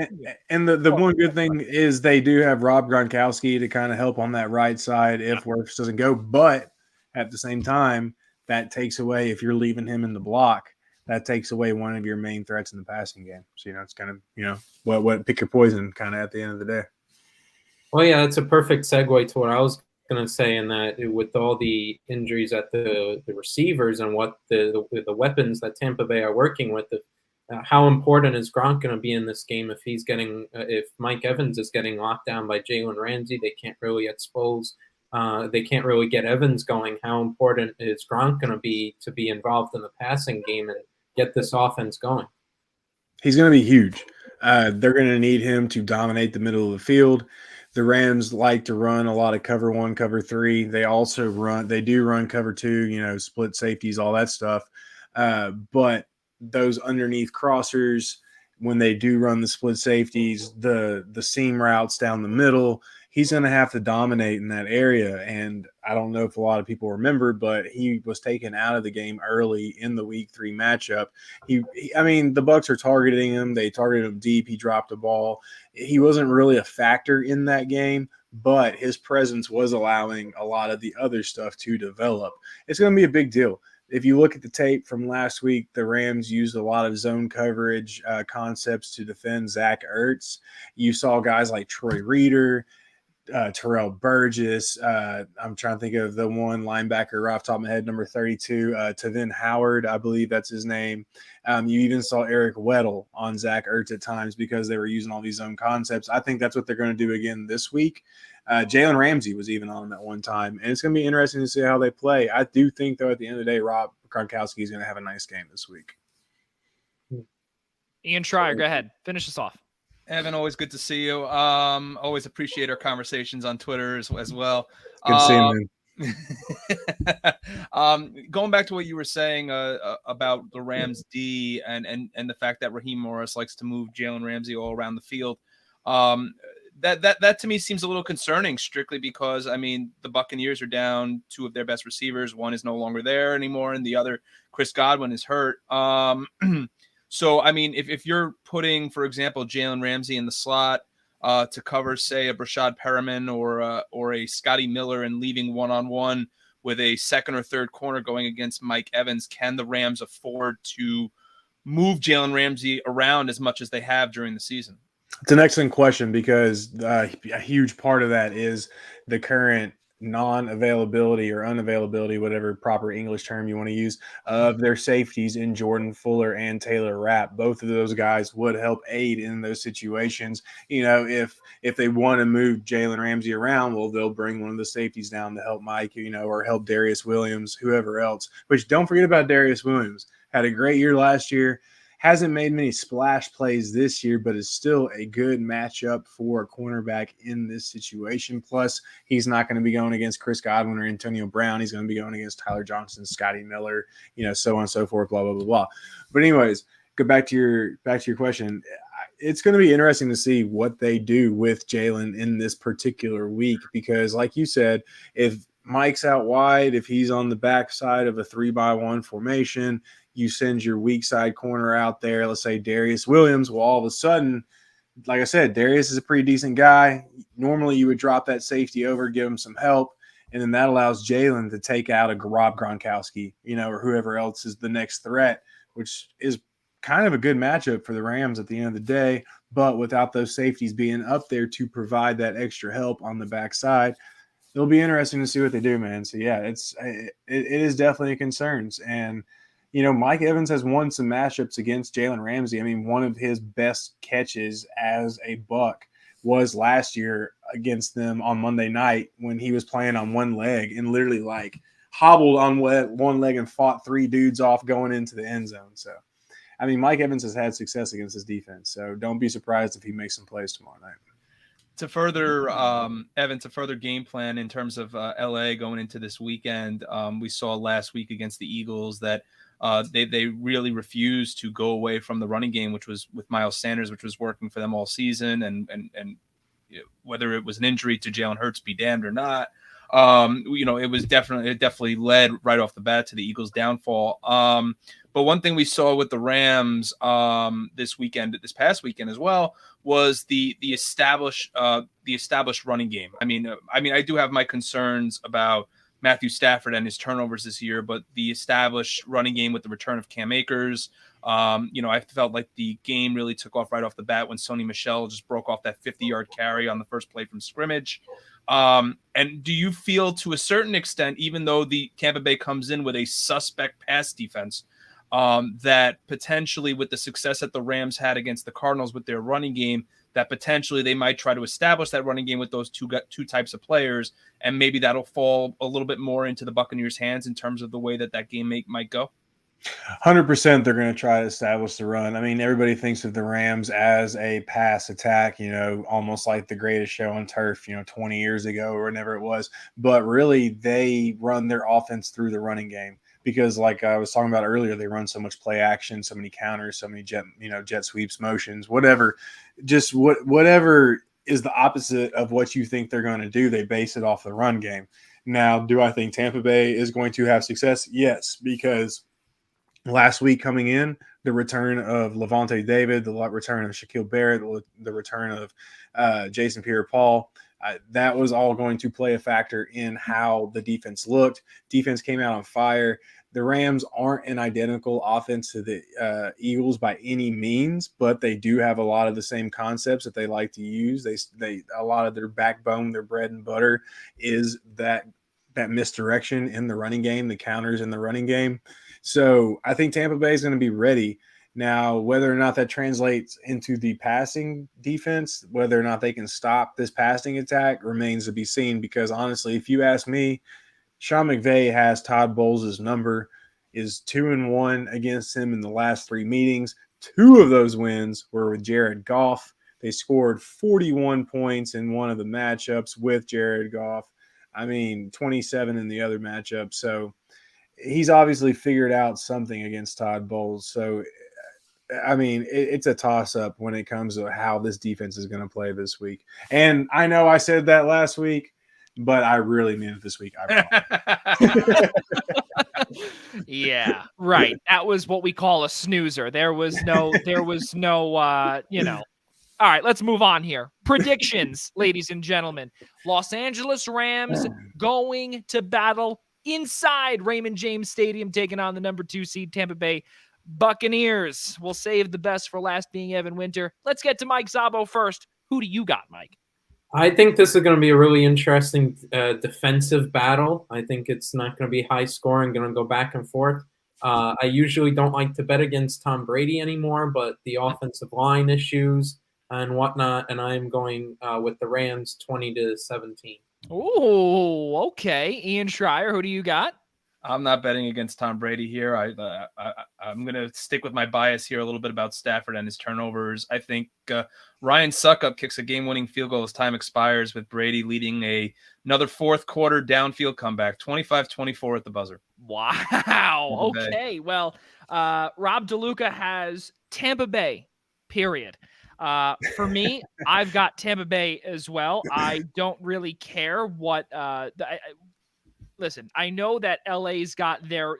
and the one good thing is they do have Rob Gronkowski to kind of help on that right side if Wirfs doesn't go. But at the same time, that takes away, if you're leaving him in the block, that takes away one of your main threats in the passing game. So, it's kind of, what pick your poison kind of at the end of the day. Well, yeah, that's a perfect segue to what I was going to say, in that with all the injuries at the receivers and what the weapons that Tampa Bay are working with, how important is Gronk going to be in this game if Mike Evans is getting locked down by Jalen Ramsey? They can't really expose. They can't really get Evans going. How important is Gronk going to be involved in the passing game and get this offense going? He's going to be huge. They're going to need him to dominate the middle of the field. The Rams like to run a lot of cover 1, cover 3. They do run cover 2, split safeties, all that stuff. But those underneath crossers, when they do run the split safeties, the seam routes down the middle, he's going to have to dominate in that area. And I don't know if a lot of people remember, but he was taken out of the game early in the week 3 matchup. The Bucs are targeting him. They targeted him deep. He dropped the ball. He wasn't really a factor in that game, but his presence was allowing a lot of the other stuff to develop. It's going to be a big deal. If you look at the tape from last week, the Rams used a lot of zone coverage concepts to defend Zach Ertz. You saw guys like Troy Reeder, Terrell Burgess. I'm trying to think of the one linebacker right off the top of my head, number 32, Tavin Howard, I believe that's his name. You even saw Eric Weddle on Zach Ertz at times because they were using all these zone concepts. I think that's what they're going to do again this week. Jalen Ramsey was even on him at one time, and it's going to be interesting to see how they play. I do think, though, at the end of the day, Rob Gronkowski is going to have a nice game this week. Ian Schraier, go ahead. Finish us off. Evan, always good to see you. Always appreciate our conversations on Twitter as well. Good seeing you. Going back to what you were saying about the Rams D and the fact that Raheem Morris likes to move Jalen Ramsey all around the field. That to me seems a little concerning, strictly because the Buccaneers are down 2 of their best receivers. One is no longer there anymore, and the other, Chris Godwin, is hurt. So if you're putting, for example, Jalen Ramsey in the slot to cover, say, a Brashad Perriman or a Scotty Miller, and leaving 1-on-1 with a second or third corner going against Mike Evans, can the Rams afford to move Jalen Ramsey around as much as they have during the season? It's an excellent question, because a huge part of that is the current non-availability or unavailability, whatever proper English term you want to use, of their safeties in Jordan Fuller and Taylor Rapp. Both of those guys would help aid in those situations. If they want to move Jalen Ramsey around, well, they'll bring one of the safeties down to help Mike, or help Darius Williams, whoever else. Which, don't forget about Darius Williams. Had a great year last year. Hasn't made many splash plays this year, but is still a good matchup for a cornerback in this situation. Plus, he's not going to be going against Chris Godwin or Antonio Brown. He's going to be going against Tyler Johnson, Scotty Miller, so on and so forth, blah, blah, blah, blah. But anyways, go back to your question. it's going to be interesting to see what they do with Jalen in this particular week, because like you said, if Mike's out wide, if he's on the backside of a 3-by-1 formation, you send your weak side corner out there, let's say Darius Williams. Well, all of a sudden, like I said, Darius is a pretty decent guy. Normally you would drop that safety over, give him some help, and then that allows Jalen to take out a Rob Gronkowski, or whoever else is the next threat, which is kind of a good matchup for the Rams at the end of the day. But without those safeties being up there to provide that extra help on the backside, it'll be interesting to see what they do, man. So yeah, it is definitely a concern. And Mike Evans has won some matchups against Jalen Ramsey. I mean, one of his best catches as a Buck was last year against them on Monday night when he was playing on one leg and literally like hobbled on one leg and fought 3 dudes off going into the end zone. So, I mean, Mike Evans has had success against his defense. So don't be surprised if he makes some plays tomorrow night. To further, Evan, to further game plan in terms of LA going into this weekend, we saw last week against the Eagles that they really refused to go away from the running game, which was with Miles Sanders, which was working for them all season. And whether it was an injury to Jalen Hurts be damned or not, it definitely led right off the bat to the Eagles' downfall. But one thing we saw with the Rams this past weekend as well, was the established running game. I mean, I do have my concerns about Matthew Stafford and his turnovers this year, but the established running game with the return of Cam Akers, I felt like the game really took off right off the bat when Sony Michel just broke off that 50-yard carry on the first play from scrimmage. And do you feel, to a certain extent, even though the Tampa Bay comes in with a suspect pass defense, that potentially with the success that the Rams had against the Cardinals with their running game, that potentially they might try to establish that running game with those two types of players, and maybe that'll fall a little bit more into the Buccaneers' hands in terms of the way that game might go? 100% they're going to try to establish the run. I mean, everybody thinks of the Rams as a pass attack, almost like the greatest show on turf, 20 years ago or whenever it was. But really, they run their offense through the running game. Because like I was talking about earlier, they run so much play action, so many counters, so many jet sweeps, motions, whatever, whatever is the opposite of what you think they're going to do. They base it off the run game. Now, do I think Tampa Bay is going to have success? Yes, because last week coming in, the return of Levante David, the return of Shaquille Barrett, the return of Jason Pierre-Paul, that was all going to play a factor in how the defense looked. Defense came out on fire. The Rams aren't an identical offense to the Eagles by any means, but they do have a lot of the same concepts that they like to use. They a lot of their backbone, their bread and butter is that misdirection in the running game, the counters in the running game. So I think Tampa Bay is going to be ready. Now, whether or not that translates into the passing defense, whether or not they can stop this passing attack remains to be seen, because honestly, if you ask me, Sean McVay has Todd Bowles' number, is 2-1 against him in the last 3 meetings. 2 of those wins were with Jared Goff. They scored 41 points in one of the matchups with Jared Goff. 27 in the other matchup. So he's obviously figured out something against Todd Bowles. So, it's a toss-up when it comes to how this defense is going to play this week. And I know I said that last week, but I really mean it this week. Yeah, right. That was what we call a snoozer. There was no, All right, let's move on here. Predictions, ladies and gentlemen. Los Angeles Rams going to battle inside Raymond James Stadium, taking on the number 2 seed Tampa Bay Buccaneers. We'll save the best for last, being Evan Winter. Let's get to Mike Szabo first. Who do you got, Mike? I think this is going to be a really interesting defensive battle. I think it's not going to be high scoring, going to go back and forth. I usually don't like to bet against Tom Brady anymore, but the offensive line issues and whatnot, and I'm going with the Rams 20-17. Oh, okay. Ian Schraier, who do you got? I'm not betting against Tom Brady here. I'm going to stick with my bias here a little bit about Stafford and his turnovers. I think Ryan Suckup kicks a game-winning field goal as time expires, with Brady leading another fourth quarter downfield comeback, 25-24 at the buzzer. Wow. Okay. Well, Rob DeLuca has Tampa Bay, period. For me, I've got Tampa Bay as well. I don't really care what. Listen, I know that LA's got their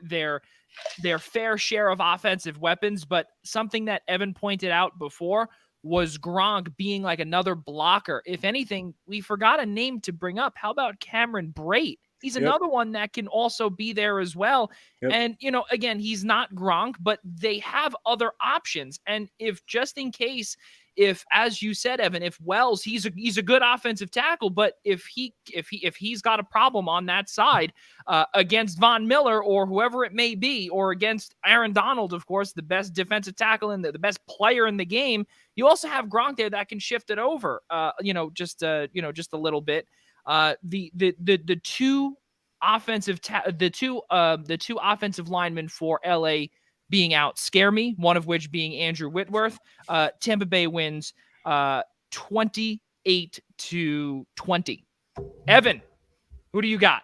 fair share of offensive weapons, but something that Evan pointed out before was Gronk being like another blocker. If anything, we forgot a name to bring up. How about Cameron Brate? He's another one that can also be there as well. Yep. And, again, he's not Gronk, but they have other options. And if just in case, as you said, Evan, if Wells, he's a good offensive tackle, but if he's got a problem on that side against Von Miller or whoever it may be, or against Aaron Donald, of course, the best defensive tackle and the best player in the game, you also have Gronk there that can shift it over, just a little bit. The two offensive linemen for LA being out scare me, one of which being Andrew Whitworth. Tampa Bay wins 28-20. Evan, who do you got?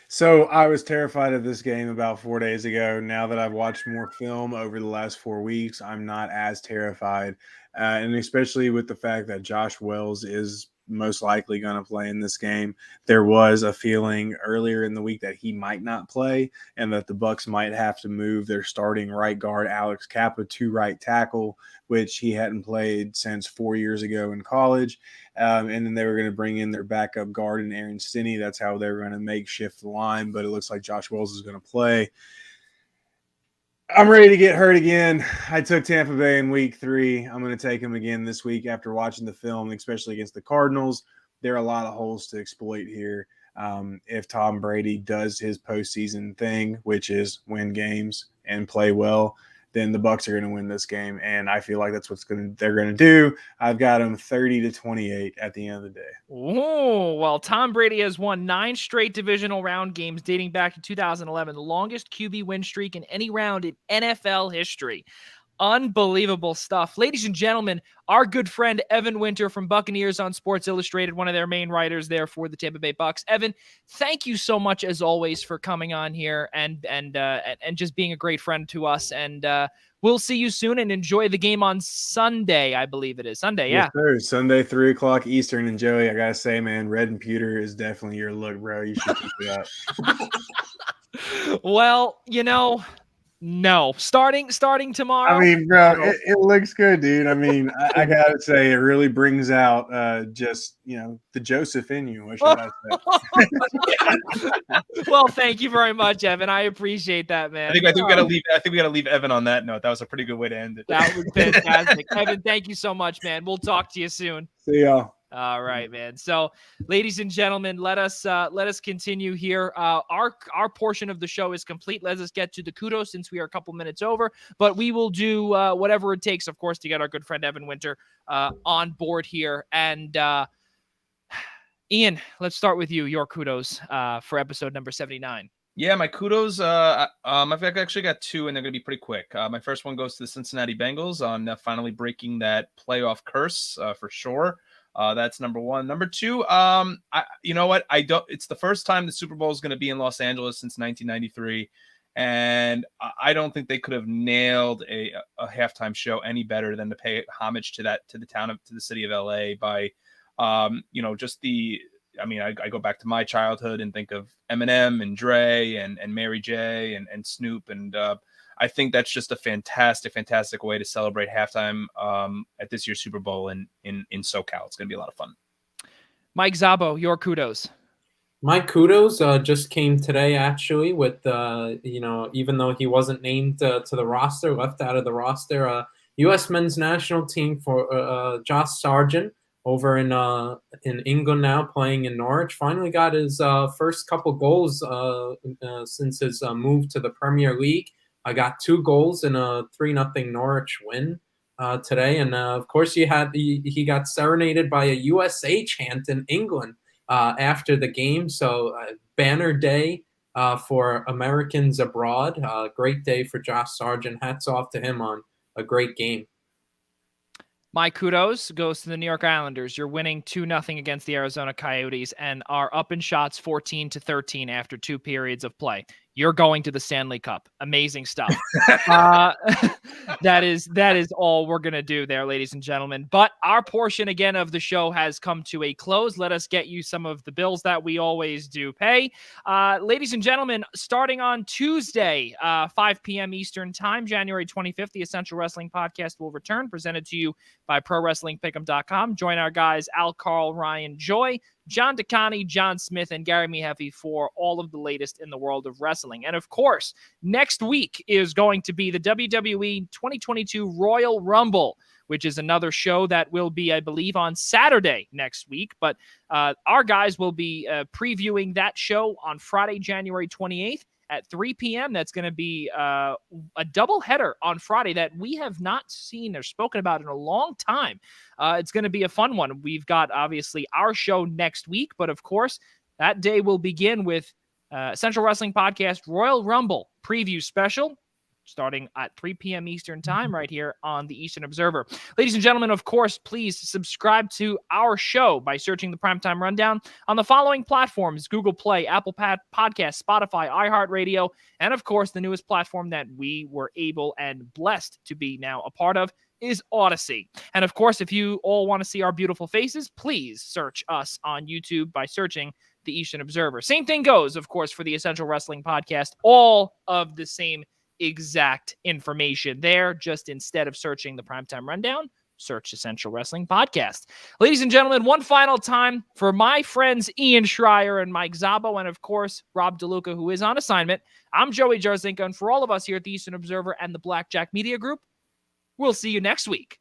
So I was terrified of this game about 4 days ago. Now that I've watched more film over the last 4 weeks, I'm not as terrified. And especially with the fact that Josh Wells is most likely going to play in this game. There was a feeling earlier in the week that he might not play and that the Bucs might have to move their starting right guard Alex Kappa to right tackle, which he hadn't played since 4 years ago in college. And then they were going to bring in their backup guard and Aaron Stinney. That's how they were going to makeshift the line, but it looks like Josh Wells is going to play. I'm ready to get hurt again. I took Tampa Bay in week 3. I'm going to take them again this week after watching the film, especially against the Cardinals. There are a lot of holes to exploit here. If Tom Brady does his postseason thing, which is win games and play well, then the Bucs are going to win this game, and I feel like that's they're going to do. I've got them 30-28 at the end of the day. Oh, well, Tom Brady has won 9 straight divisional round games dating back to 2011, the longest QB win streak in any round in NFL history. Unbelievable stuff. Ladies and gentlemen, our good friend Evan Winter from Buccaneers on Sports Illustrated, one of their main writers there for the Tampa Bay Bucs. Evan, thank you so much as always for coming on here and just being a great friend to us. And we'll see you soon and enjoy the game on Sunday, I believe it is. Sunday, yeah. Yes, sir. Sunday, 3:00 Eastern. And Joey, I gotta say, man, red and pewter is definitely your look, bro. You should keep it up. Well, no. Starting tomorrow. I mean, bro, it looks good, dude. I mean, I gotta say, it really brings out just the Joseph in you. What should I say? Well, thank you very much, Evan. I appreciate that, man. I think we gotta leave Evan on that note. That was a pretty good way to end it. That was fantastic, Evan. Thank you so much, man. We'll talk to you soon. See y'all. All right, man. So, ladies and gentlemen, let us continue here. Our portion of the show is complete. Let us get to the kudos since we are a couple minutes over, but we will do whatever it takes, of course, to get our good friend Evan Winter on board here. And Ian, let's start with you. Your kudos for episode number 79. Yeah, my kudos. I've actually got 2, and they're going to be pretty quick. My first one goes to the Cincinnati Bengals on finally breaking that playoff curse for sure. That's number 1. Number 2, you know what? It's the first time the Super Bowl is going to be in Los Angeles since 1993. And I don't think they could have nailed a halftime show any better than to pay homage to the city of LA by, just I go back to my childhood and think of Eminem and Dre and Mary J and Snoop. And I think that's just a fantastic way to celebrate halftime at this year's Super Bowl in SoCal. It's going to be a lot of fun. Mike Szabo, your kudos. My kudos just came today, actually, with, even though he wasn't named to the roster, left out of the roster, U.S. men's national team for Josh Sargent over in England now, playing in Norwich. Finally got his first couple goals since his move to the Premier League. I got 2 goals in a 3-0 Norwich win today. And, of course, he got serenaded by a USA chant in England after the game. So banner day for Americans abroad. Great day for Josh Sargent. Hats off to him on a great game. My kudos goes to the New York Islanders. You're winning 2-0 against the Arizona Coyotes and are up in shots 14-13 after 2 periods of play. you're going to the Stanley Cup. Amazing stuff. That is all we're going to do there, ladies and gentlemen. But our portion again of the show has come to a close. Let us get you some of the bills that we always do pay. Ladies and gentlemen, starting on Tuesday, 5 p.m. Eastern time, January 25th, the Essential Wrestling Podcast will return, presented to you by ProWrestlingPick'em.com. Join our guys, Al, Carl, Ryan, Joy, John DeConnie, John Smith, and Gary Miheffy for all of the latest in the world of wrestling. And of course, next week is going to be the WWE 2022 Royal Rumble, which is another show that will be, I believe, on Saturday next week. But our guys will be previewing that show on Friday, January 28th at 3 p.m. That's going to be a double header on Friday that we have not seen or spoken about in a long time. It's going to be a fun one. We've got, obviously, our show next week, but of course, that day will begin with Central Wrestling Podcast Royal Rumble preview special, starting at 3 p.m. Eastern time right here on the Eastern Observer. Ladies and gentlemen, of course, please subscribe to our show by searching the Primetime Rundown on the following platforms: Google Play, Apple Podcasts, Spotify, iHeartRadio, and of course, the newest platform that we were able and blessed to be now a part of is Odyssey. And of course, if you all want to see our beautiful faces, please search us on YouTube by searching the Eastern Observer. Same thing goes, of course, for the Essential Wrestling Podcast. All of the same exact information there. Just instead of searching the Primetime Rundown, search Essential Wrestling Podcast. Ladies and gentlemen, one final time for my friends Ian Schraier and Mike Zabo, and of course, Rob DeLuca, who is on assignment. I'm Joey Jarzynka, and for all of us here at the Eastern Observer and the Blackjack Media Group, we'll see you next week.